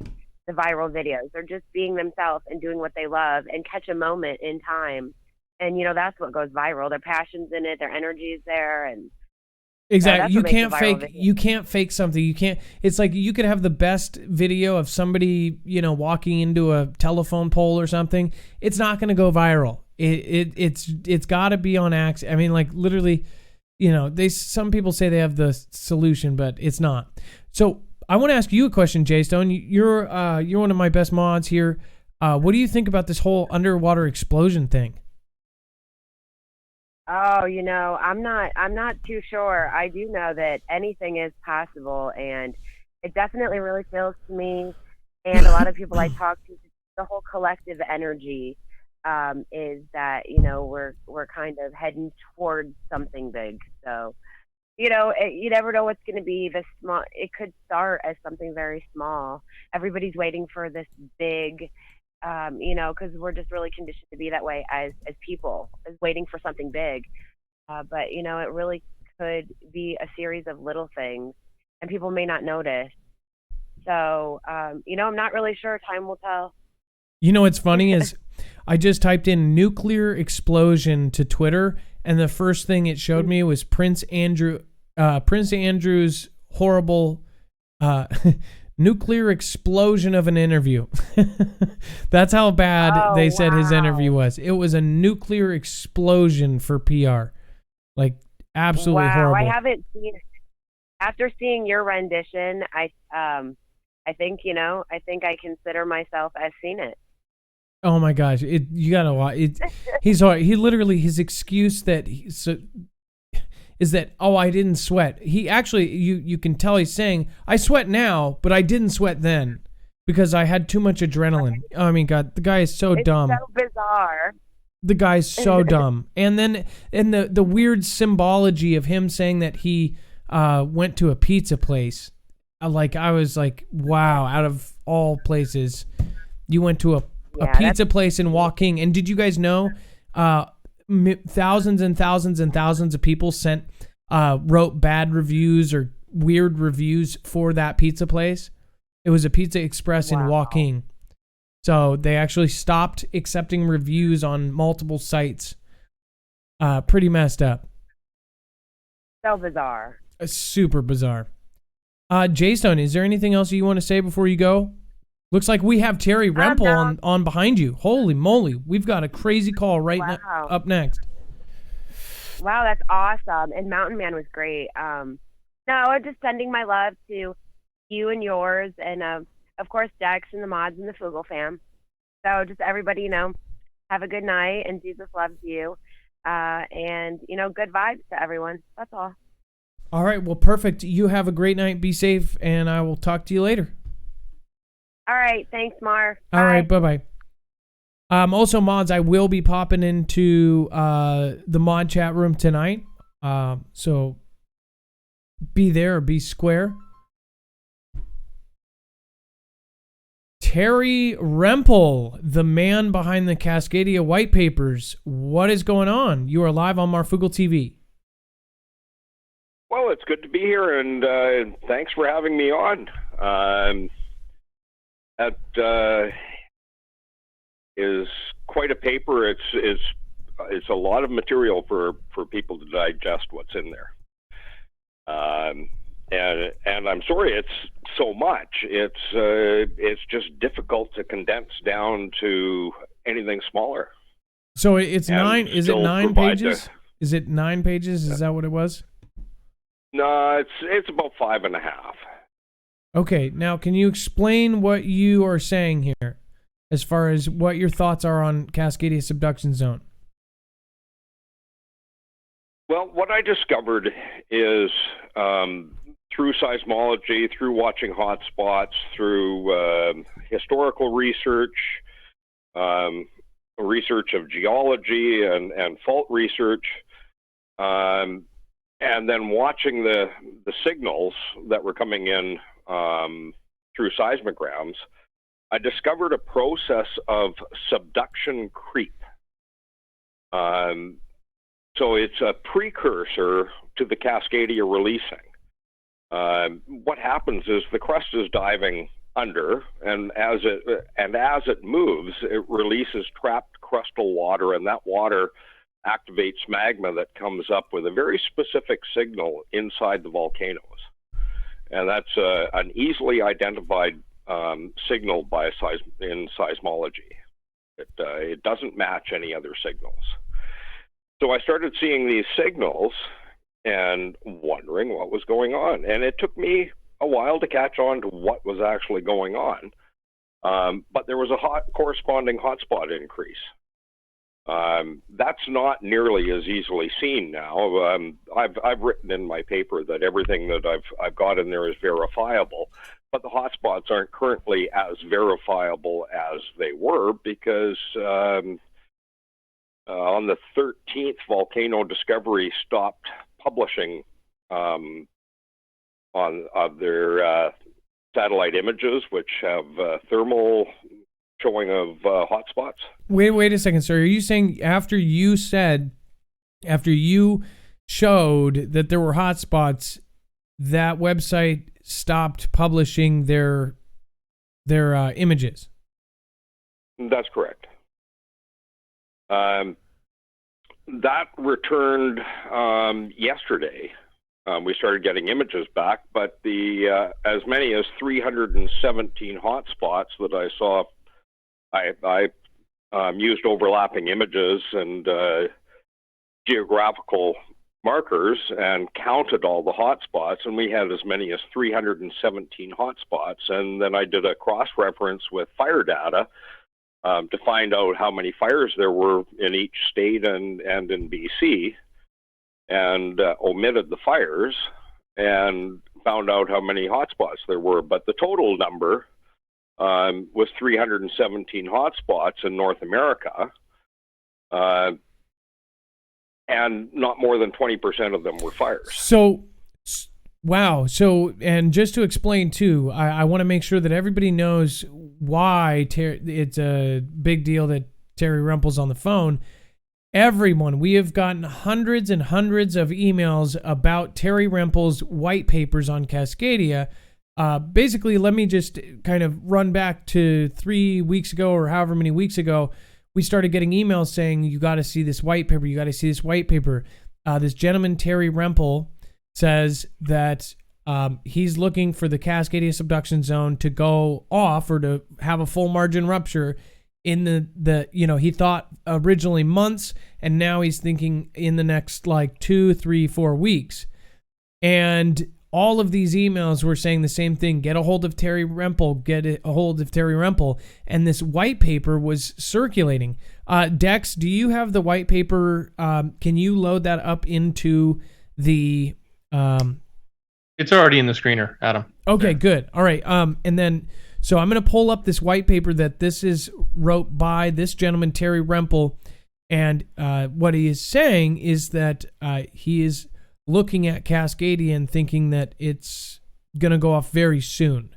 the viral videos. They're just being themselves and doing what they love and catch a moment in time. And, that's what goes viral. Their passion's in it. Their energy is there. And exactly. You can't fake something. It's like you could have the best video of somebody, walking into a telephone pole or something. It's not going to go viral. It's got to be on accident. I mean, like literally, some people say they have the solution, but it's not. So I want to ask you a question, Jay Stone. You're one of my best mods here. What do you think about this whole underwater explosion thing? Oh, I'm not too sure. I do know that anything is possible, and it definitely really feels to me, and a lot of people I talk to, the whole collective energy is that, we're kind of heading towards something big. So, you never know what's going to be this small. It could start as something very small. Everybody's waiting for this big, because we're just really conditioned to be that way as people, as waiting for something big. But, it really could be a series of little things, and people may not notice. So, I'm not really sure. Time will tell. What's funny is I just typed in nuclear explosion to Twitter, and the first thing it showed me was Prince Andrew's horrible nuclear explosion of an interview. That's how bad they said his interview was. It was a nuclear explosion for PR. Like, absolutely horrible. I haven't seen it. After seeing your rendition, I think I consider myself as seen it. Oh my gosh! You gotta watch it. He's hard. He literally, his excuse that is that, I didn't sweat. He actually, you can tell he's saying, I sweat now, but I didn't sweat then because I had too much adrenaline. I mean, God, the guy is so dumb. It's so bizarre. The guy's so dumb. And then the weird symbology of him saying that he went to a pizza place. I was like, wow! Out of all places, you went to a pizza place in Woking. And did you guys know thousands and thousands and thousands of people wrote bad reviews or weird reviews for that pizza place? It was a Pizza Express in Woking. So they actually stopped accepting reviews on multiple sites. Pretty messed up. So bizarre. Super bizarre. Jay Stone, is there anything else you want to say before you go? Looks like we have Terry Rempel on behind you. Holy moly. We've got a crazy call up next. Wow, that's awesome. And Mountain Man was great. I'm just sending my love to you and yours, and of course Dex and the mods and the Foogle Fam. So just everybody, have a good night, and Jesus loves you. And good vibes to everyone. That's all. All right, well, perfect. You have a great night. Be safe, and I will talk to you later. All right. Thanks, Marv. All right, bye-bye. Also, mods, I will be popping into the mod chat room tonight. So be there or be square. Terry Rempel, the man behind the Cascadia white papers. What is going on? You are live on Marfoogle TV. Well, it's good to be here, and thanks for having me on. That is quite a paper. It's a lot of material for people to digest what's in there. And I'm sorry it's so much. It's just difficult to condense down to anything smaller. So it's And 9. Is it still 9 provide pages? Is it 9 pages? Is that what it was? No, it's about 5.5. Okay. Now, can you explain what you are saying here, as far as what your thoughts are on Cascadia subduction zone? Well, what I discovered is through seismology, through watching hotspots, through historical research, research of geology and fault research, and then watching the signals that were coming in through seismograms, I discovered a process of subduction creep. So it's a precursor to the Cascadia releasing. What happens is the crust is diving under, and as it moves, it releases trapped crustal water, and that water activates magma that comes up with a very specific signal inside the volcanoes. And that's an easily identified signal in seismology. It doesn't match any other signals. So I started seeing these signals and wondering what was going on. And it took me a while to catch on to what was actually going on. But there was a corresponding hotspot increase. That's not nearly as easily seen now. I've written in my paper that everything that I've got in there is verifiable, but the hotspots aren't currently as verifiable as they were because on the 13th, Volcano Discovery stopped publishing on their satellite images, which have thermal showing of hotspots. Wait a second, sir. Are you saying after you showed that there were hotspots, that website stopped publishing their images? That's correct. That returned yesterday. We started getting images back, but as many as 317 hotspots that I saw, I used overlapping images and geographical markers and counted all the hotspots, and we had as many as 317 hotspots. And then I did a cross-reference with fire data to find out how many fires there were in each state and in BC, and omitted the fires and found out how many hotspots there were. But the total number was 317 hotspots in North America, and not more than 20% of them were fires. So, wow. So, and just to explain too, I want to make sure that everybody knows why it's a big deal that Terry Rempel's on the phone. Everyone, we have gotten hundreds and hundreds of emails about Terry Rempel's white papers on Cascadia. Basically, let me just kind of run back to 3 weeks ago or however many weeks ago. We started getting emails saying, you got to see this white paper. You got to see this white paper. This gentleman, Terry Rempel, says that he's looking for the Cascadia subduction zone to go off or to have a full margin rupture in the he thought originally months, and now he's thinking in the next like 2, 3, 4 weeks. And all of these emails were saying the same thing. Get a hold of Terry Rempel. Get a hold of Terry Rempel. And this white paper was circulating. Dex, do you have the white paper? Can you load that up into the... It's already in the screener, Adam. Okay, good. All right. And then So I'm going to pull up this white paper that this is wrote by this gentleman, Terry Rempel. And what he is saying is that he is looking at Cascadia and thinking that it's going to go off very soon.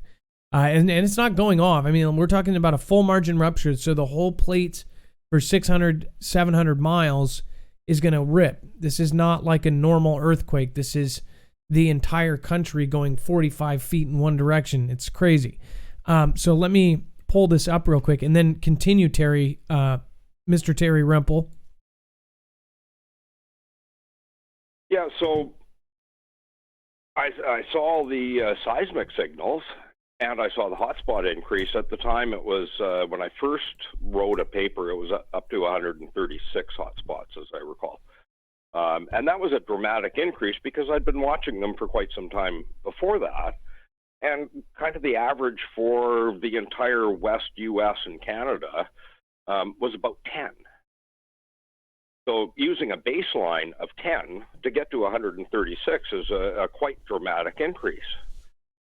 And it's not going off. I mean, we're talking about a full margin rupture. So the whole plate for 600, 700 miles is going to rip. This is not like a normal earthquake. This is the entire country going 45 feet in one direction. It's crazy. So let me pull this up real quick and then continue, Terry, Mr. Terry Rempel. Yeah, so I saw the seismic signals, and I saw the hotspot increase. At the time, it was, when I first wrote a paper, it was up to 136 hotspots, as I recall. And that was a dramatic increase because I'd been watching them for quite some time before that. And kind of the average for the entire West U.S. and Canada was about 10. So using a baseline of 10 to get to 136 is a quite dramatic increase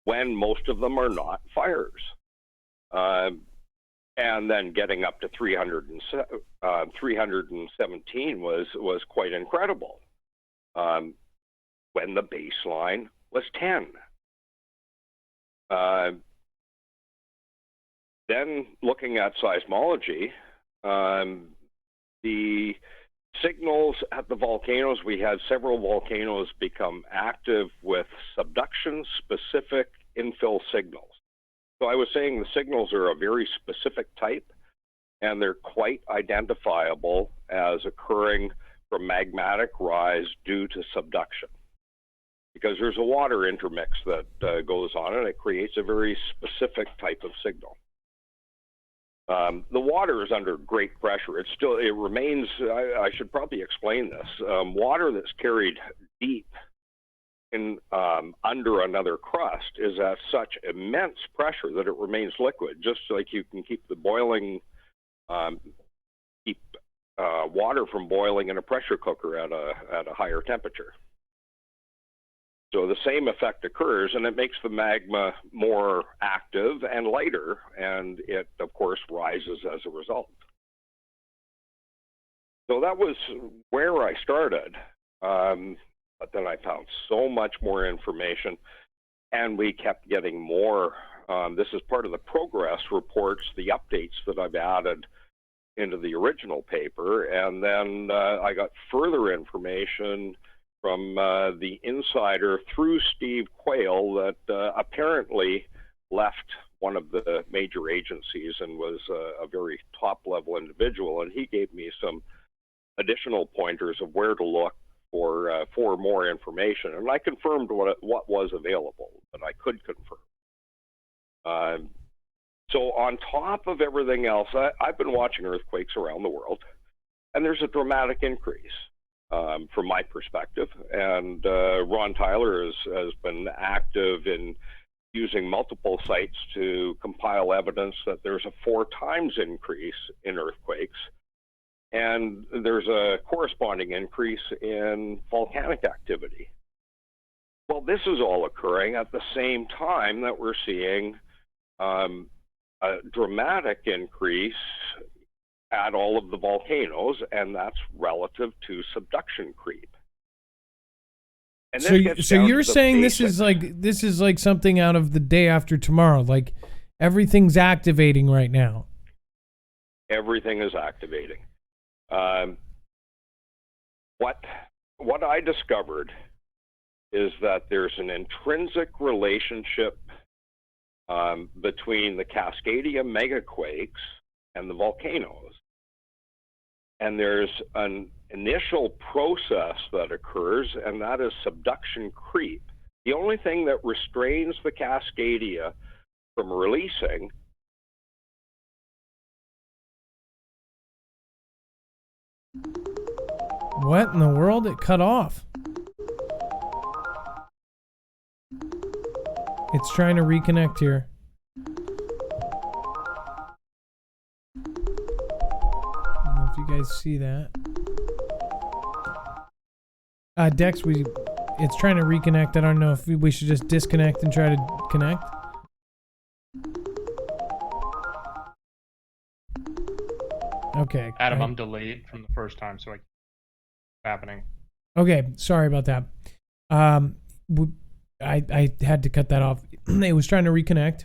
when most of them are not fires. And then getting up to 317 was quite incredible when the baseline was 10. Then looking at seismology, the signals at the volcanoes, we had several volcanoes become active with subduction-specific infill signals. So I was saying the signals are a very specific type, and they're quite identifiable as occurring from magmatic rise due to subduction. Because there's a water intermix that goes on, and it creates a very specific type of signal. The water is under great pressure. It remains, I should probably explain this. Water that's carried deep in under another crust is at such immense pressure that it remains liquid, just like you can keep the boiling, water from boiling in a pressure cooker at a higher temperature. So the same effect occurs, and it makes the magma more active and lighter, and it, of course, rises as a result. So that was where I started, but then I found so much more information, and we kept getting more. This is part of the progress reports, the updates that I've added into the original paper, and then I got further information from the insider through Steve Quayle that apparently left one of the major agencies and was a very top-level individual, and he gave me some additional pointers of where to look for more information, and I confirmed what was available that I could confirm. So on top of everything else, I've been watching earthquakes around the world, and there's a dramatic increase. From my perspective, and Ron Tyler has been active in using multiple sites to compile evidence that there's a 4 times increase in earthquakes, and there's a corresponding increase in volcanic activity. Well, this is all occurring at the same time that we're seeing a dramatic increase at all of the volcanoes, and that's relative to subduction creep. And so you're saying this is like something out of the day after tomorrow, like everything's activating right now. Everything is activating. What I discovered is that there's an intrinsic relationship between the Cascadia megaquakes and the volcanoes. And there's an initial process that occurs, and that is subduction creep. The only thing that restrains the Cascadia from releasing What in the world? It cut off. It's trying to reconnect here. You guys see that? Dex, it's trying to reconnect. I don't know if we should just disconnect and try to connect. Okay. Adam, I'm delayed from the first time, so it's happening. Okay, sorry about that. I had to cut that off. It was trying to reconnect.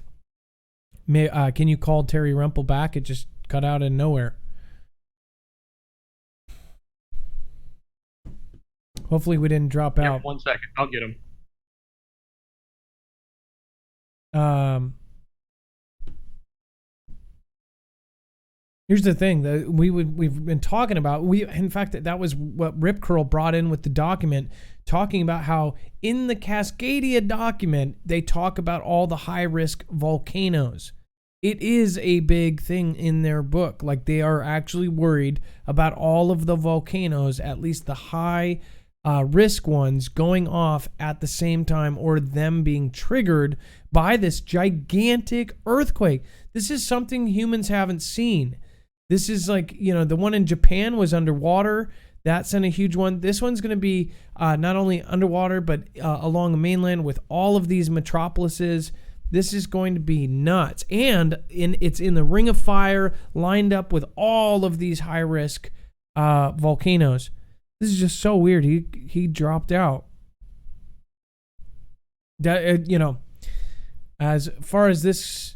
Can you call Terry Rumpel back? It just cut out in nowhere. Hopefully we didn't drop out. 1 second, I'll get him. Here's the thing that we've been talking about. In fact, that was what Rip Curl brought in with the document, talking about how in the Cascadia document they talk about all the high risk volcanoes. It is a big thing in their book. Like, they are actually worried about all of the volcanoes, at least the high risk ones, going off at the same time, or them being triggered by this gigantic earthquake. This is something humans haven't seen. This is like, the one in Japan was underwater. That sent a huge one. This one's going to be not only underwater, but along the mainland with all of these metropolises. This is going to be nuts. And it's in the Ring of Fire, lined up with all of these high-risk volcanoes. This is just so weird. He dropped out. As far as this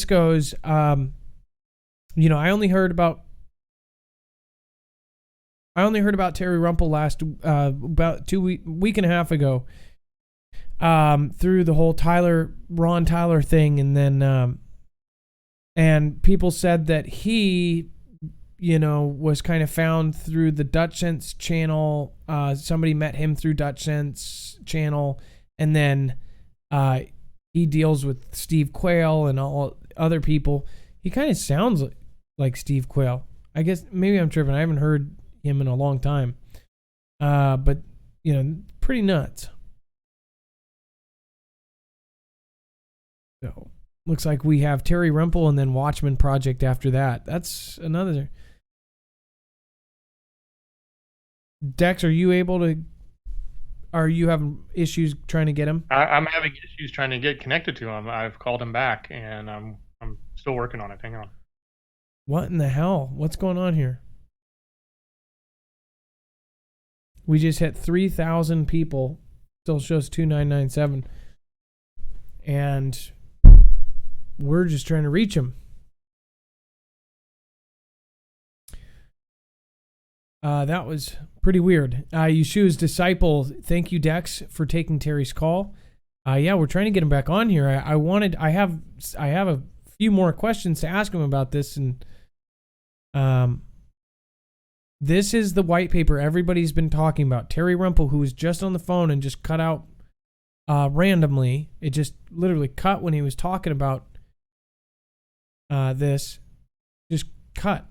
goes, I only heard about Terry Rumpel last about week and a half ago, through the whole Ron Tyler thing, and then and people said that he was kind of found through the Dutch Sense channel. Somebody met him through Dutch Sense channel, and then he deals with Steve Quayle and all other people. He kind of sounds like Steve Quayle. I guess maybe I'm tripping. I haven't heard him in a long time. But pretty nuts. So looks like we have Terry Rumpel and then Watchman Project after that. That's another. Dex, are you having issues trying to get him? I'm having issues trying to get connected to him. I've called him back, and I'm still working on it. Hang on. What in the hell? What's going on here? We just hit 3,000 people. Still shows 2,997. And we're just trying to reach him. That was pretty weird. Yeshua's disciple, thank you, Dex, for taking Terry's call. Yeah, we're trying to get him back on here. I have a few more questions to ask him about this, and this is the white paper everybody's been talking about. Terry Rumpel, who was just on the phone and just cut out randomly. It just literally cut when he was talking about this. Just cut.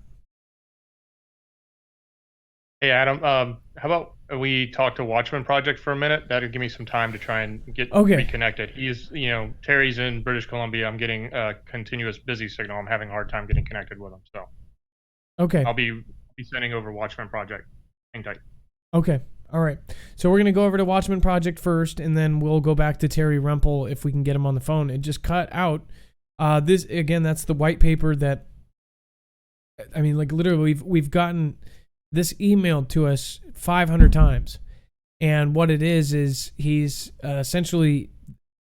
Hey, Adam, how about we talk to Watchman Project for a minute? That'll give me some time to try and get reconnected. He's, Terry's in British Columbia. I'm getting a continuous busy signal. I'm having a hard time getting connected with him. So, okay, I'll be sending over Watchman Project. Hang tight. Okay, all right. So we're gonna go over to Watchman Project first, and then we'll go back to Terry Rumpel if we can get him on the phone. It just cut out. This again, that's the white paper that. I mean, like literally, we've gotten this emailed to us 500 times. And what it is he's essentially,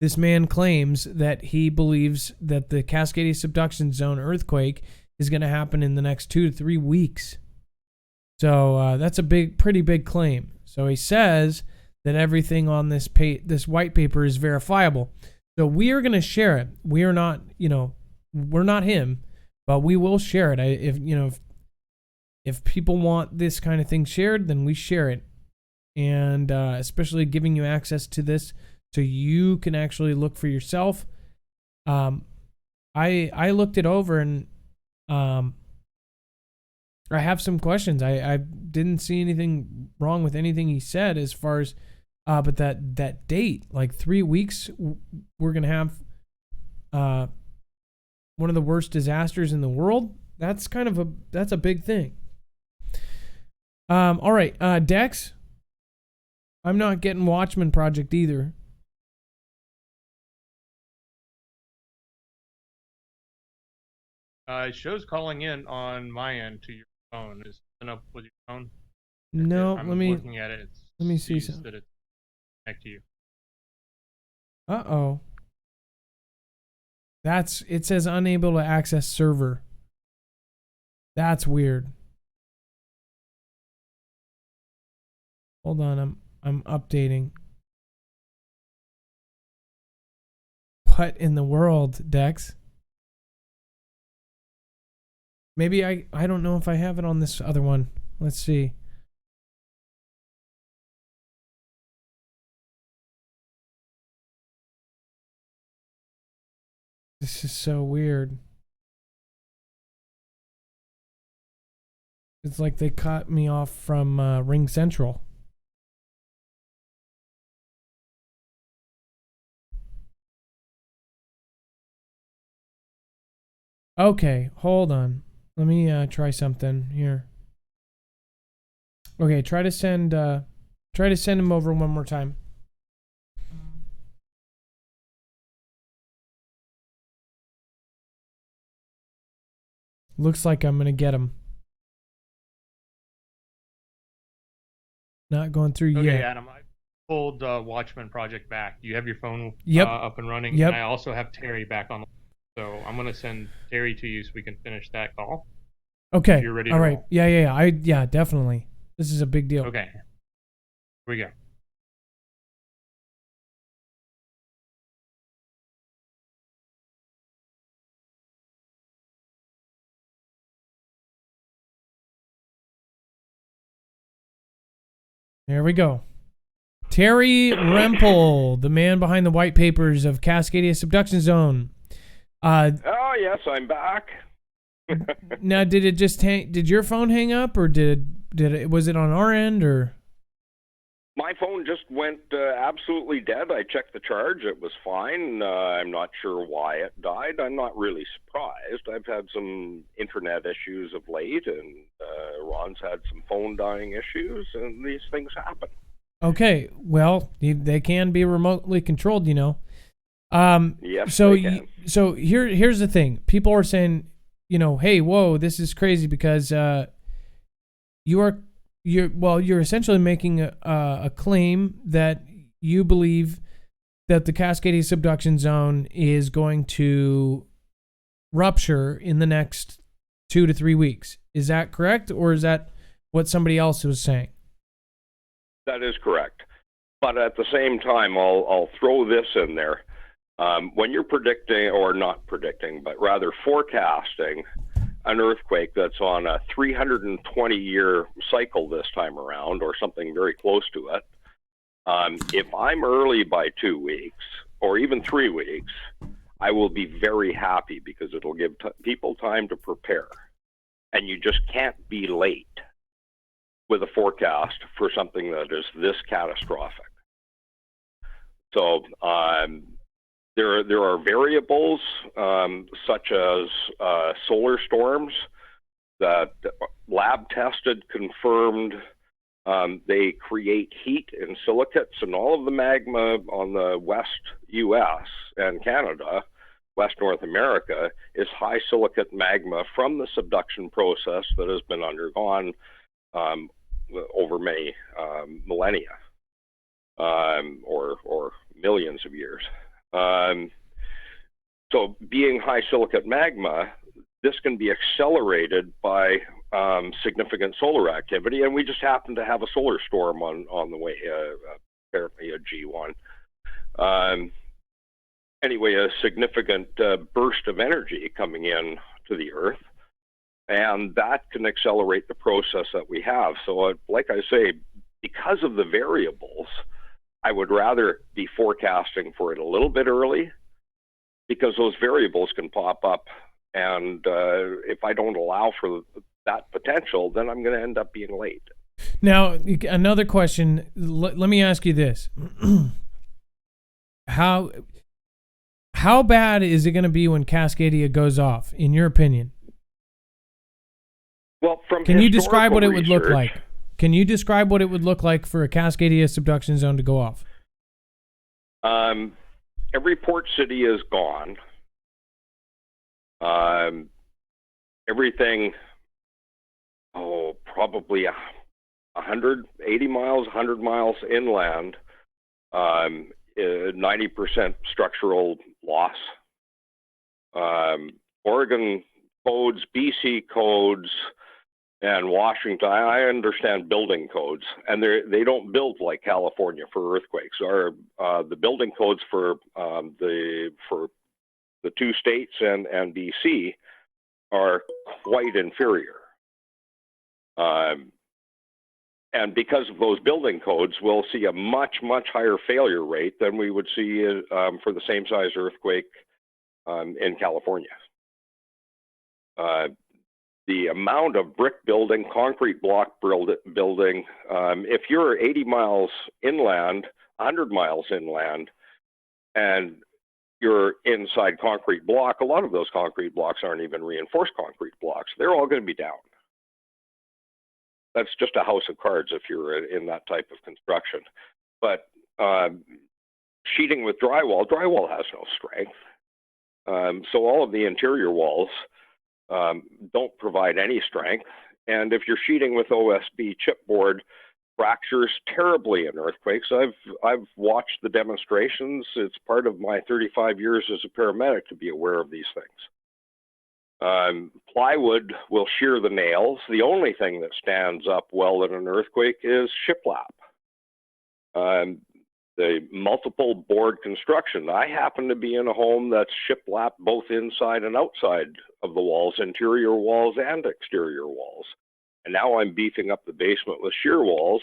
this man claims that he believes that the Cascadia subduction zone earthquake is going to happen in the next 2 to 3 weeks. So that's a pretty big claim. So he says that everything on this white paper is verifiable. So we are going to share it. We are not, we're not him, but we will share it. If people want this kind of thing shared, then we share it. And especially giving you access to this so you can actually look for yourself. I looked it over, and I have some questions. I didn't see anything wrong with anything he said as far as, but that date, like 3 weeks, we're going to have one of the worst disasters in the world. That's a big thing. All right, Dex, I'm not getting Watchman Project either. It shows calling in on my end to your phone. Is it up with your phone? No, I'm let me looking at it. let me see sees some. that it's connect to you. Uh-oh. It says unable to access server. That's weird. Hold on, I'm updating. What in the world, Dex? Maybe I don't know if I have it on this other one. Let's see. This is so weird. It's like they cut me off from Ring Central. Okay, hold on. Let me try something here. Okay, try to send him over one more time. Looks like I'm gonna get him. Not going through Okay, yet. Adam, I pulled Watchman Project back. You have your phone Yep. up and running. Yep. And I also have Terry back on. So I'm going to send Terry to you so we can finish that call. Okay. If you're ready to All right. roll. Yeah, definitely. This is a big deal. Okay. Here we go. There we go. Terry Rempel, the man behind the white papers of Cascadia Subduction Zone. Oh, yes, I'm back. Now, did it just did your phone hang up, or was it on our end, or? My phone just went absolutely dead. I checked the charge. It was fine. I'm not sure why it died. I'm not really surprised. I've had some internet issues of late, and Ron's had some phone dying issues, and these things happen. Okay, well, they can be remotely controlled, you know. Yes, so they can. Here's the thing. People are saying, you know, hey, whoa, this is crazy because you're essentially making a claim that you believe that the Cascadia subduction zone is going to rupture in the next 2 to 3 weeks. Is that correct, or is that what somebody else was saying? That is correct. But at the same time, I'll throw this in there. When you're predicting, or not predicting, but rather forecasting an earthquake that's on a 320-year cycle this time around, or something very close to it, if I'm early by 2 weeks, or even 3 weeks, I will be very happy because it'll give people time to prepare. And you just can't be late with a forecast for something that is this catastrophic. So there are variables such as solar storms that lab tested confirmed they create heat in silicates, and all of the magma on the West U.S. and Canada, West North America, is high silicate magma from the subduction process that has been undergone over many millennia or millions of years. So being high silicate magma, this can be accelerated by significant solar activity, and we just happen to have a solar storm on the way, apparently a G1. Anyway, a significant burst of energy coming in to the Earth, and that can accelerate the process that we have. So like I say, because of the variables, I would rather be forecasting for it a little bit early, because those variables can pop up, and if I don't allow for that potential, then I'm going to end up being late. Now, another question. Let me ask you this: How bad is it going to be when Cascadia goes off, in your opinion? Well, from can you describe what it would look research, like? Can you describe what it would look like for a Cascadia subduction zone to go off? Every port city is gone. everything, probably 180 miles, 100 miles inland, 90% structural loss. Oregon codes, BC codes, and Washington, I understand building codes, and they don't build like California for earthquakes. The building codes for the two states and BC are quite inferior. And because of those building codes, we'll see a much, much higher failure rate than we would see for the same size earthquake in California. The amount of brick building, concrete block building, if you're 80 miles inland, 100 miles inland, and you're inside concrete block, a lot of those concrete blocks aren't even reinforced concrete blocks. They're all going to be down. That's just a house of cards if you're in that type of construction. But sheeting with drywall has no strength. So all of the interior walls don't provide any strength. And if you're sheeting with OSB chipboard, fractures terribly in earthquakes. I've watched the demonstrations. It's part of my 35 years as a paramedic to be aware of these things. Plywood will shear the nails. The only thing that stands up well in an earthquake is shiplap. The multiple board construction. I happen to be in a home that's shiplap both inside and outside of the walls, interior walls and exterior walls. And now I'm beefing up the basement with shear walls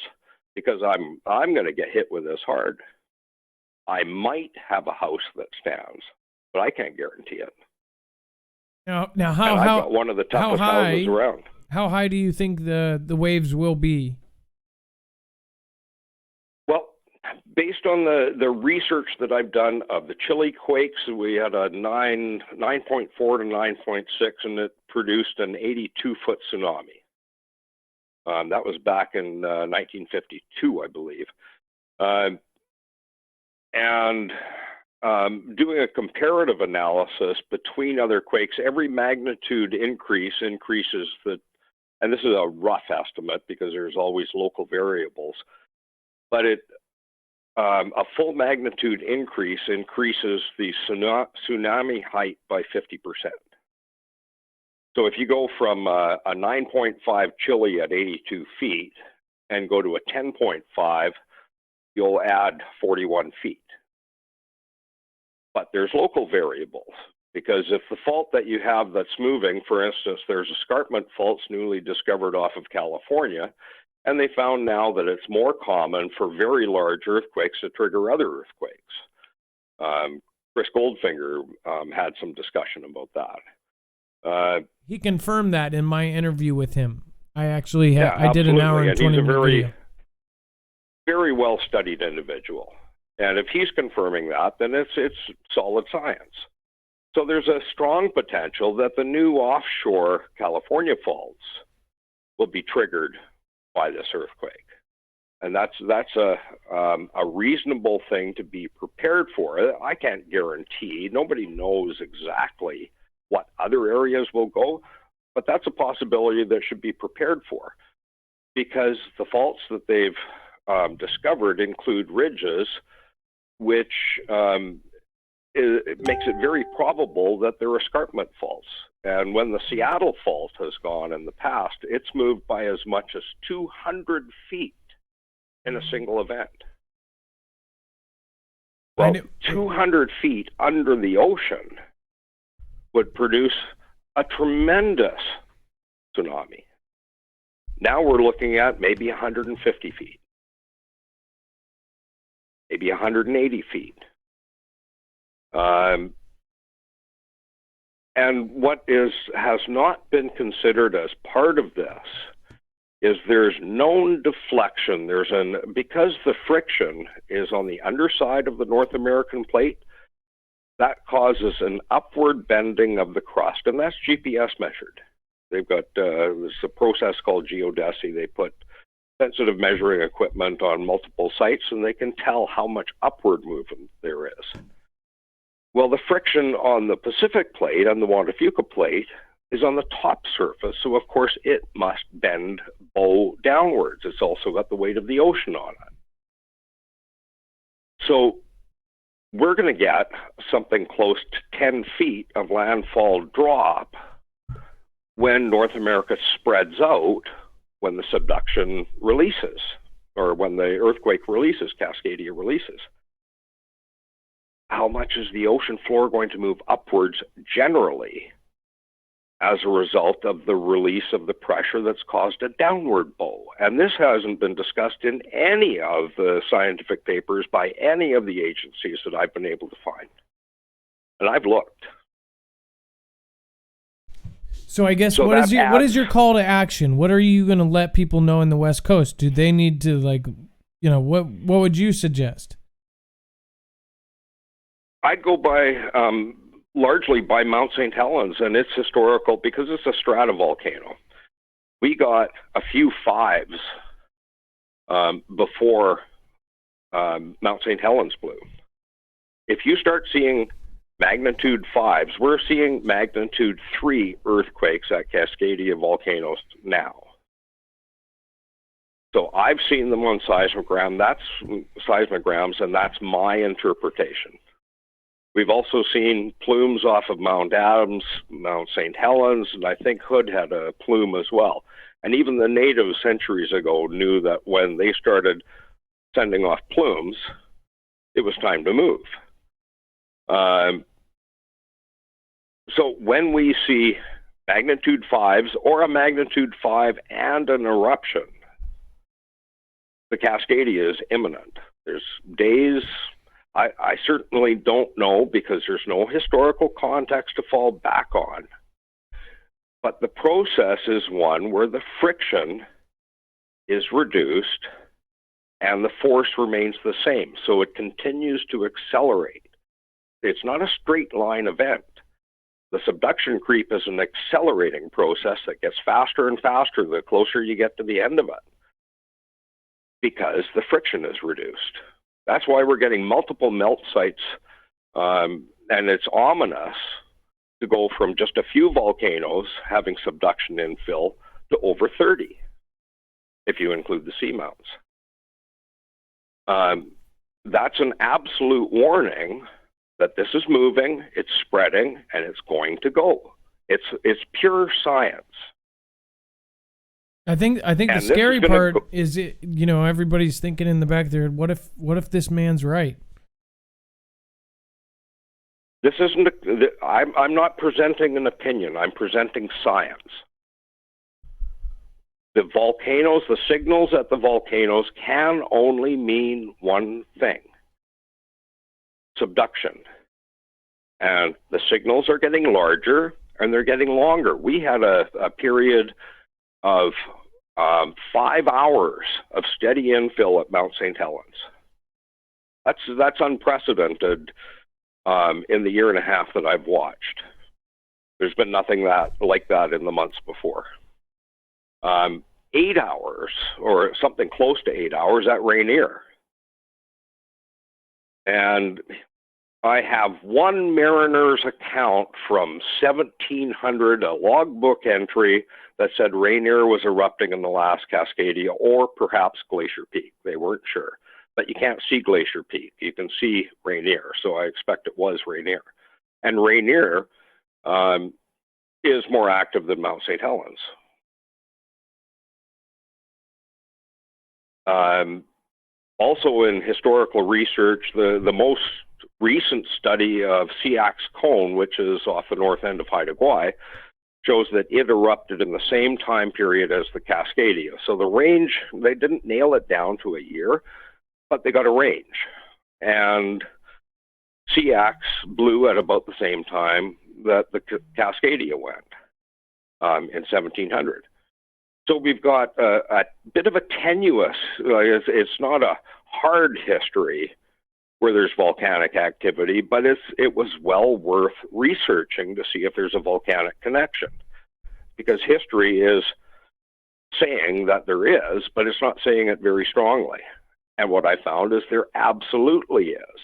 because I'm going to get hit with this hard. I might have a house that stands, but I can't guarantee it. Now I've got one of the toughest houses around. How high do you think the waves will be? Well, based on the research that I've done of the Chile quakes, we had a 9.4 to 9.6, and it produced an 82-foot tsunami. That was back in 1952, I believe. Doing a comparative analysis between other quakes, every magnitude increases and this is a rough estimate because there's always local variables, but a full magnitude increase increases the tsunami height by 50%. So if you go from a 9.5 Chile at 82 feet and go to a 10.5, you'll add 41 feet. But there's local variables, because if the fault that you have that's moving, for instance, there's escarpment faults newly discovered off of California, and they found now that it's more common for very large earthquakes to trigger other earthquakes. Chris Goldfinger had some discussion about that. He confirmed that in my interview with him. I actually I did an absolutely. hour and 20 minute minute video. Very well studied individual. And if he's confirming that, then it's solid science. So there's a strong potential that the new offshore California faults will be triggered by this earthquake. And that's a reasonable thing to be prepared for. I can't guarantee. Nobody knows exactly what other areas will go, but that's a possibility that should be prepared for, because the faults that they've discovered include ridges, which it makes it very probable that they're escarpment faults. And when the Seattle fault has gone in the past, it's moved by as much as 200 feet in a single event. Well, 200 feet under the ocean would produce a tremendous tsunami. Now we're looking at maybe 150 feet. Maybe 180 feet. And what has not been considered as part of this is there's known deflection. Because the friction is on the underside of the North American plate, that causes an upward bending of the crust, and that's GPS measured. They've got this a process called geodesy. They put sensitive measuring equipment on multiple sites, and they can tell how much upward movement there is. Well, the friction on the Pacific plate and the Juan de Fuca plate is on the top surface, so of course it must bend bow downwards. It's also got the weight of the ocean on it. So we're going to get something close to 10 feet of landfall drop when North America spreads out, when the subduction releases, or when the earthquake releases, Cascadia releases. How much is the ocean floor going to move upwards generally as a result of the release of the pressure that's caused a downward bow? And this hasn't been discussed in any of the scientific papers by any of the agencies that I've been able to find. And I've looked. So I guess what is your call to action? What are you going to let people know in the West Coast? Do they need to, like, you know, what would you suggest? I'd go by largely by Mount St. Helens, and it's historical because it's a stratovolcano. We got a few fives before Mount St. Helens blew. If you start seeing magnitude 5s, we're seeing magnitude 3 earthquakes at Cascadia volcanoes now. So I've seen them on seismograms, and that's my interpretation. We've also seen plumes off of Mount Adams, Mount St. Helens, and I think Hood had a plume as well. And even the natives centuries ago knew that when they started sending off plumes, it was time to move. So when we see magnitude 5s or a magnitude 5 and an eruption, the Cascadia is imminent. There's days, I certainly don't know because there's no historical context to fall back on. But the process is one where the friction is reduced and the force remains the same. So it continues to accelerate. It's not a straight line event. The subduction creep is an accelerating process that gets faster and faster the closer you get to the end of it, because the friction is reduced. That's why we're getting multiple melt sites, and it's ominous to go from just a few volcanoes having subduction infill to over 30, if you include the seamounts. That's an absolute warning that this is moving, it's spreading, and it's going to go. It's pure science. I think the scary part is, you know, everybody's thinking in the back there, what if this man's right? This isn't. I'm not presenting an opinion. I'm presenting science. The volcanoes, the signals at the volcanoes can only mean one thing: subduction. And the signals are getting larger and they're getting longer. We had a period of 5 hours of steady infill at Mount St. Helens. That's unprecedented in the year and a half that I've watched. There's been nothing like that in the months before. 8 hours, or something close to 8 hours, at Rainier. And I have one mariner's account from 1700, a logbook entry that said Rainier was erupting in the last Cascadia, or perhaps Glacier Peak. They weren't sure. But you can't see Glacier Peak. You can see Rainier, so I expect it was Rainier. And Rainier is more active than Mount St. Helens. Also in historical research, the most recent study of Seax Cone, which is off the north end of Haida Gwaii, shows that it erupted in the same time period as the Cascadia. So the range, they didn't nail it down to a year, but they got a range. And Seax blew at about the same time that the Cascadia went in 1700. So we've got a bit of a tenuous, it's not a hard history where there's volcanic activity, but it was well worth researching to see if there's a volcanic connection. Because history is saying that there is, but it's not saying it very strongly. And what I found is there absolutely is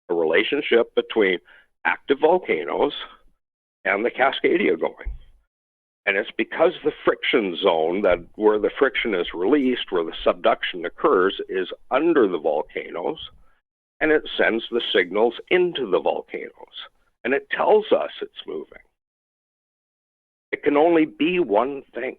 a relationship between active volcanoes and the Cascadia going. And it's because the friction zone, that where the friction is released, where the subduction occurs, is under the volcanoes, and it sends the signals into the volcanoes, and it tells us it's moving. It can only be one thing.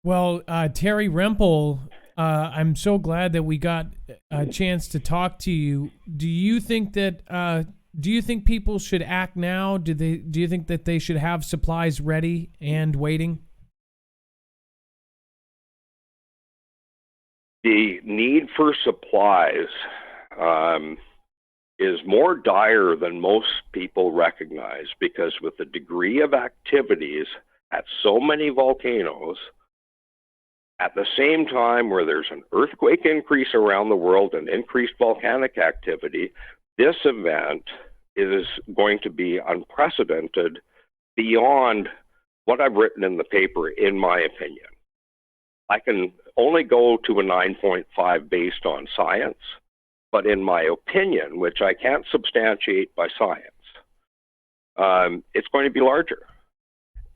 Well, Terry Rempel, I'm so glad that we got a chance to talk to you. Do you think that do you think people should act now? Do you think that they should have supplies ready and waiting? The need for supplies is more dire than most people recognize, because with the degree of activities at so many volcanoes, at the same time where there's an earthquake increase around the world and increased volcanic activity, this event is going to be unprecedented beyond what I've written in the paper, in my opinion. I can only go to a 9.5 based on science, but in my opinion, which I can't substantiate by science, it's going to be larger.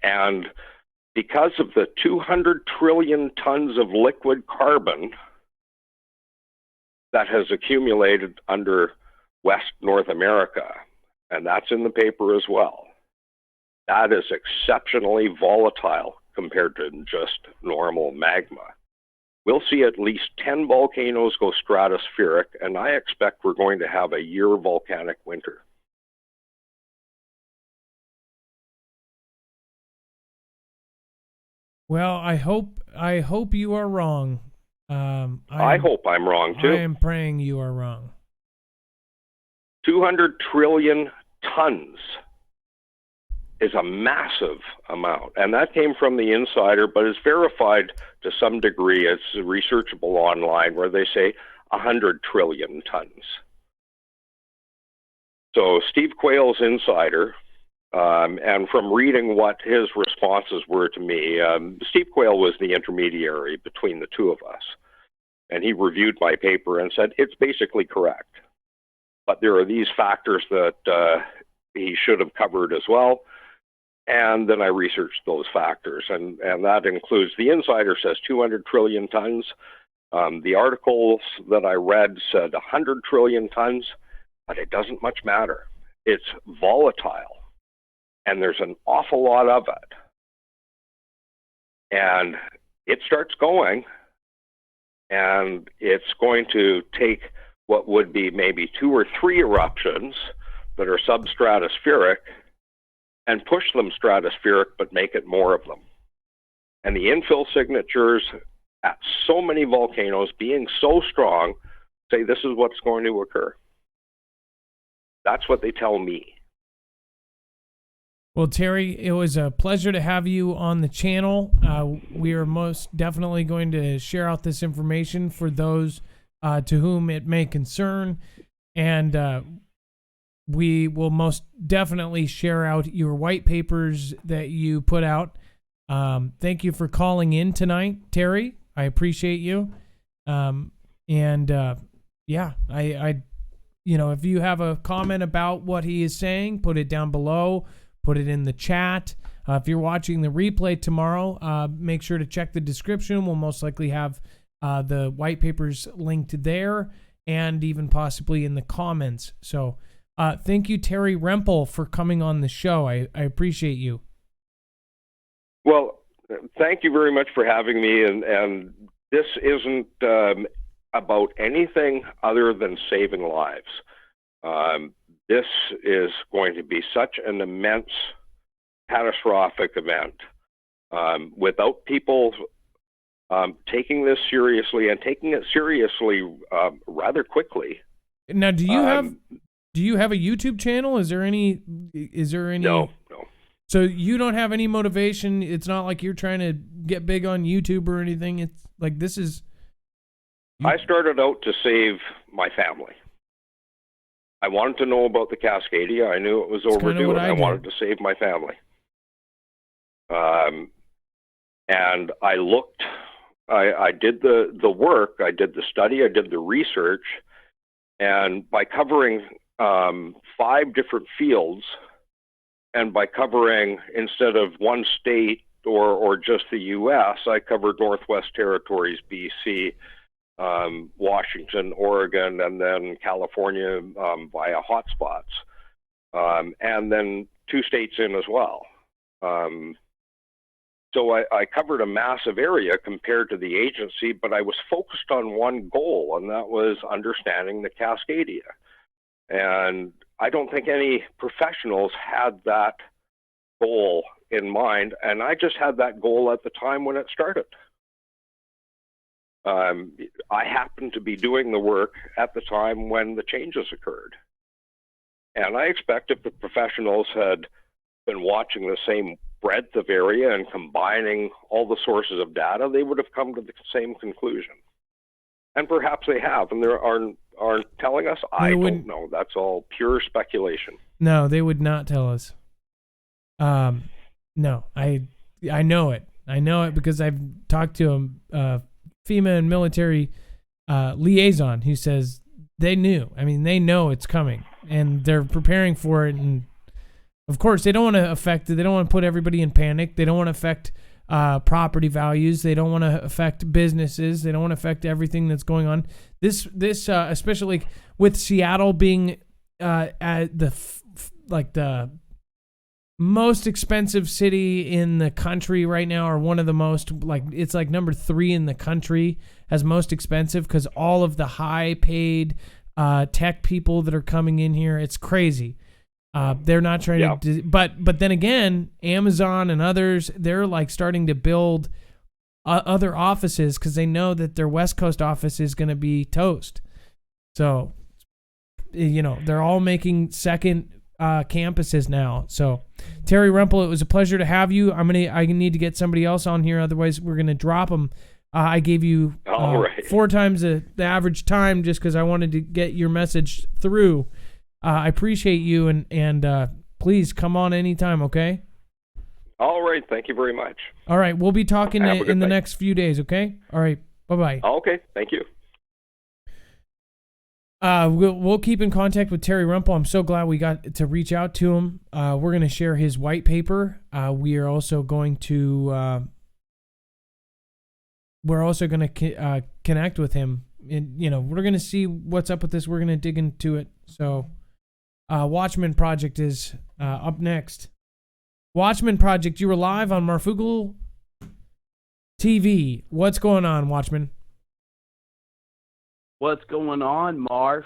And because of the 200 trillion tons of liquid carbon that has accumulated under West North America, and that's in the paper as well, that is exceptionally volatile compared to just normal magma. We'll see at least 10 volcanoes go stratospheric, and I expect we're going to have a year volcanic winter. Well, I hope you are wrong. I hope I'm wrong too. I am praying you are wrong. 200 trillion tons is a massive amount, and that came from the insider, but is verified to some degree. It's researchable online, where they say 100 trillion tons. So Steve Quayle's insider, and from reading what his responses were to me, Steve Quayle was the intermediary between the two of us, and he reviewed my paper and said it's basically correct, but there are these factors that he should have covered as well. And then I researched those factors, and that includes, the insider says 200 trillion tons. The articles that I read said 100 trillion tons, but it doesn't much matter. It's volatile, and there's an awful lot of it. And it starts going, and it's going to take what would be maybe 2 or 3 eruptions that are substratospheric and push them stratospheric, but make it more of them. And the infill signatures at so many volcanoes being so strong say this is what's going to occur. That's what they tell me. Well, Terry, it was a pleasure to have you on the channel. We are most definitely going to share out this information for those to whom it may concern, and we will most definitely share out your white papers that you put out. Thank you for calling in tonight, Terry. I appreciate you. Yeah, I if you have a comment about what he is saying, put it down below, put it in the chat. If you're watching the replay tomorrow, make sure to check the description. We'll most likely have the white papers linked there, and even possibly in the comments. So thank you, Terry Rempel, for coming on the show. I appreciate you. Well, thank you very much for having me. And this isn't about anything other than saving lives. This is going to be such an immense, catastrophic event. Without people taking this seriously, and taking it seriously rather quickly. Now, do you have a YouTube channel? Is there any? No. So you don't have any motivation. It's not like you're trying to get big on YouTube or anything. It's like this is. I started out to save my family. I wanted to know about the Cascadia. I knew it was overdue, and I wanted to save my family. And I looked. I did the work. I did the study. I did the research, and by covering 5 different fields And by covering, instead of one state or just the U.S., I covered Northwest Territories, B.C., Washington, Oregon, and then California via hotspots, and then 2 states in as well. So I covered a massive area compared to the agency, but I was focused on one goal, and that was understanding the Cascadia. And I don't think any professionals had that goal in mind, and I just had that goal at the time when it started. I happened to be doing the work at the time when the changes occurred. And I expect if the professionals had been watching the same breadth of area and combining all the sources of data, they would have come to the same conclusion. And perhaps they have, and they aren't telling us. I don't know. That's all pure speculation. No, they would not tell us. No, I know it. I know it because I've talked to a FEMA and military liaison who says they knew. I mean, they know it's coming, and they're preparing for it. And of course, they don't want to they don't want to put everybody in panic. They don't want to affect property values. They don't want to affect businesses. They don't want to affect everything that's going on. This especially with Seattle being at the most expensive city in the country right now, or one of the most, it's like number 3 in the country as most expensive, because all of the high paid tech people that are coming in here, it's crazy. They're not trying to, but then again, Amazon and others, they're like starting to build other offices because they know that their West Coast office is going to be toast. So, they're all making second campuses now. So, Terry Rumpel, it was a pleasure to have you. I need to get somebody else on here, otherwise we're going to drop them. I gave you 4 times the average time just because I wanted to get your message through. I appreciate you, and please come on anytime, okay? All right. Thank you very much. All right. We'll be talking in the next few days, okay? All right. Bye-bye. Okay. Thank you. We'll keep in contact with Terry Rumpel. I'm so glad we got to reach out to him. We're going to share his white paper. We are also going to connect with him, and we're going to see what's up with this. We're going to dig into it. So, Watchman Project is up next. Watchman Project, you were live on Marfoogle TV. What's going on, Watchman? What's going on, Marf?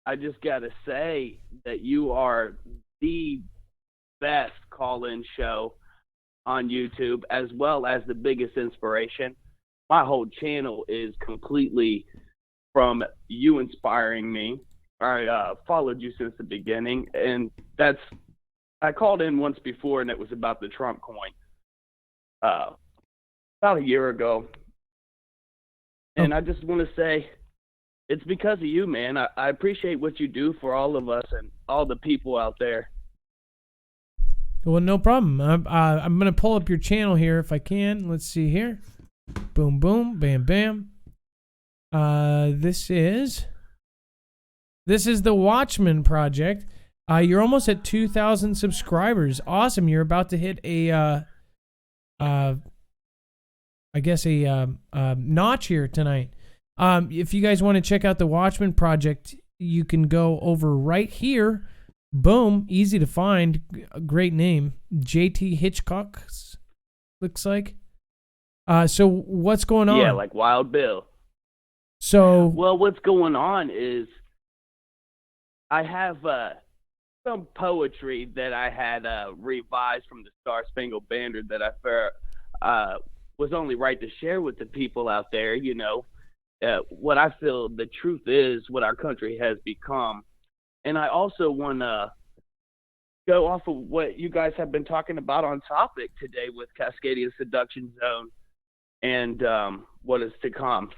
I just got to say that you are the best call-in show on YouTube, as well as the biggest inspiration. My whole channel is completely from you inspiring me. I followed you since the beginning, and I called in once before, and it was about the Trump coin about a year ago. And I just want to say, it's because of you, man. I appreciate what you do for all of us and all the people out there. Well, no problem. I'm going to pull up your channel here if I can. Let's see here. Boom, boom, bam, bam. This is the Watchman Project. You're almost at 2,000 subscribers. Awesome. You're about to hit a notch here tonight. If you guys want to check out the Watchman Project, you can go over right here. Boom. Easy to find. Great name. JT Hitchcock, looks like. So what's going on? Yeah, like Wild Bill. So, well, what's going on is I have some poetry that I had revised from the Star Spangled Banner that I was only right to share with the people out there. What I feel the truth is, what our country has become. And I also want to go off of what you guys have been talking about on topic today with Cascadia Subduction Zone and what is to come.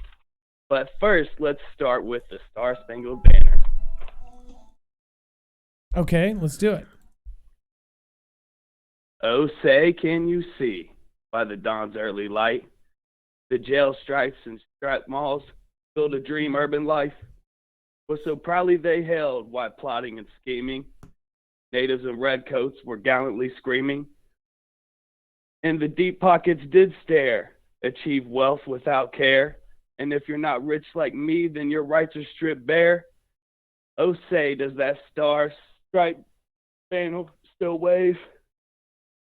But first, let's start with the Star Spangled Banner. Okay, let's do it. Oh, say, can you see by the dawn's early light the jail stripes and strip malls build a dream urban life? Was so proudly they held while plotting and scheming Natives in red coats were gallantly screaming. And the deep pockets did stare, achieve wealth without care. And if you're not rich like me, then your rights are stripped bare. Oh, say, does that star-striped banner still wave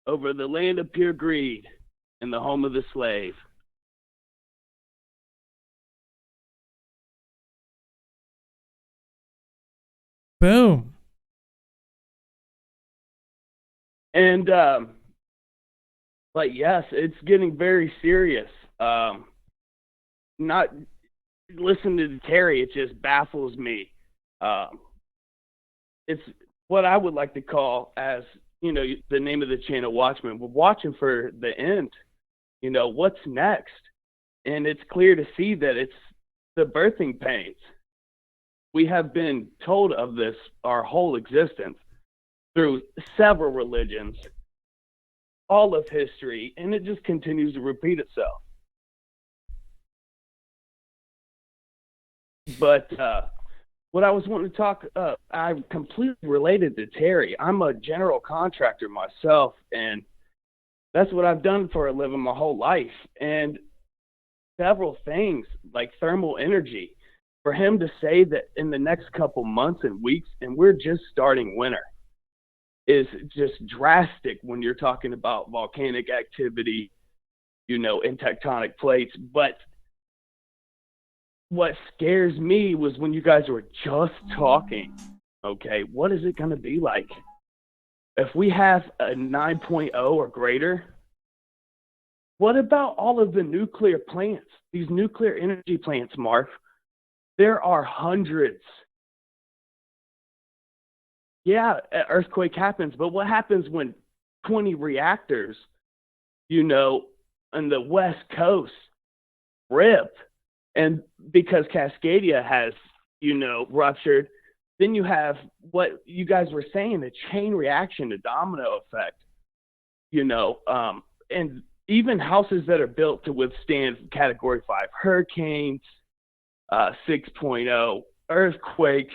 over the land of pure greed and the home of the slave? Boom. And, yes, it's getting very serious. Not listening to Terry, it just baffles me. It's what I would like to call, as you know, the name of the channel, Watchman. We're watching for the end. You know, what's next? And it's clear to see that it's the birthing pains. We have been told of this our whole existence through several religions, all of history, and it just continues to repeat itself. But what I was wanting to talk, I'm completely related to Terry. I'm a general contractor myself, and that's what I've done for a living my whole life. And several things like thermal energy, for him to say that in the next couple months and weeks, and we're just starting winter, is just drastic when you're talking about volcanic activity, you know, in tectonic plates. But what scares me was when you guys were just talking, okay, what is it going to be like? If we have a 9.0 or greater, what about all of the nuclear plants, these nuclear energy plants, Marf? There are hundreds. Yeah, an earthquake happens, but what happens when 20 reactors, you know, on the West Coast rip? And because Cascadia has, you know, ruptured, then you have what you guys were saying, a chain reaction, a domino effect, you know, and even houses that are built to withstand Category 5 hurricanes, 6.0 earthquakes,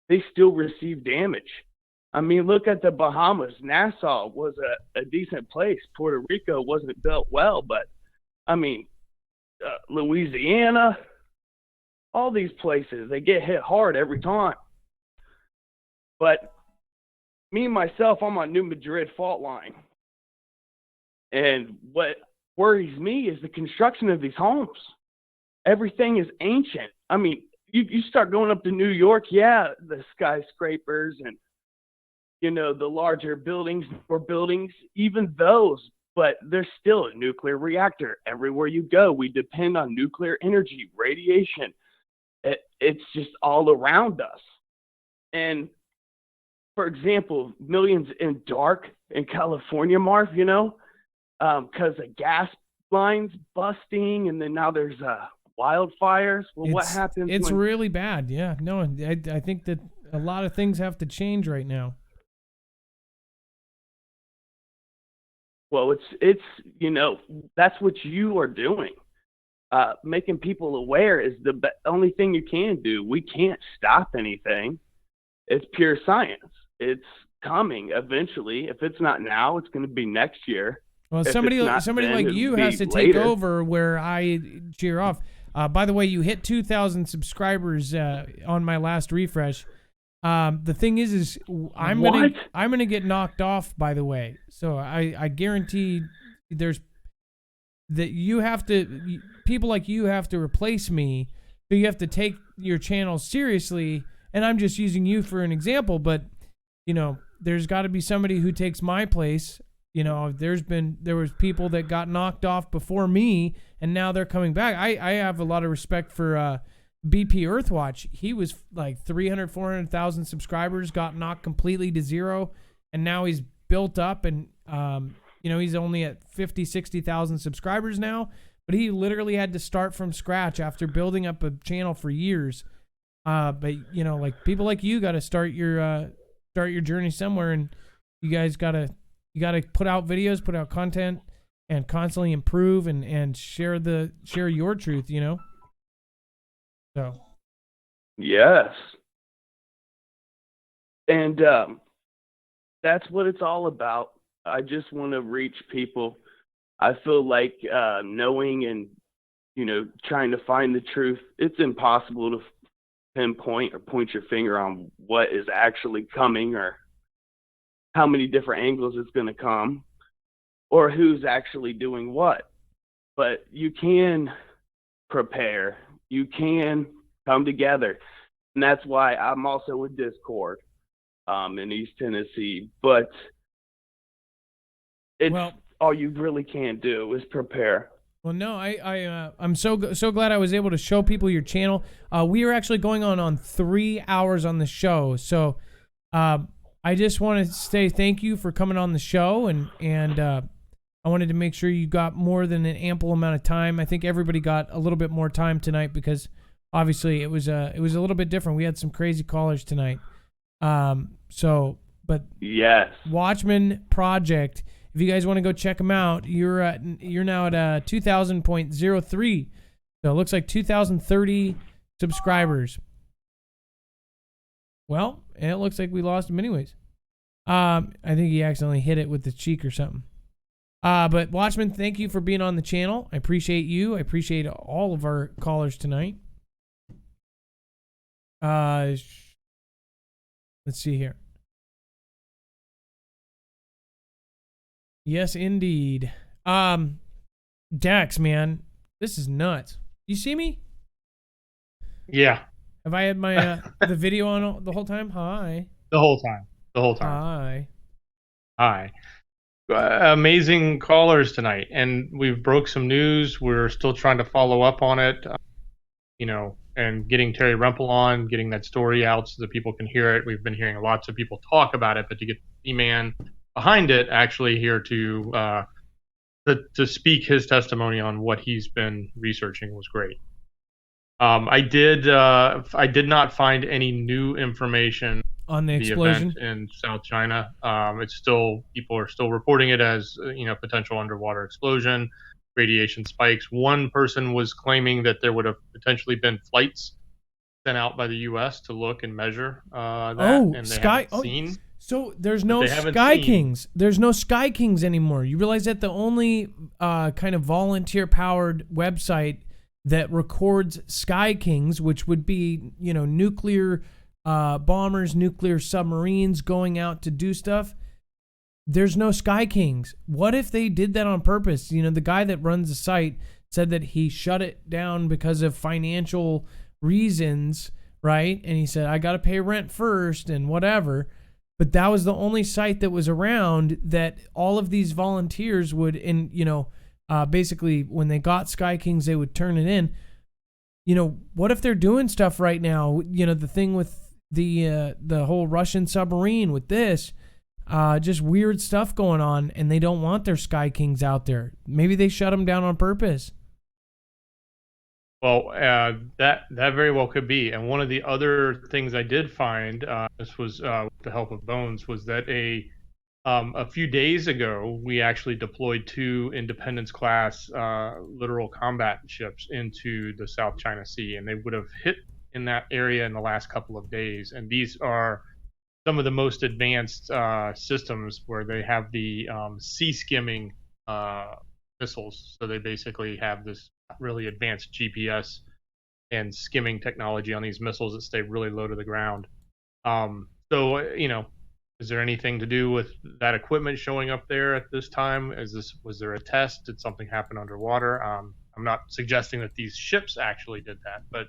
they still receive damage. I mean, look at the Bahamas. Nassau was a decent place. Puerto Rico wasn't built well, but I mean, Louisiana, all these places, they get hit hard every time. But me, myself, I'm on New Madrid fault line. And what worries me is the construction of these homes. Everything is ancient. I mean, you start going up to New York, yeah, the skyscrapers and, you know, the larger buildings or buildings, even those, but there's still a nuclear reactor. Everywhere you go, we depend on nuclear energy, radiation. It's just all around us. And, for example, millions in dark in California, Marv, you know, because of gas lines busting, and then now there's wildfires. Well, what happens? It's really bad. Yeah, no, I think that a lot of things have to change right now. Well, it's you know, that's what you are doing. Making people aware is the only thing you can do. We can't stop anything. It's pure science. It's coming eventually. If it's not now, it's going to be next year. Well, somebody like you has to take over where I cheer off. By the way, you hit 2,000 subscribers on my last refresh. The thing is I'm gonna get knocked off. By the way, so I guarantee there's that you have to people like you have to replace me. So you have to take your channel seriously. And I'm just using you for an example, but you know, there's got to be somebody who takes my place. You know, there was people that got knocked off before me, and now they're coming back. I have a lot of respect for BP Earthwatch. He was like 300, 400,000 subscribers, got knocked completely to zero, and now he's built up, and you know, he's only at 50, 60,000 subscribers now, but he literally had to start from scratch after building up a channel for years. But you know, like people like you got to start your journey somewhere, and you guys got to put out videos, put out content, and constantly improve and share your truth, you know? So. Yes. And that's what it's all about. I just want to reach people. I feel like knowing and, trying to find the truth, it's impossible to pinpoint or point your finger on what is actually coming or how many different angles it's going to come or who's actually doing what. But you can prepare. You can come together. And that's why I'm also with Discord in East Tennessee. But it's all you really can do is prepare. Well, no, I'm so glad I was able to show people your channel. We are actually going on 3 hours on the show, so I just want to say thank you for coming on the show, and I wanted to make sure you got more than an ample amount of time. I think everybody got a little bit more time tonight because obviously it was a little bit different. We had some crazy callers tonight. But yes, Watchman Project. If you guys want to go check them out, you're now at 2,000.03. So it looks like 2,030 subscribers. Well, and it looks like we lost him anyways. I think he accidentally hit it with the cheek or something. But Watchman, thank you for being on the channel. I appreciate you. I appreciate all of our callers tonight. Let's see here. Yes, indeed. Dex, man, this is nuts. You see me? Yeah. Have I had my the video on the whole time? Hi. The whole time. Hi. Amazing callers tonight, and we've broke some news. We're still trying to follow up on it, and getting Terry Rempel on, getting that story out so that people can hear it. We've been hearing lots of people talk about it, but to get the man behind it actually here to speak his testimony on what he's been researching was great. I did not find any new information on the explosion event in South China. It's still, people are still reporting it as potential underwater explosion, radiation spikes. One person was claiming that there would have potentially been flights sent out by the U.S. to look and measure that, and they haven't seen. So there's no Sky Kings. There's no Sky Kings anymore. You realize that the only kind of volunteer-powered website that records Sky Kings, which would be, nuclear bombers, nuclear submarines going out to do stuff, there's no Sky Kings. What if they did that on purpose? The guy that runs the site said that he shut it down because of financial reasons, right? And he said, I got to pay rent first and whatever. But that was the only site that was around that all of these volunteers would, basically when they got Sky Kings, they would turn it in. What if they're doing stuff right now? The thing with the whole Russian submarine with this, just weird stuff going on, and they don't want their Sky Kings out there. Maybe they shut them down on purpose. Well, that very well could be. And one of the other things I did find, this was with the help of Bones, was that a few days ago we actually deployed 2 Independence-class littoral combat ships into the South China Sea, and they would have hit in that area in the last couple of days. And these are some of the most advanced systems where they have the sea skimming missiles. So they basically have this really advanced GPS and skimming technology on these missiles that stay really low to the ground. Is there anything to do with that equipment showing up there at this time? Was there a test? Did something happen underwater? I'm not suggesting that these ships actually did that, but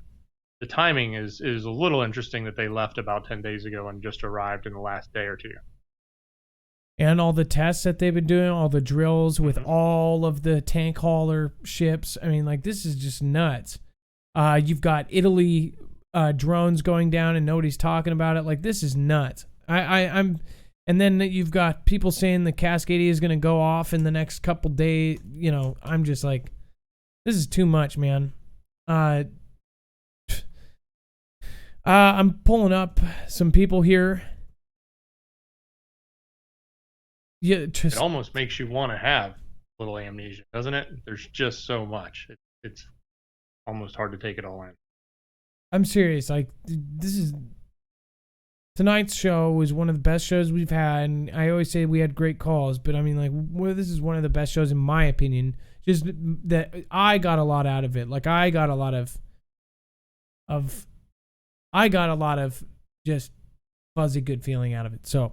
the timing is a little interesting that they left about 10 days ago and just arrived in the last day or two. And all the tests that they've been doing, all the drills with all of the tank hauler ships. I mean, this is just nuts. You've got Italy drones going down and nobody's talking about it. This is nuts. And then you've got people saying the Cascadia is going to go off in the next couple days. I'm just this is too much, man. I'm pulling up some people here. Yeah, it almost makes you want to have a little amnesia, doesn't it? There's just so much. It's almost hard to take it all in. I'm serious. This is tonight's show was one of the best shows we've had. And I always say we had great calls, but I mean, like, this is one of the best shows in my opinion. Just that I got a lot out of it. Like, I got a lot of just fuzzy good feeling out of it. So,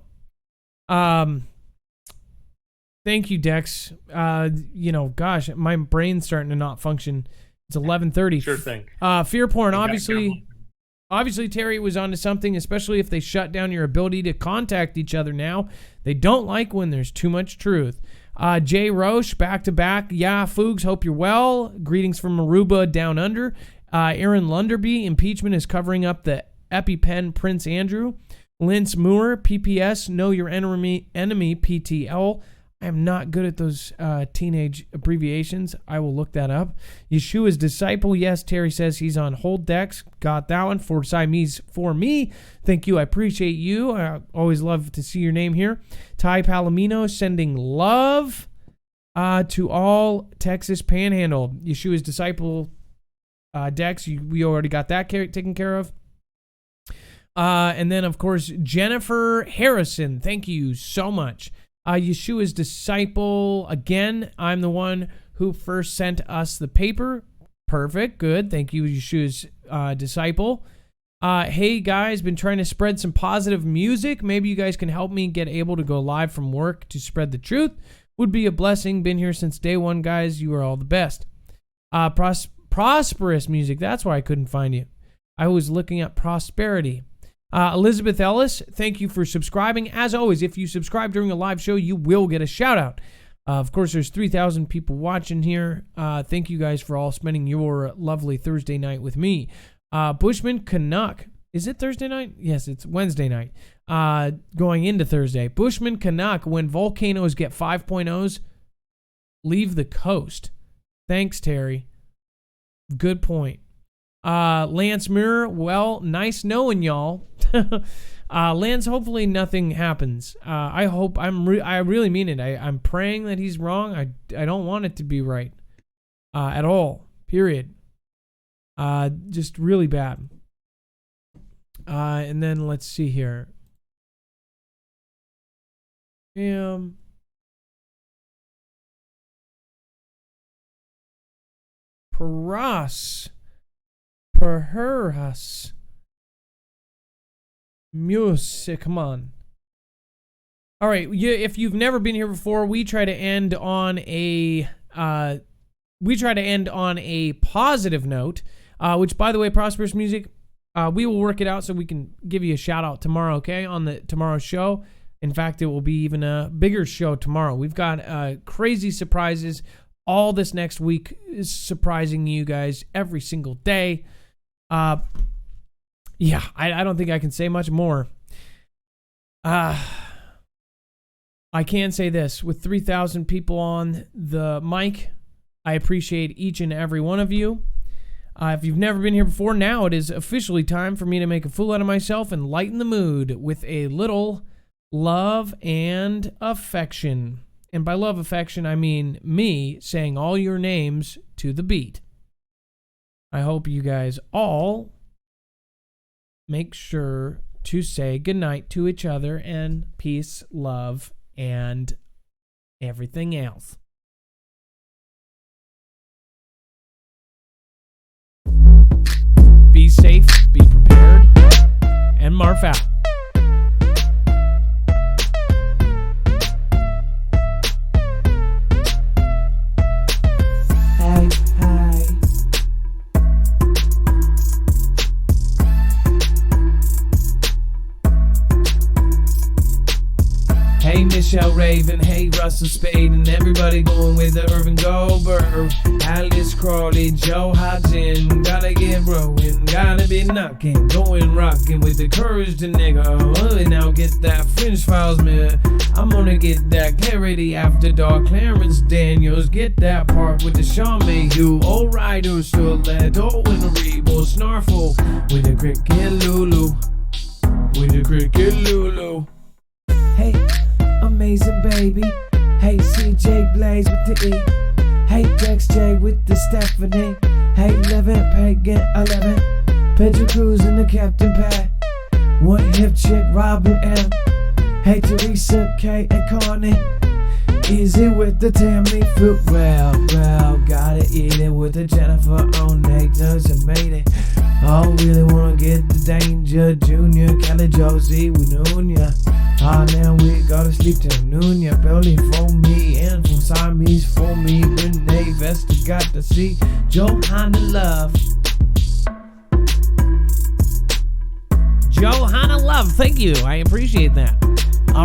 thank you, Dex. Gosh, my brain's starting to not function. It's 11:30. Sure thing. Fear porn, obviously Terry was onto something, especially if they shut down your ability to contact each other now. They don't like when there's too much truth. Jay Roche, back to back. Yeah, Foogs, hope you're well. Greetings from Aruba down under. Aaron Lunderby, impeachment is covering up the EpiPen Prince Andrew. Lince Moore, PPS, know your enemy, PTL. I am not good at those teenage abbreviations. I will look that up. Yeshua's disciple. Yes, Terry says he's on hold. Dex. Got that one. For Siamese for me. Thank you. I appreciate you. I always love to see your name here. Ty Palomino sending love to all Texas Panhandle. Yeshua's disciple. Dex. We already got that taken care of. And then, of course, Jennifer Harrison. Thank you so much. Yeshua's disciple. Again, I'm the one who first sent us the paper. Perfect. Good. Thank you, Yeshua's disciple. Hey, guys, been trying to spread some positive music. Maybe you guys can help me get able to go live from work to spread the truth. Would be a blessing. Been here since day one, guys. You are all the best. Prosperous music. That's why I couldn't find you. I was looking at prosperity. Elizabeth Ellis, thank you for subscribing. As always, if you subscribe during a live show, you will get a shout out. Of course, there's 3,000 people watching here. Thank you guys for all spending your lovely Thursday night with me. Bushman Canuck. Is it Thursday night? Yes, it's Wednesday night. Going into Thursday. Bushman Canuck, when volcanoes get 5.0s, leave the coast. Thanks, Terry. Good point. Lance Mirror, well, nice knowing y'all. Lance, hopefully nothing happens. I hope I really mean it. I'm praying that he's wrong. I don't want it to be right at all. Period. Just really bad. And then let's see here. Perhaps. Music, come on. All right, if you've never been here before, we try to end on a positive note. Which, by the way, prosperous music. We will work it out so we can give you a shout out tomorrow. Okay, on tomorrow's show. In fact, it will be even a bigger show tomorrow. We've got crazy surprises. All this next week is surprising you guys every single day. Yeah, I don't think I can say much more. I can say this. With 3,000 people on the mic, I appreciate each and every one of you. If you've never been here before, now it is officially time for me to make a fool out of myself and lighten the mood with a little love and affection. And by love, affection, I mean me saying all your names to the beat. I hope you guys all make sure to say goodnight to each other and peace, love, and everything else. Be safe, be prepared, and Marf out. Hey, Michelle Raven, hey, Russell Spade, and everybody going with the Irvin Goldberg. Alice Crawley, Joe Hodgson, gotta get rowing, gotta be knocking, going rocking with the courage to nigga. Oh, now get that French Files, man. I'm gonna get that clarity after dark. Clarence Daniels, get that part with the Sean Mayhew. Old Rider, Stiletto, with the Rebo, Snarfle, with the cricket Lulu, with the cricket Lulu. Hey, amazing baby. Hey, CJ Blaze with the E. Hey, Dex J with the Stephanie. Hey, Levin, Pagan 11. Pedro Cruz and the Captain Pat. One hip chick, Robin M. Hey Teresa K and Connie. Easy with the Tammy food. Well, gotta eat it with the Jennifer on Nathan's and made it. Oh, really wanna get the danger. Junior, Kelly, Josie, we known ya. Ah, now we gotta sleep till noon. Ya belly for me and from Siamese for me. Renee Vesta got to see Johanna Love. Johanna Love, thank you. I appreciate that.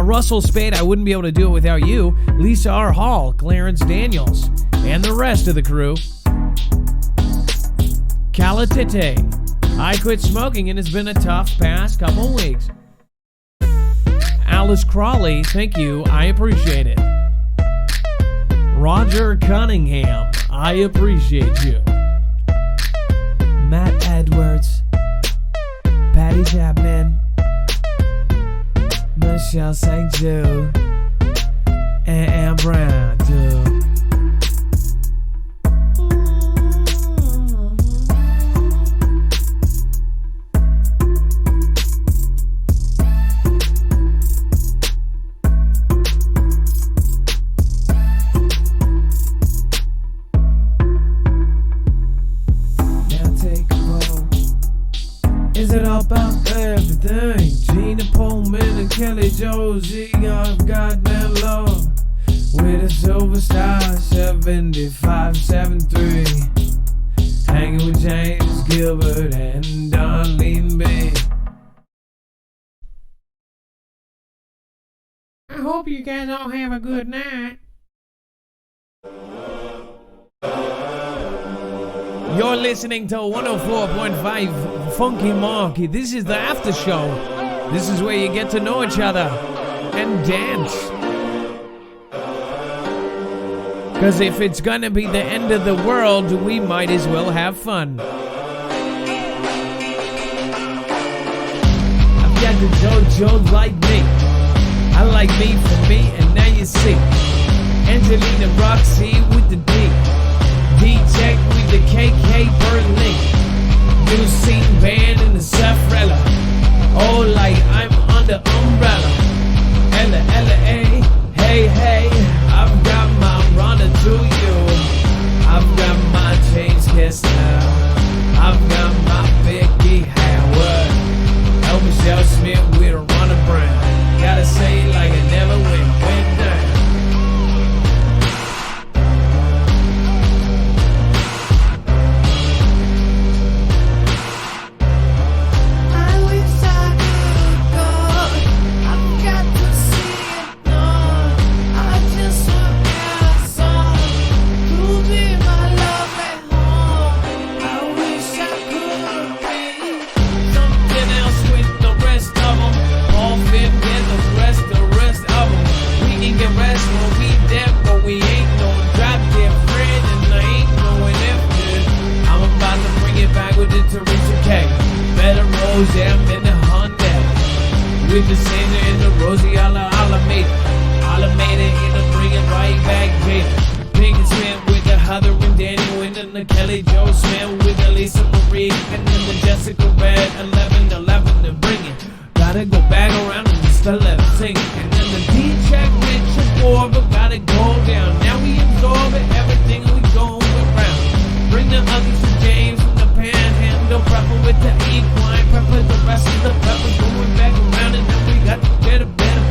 Russell Spade, I wouldn't be able to do it without you. Lisa R. Hall, Clarence Daniels, and the rest of the crew. Kalatite, I quit smoking and it's been a tough past couple weeks. Alice Crawley, thank you. I appreciate it. Roger Cunningham, I appreciate you. Matt Edwards, Patty Chapman, Michelle St. Jude, and Ann Brown too. Now take a roll. Is it all about everything? Gina Pullman and Kelly Josie, I've got that love with a silver star 7573. Hanging with James Gilbert and Darlene B. I hope you guys all have a good night. You're listening to 104.5 Funky Marky. This is the after show. This is where you get to know each other and dance. Because if it's gonna be the end of the world, we might as well have fun. I've got the JoJo like me. I like me for me, and now you see Angelina Roxy with the D. D-Check with the KK Berlin. You seen band in the Safrella. Oh, like I'm under umbrella. Ella, Ella, hey, hey, hey. I've got my runner to you. I've got my James Kessler. I've got my Becky Howard. El Michelle Smith with a runner brown. Gotta say it like it never went down. I'm in the Honda with the Sandra and the Rosie Alameda in the bring it right back Jada. Pink and Smith with the Heather and Danny Wyndham, the Kelly Joe Smith with the Lisa Marie, and then the Jessica Red 11 to bring it. Gotta go back around and just let it sing it. And then the D-Check with your boy, but gotta go down. Now we absorb it, everything we go around. Bring the uglies to James from the Panhandle, prepper with the equine, prepper the rest of the peppers going back around, and then we got to get a better.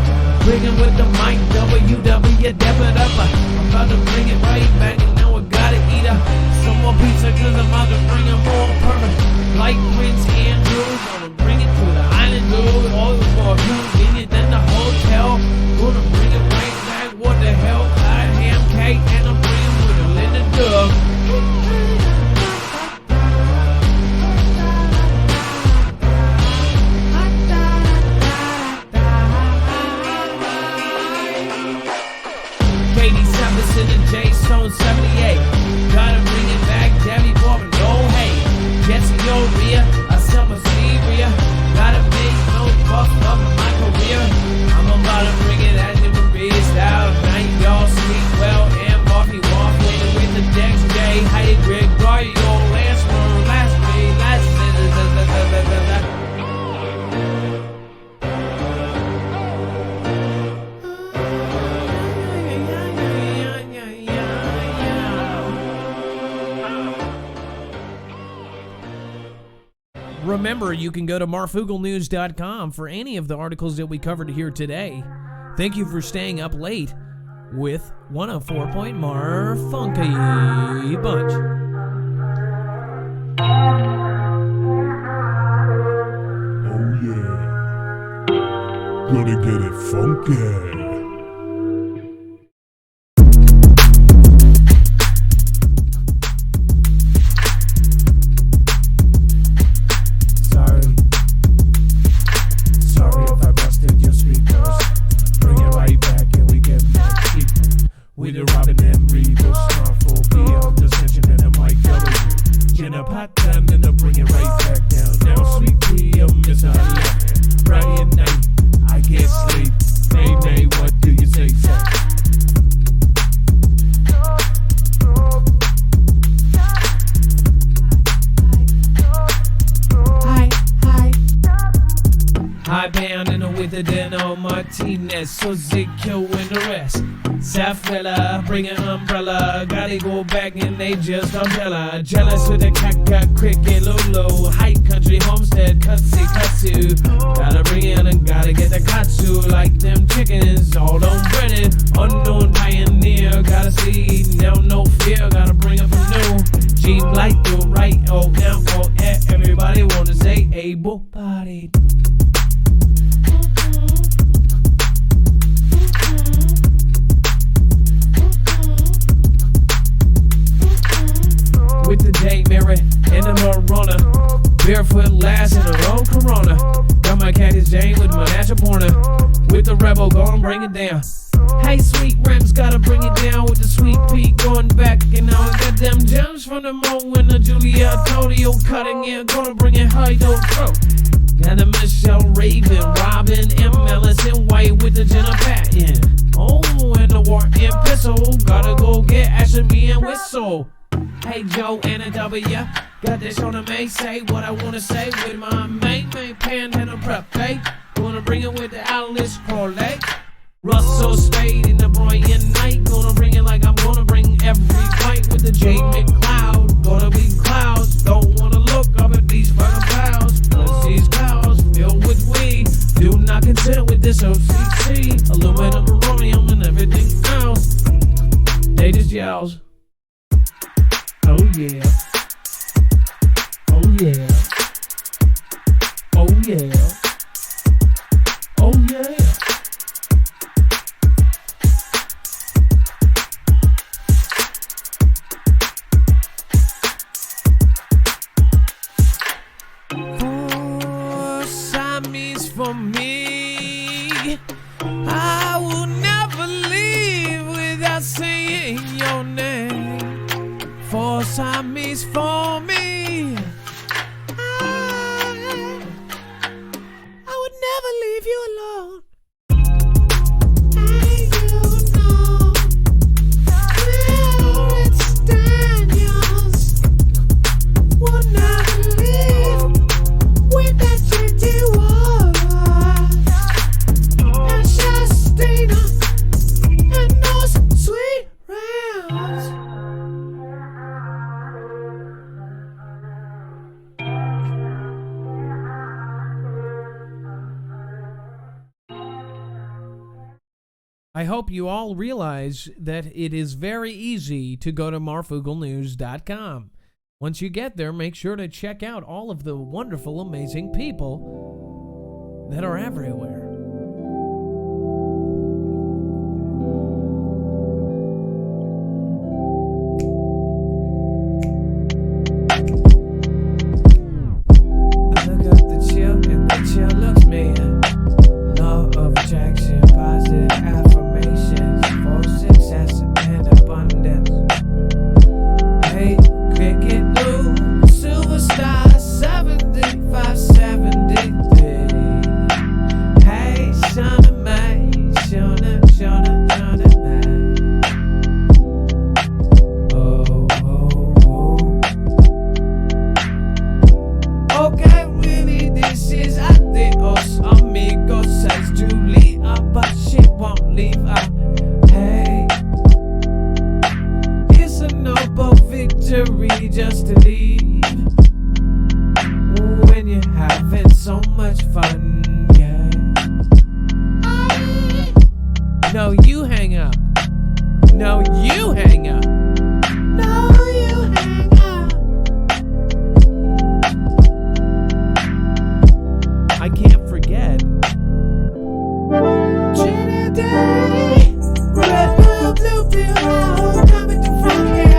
Bringing with the mic, WW, dab it up. I'm about to bring it right back, and now I gotta eat some more pizza, cause I'm about to bring it more perfect. Like Prince Andrew, gonna bring it to the island, dude. All the more convenient than the hotel. Gonna bring it right back, what the hell? I ham cake, and I'm bringing with a Linda Dove. In the J-Stone 78. Gotta bring it back, Debbie Corbin, no hey. Jesse O'Rea, a summer Syria. Gotta make no fuck up my career. I'm about to bring it as it raised out. Now y'all sleep well and Marky walk with the Dex J. Heidi Gregorio, last one, last day, last. remember, you can go to MARFOOGLEnews.com for any of the articles that we covered here today. Thank you for staying up late with 104.MAR Funky Bunch. Oh yeah, gonna get it funky. With the Robin and Regal, Starful, beyond dissension and the mic W. Jenna pattern and I bring it right back down. Now sweet pea, Miss Aliyah. Friday night, I can't sleep. Nay, nay, what do you say, sir? High band in the with the Dano Martinez, so Zikyo and the rest. Safrella, bring an umbrella. Gotta go back and they just umbrella. Jealous with the cat, cricket, Lolo. High country, homestead, katsu. Gotta bring in and gotta get the katsu. Like them chickens, all on breaded. Unknown pioneer, gotta see. Now no fear, gotta bring up a new. Gene light, do right, oh, now, oh, everybody wanna say able-bodied. With the day mirror and the Marona, barefoot lass in her own Corona. Got my Cactus Jane with my natural porner. With the rebel, gonna bring it down. Hey, sweet rims, gotta bring it down with the sweet pea going back. And now I got them gems from the Mo and the Julia Todio cutting in, gonna bring it high, don't throw. Got the Michelle Raven, Robin, M. Ellison White with the Jenna Patton. Oh, and the War and Pistol, gotta go get Ashley and Whistle. Hey Joe and a W, got this on the May, say what I wanna say with my main panhandle prep, hey. Gonna bring it with the Alice Crowley. Russell Spade in the Brian Night, gonna bring it like I'm gonna bring every fight with the J McCloud. Gonna be clouds, don't wanna look up at these fucking clouds. Cause these clouds filled with weed, do not consent with this OCC. Aluminum, beryllium, and everything else. They just yells. Oh yeah. Oh yeah. Oh yeah. Oh yeah. For Siamese for me, I will never leave without saying your name. For Siamese for me, I would never leave you alone. And you know where it's Daniels would never leave without your dear words. And Shastina and those sweet rounds. I hope you all realize that it is very easy to go to MARFOOGLEnews.com. Once you get there, make sure to check out all of the wonderful, amazing people that are everywhere. Look at the chill and the chill looks me. Law of attraction, positive affirmations for success and abundance. Hey, cricket blue, silver star, 7573. Hey, Shona May, Shona May. Oh, oh, oh. Okay, really, this is adios, amigos, says Julia, but she won't leave out. Hey, it's a noble victory just to leave when you have much fun, yeah. No, you hang up. No, you hang up. No, you hang up. I can't forget. Trinity, red pill, blue pill, now coming to front here.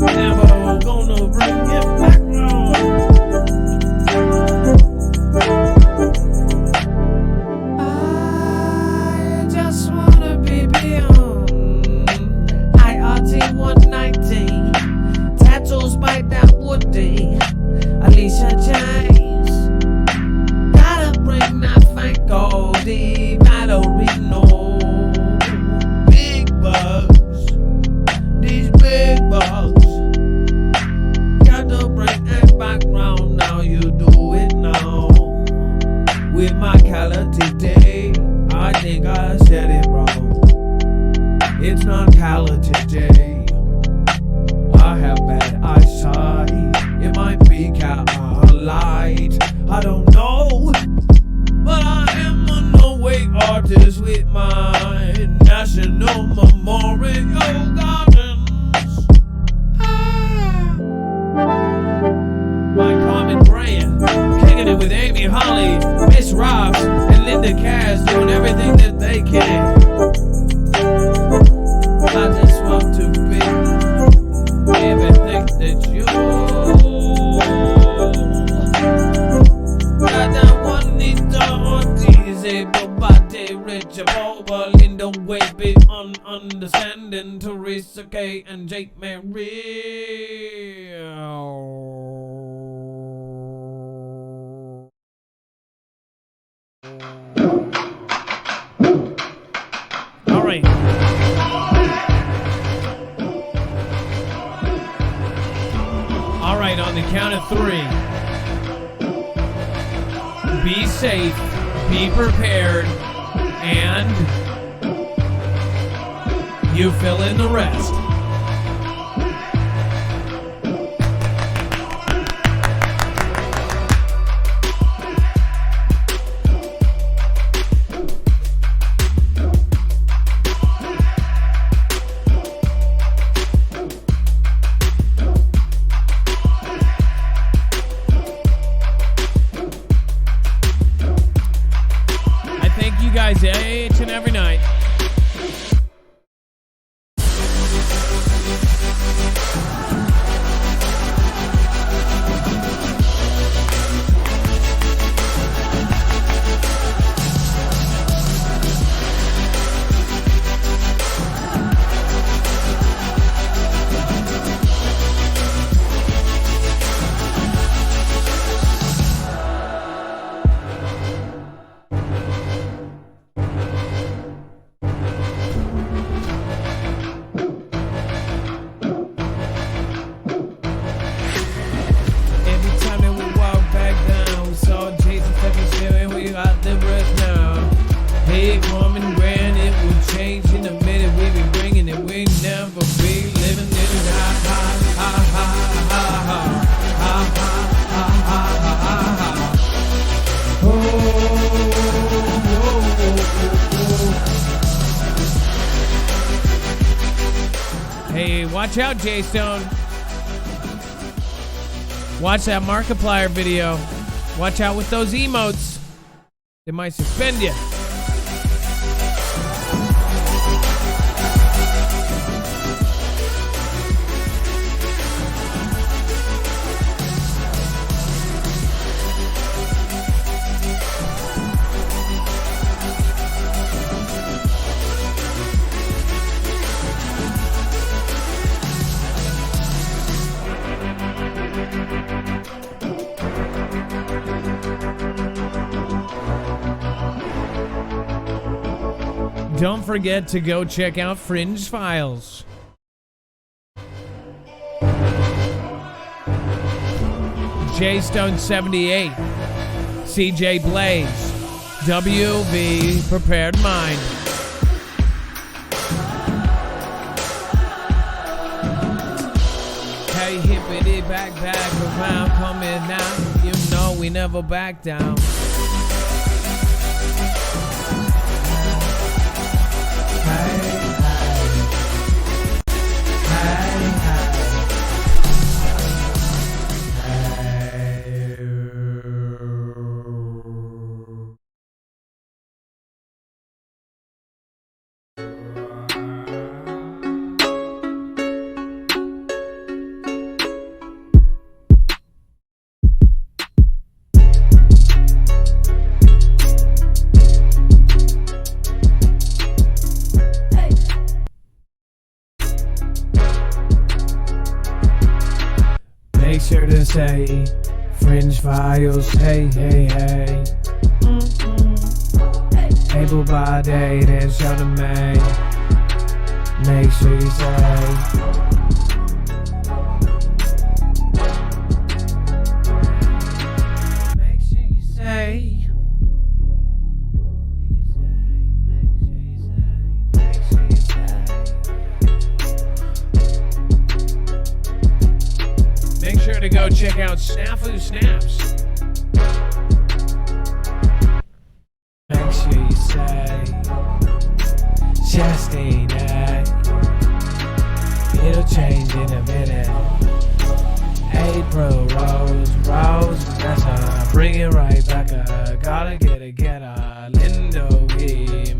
Never gonna bring it back round. I just wanna be beyond. IRT 119, tattoos by that Woody, Alicia James. Gotta bring that fake Goldie, Valorino. Big bugs, these big bugs. Got to bring that background now, you do it now. With my color today, I think I said it wrong. It's not color today. I have bad eyesight. It might be light. I don't know. But I am a no-way artist with my National Memorial Gardens. My common brand, kicking it with Amy Holly, Miss Robs, and Linda Cass, doing everything that they can. I just want to be everything that you. Got that one Nita Ortiz, Bobate, Richard Boba, Linda Wavy, understanding Teresa K and Jake Mary. All right. All right, on the count of 3. Be safe, be prepared, and you fill in the rest. Each and every night. Watch out, J-Stone. Watch that Markiplier video. Watch out with those emotes. They might suspend you. Don't forget to go check out Fringe Files. J-Stone78, CJ Blaze, WV Prepared Mind. back around, coming now. You know we never back down. Make sure to say Fringe Files, hey, hey, hey. Able bodied and show to me. Make sure you say. Make sure you say. Make sure to go check out Snafu Snaps. Make sure you say Chastain, it'll change in a minute. April Rose, Vanessa, bring it right back up. Gotta get a Lindo,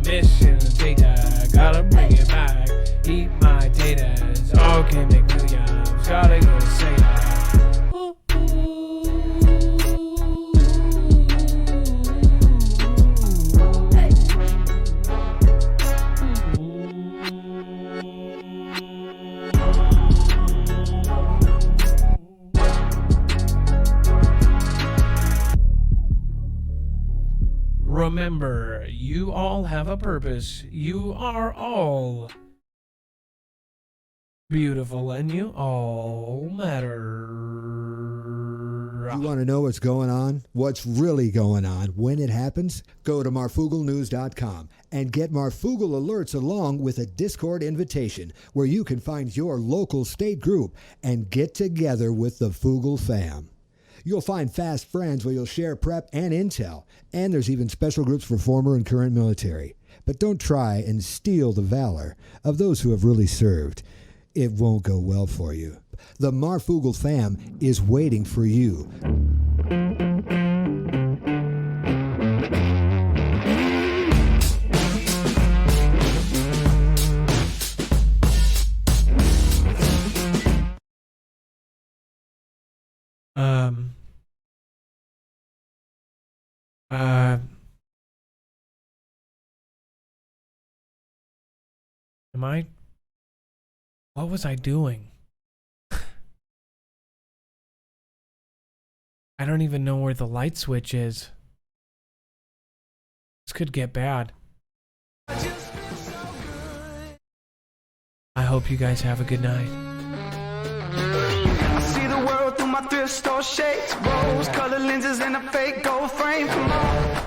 mission data. Gotta bring it back. Eat my data's okay, McWilliams. Gotta go say that. Remember, you all have a purpose. You are all beautiful and you all matter. You want to know what's going on? What's really going on when it happens? Go to MarFoogleNews.com and get Marfoogle alerts along with a Discord invitation where you can find your local state group and get together with the Foogle Fam. You'll find fast friends where you'll share prep and intel, and there's even special groups for former and current military. But don't try and steal the valor of those who have really served. It won't go well for you. The Marfoogle Fam is waiting for you. What was I doing? I don't even know where the light switch is. This could get bad. I hope you guys have a good night. I see the world through my thrift store shades, rose colored lenses and a fake gold frame. Come on.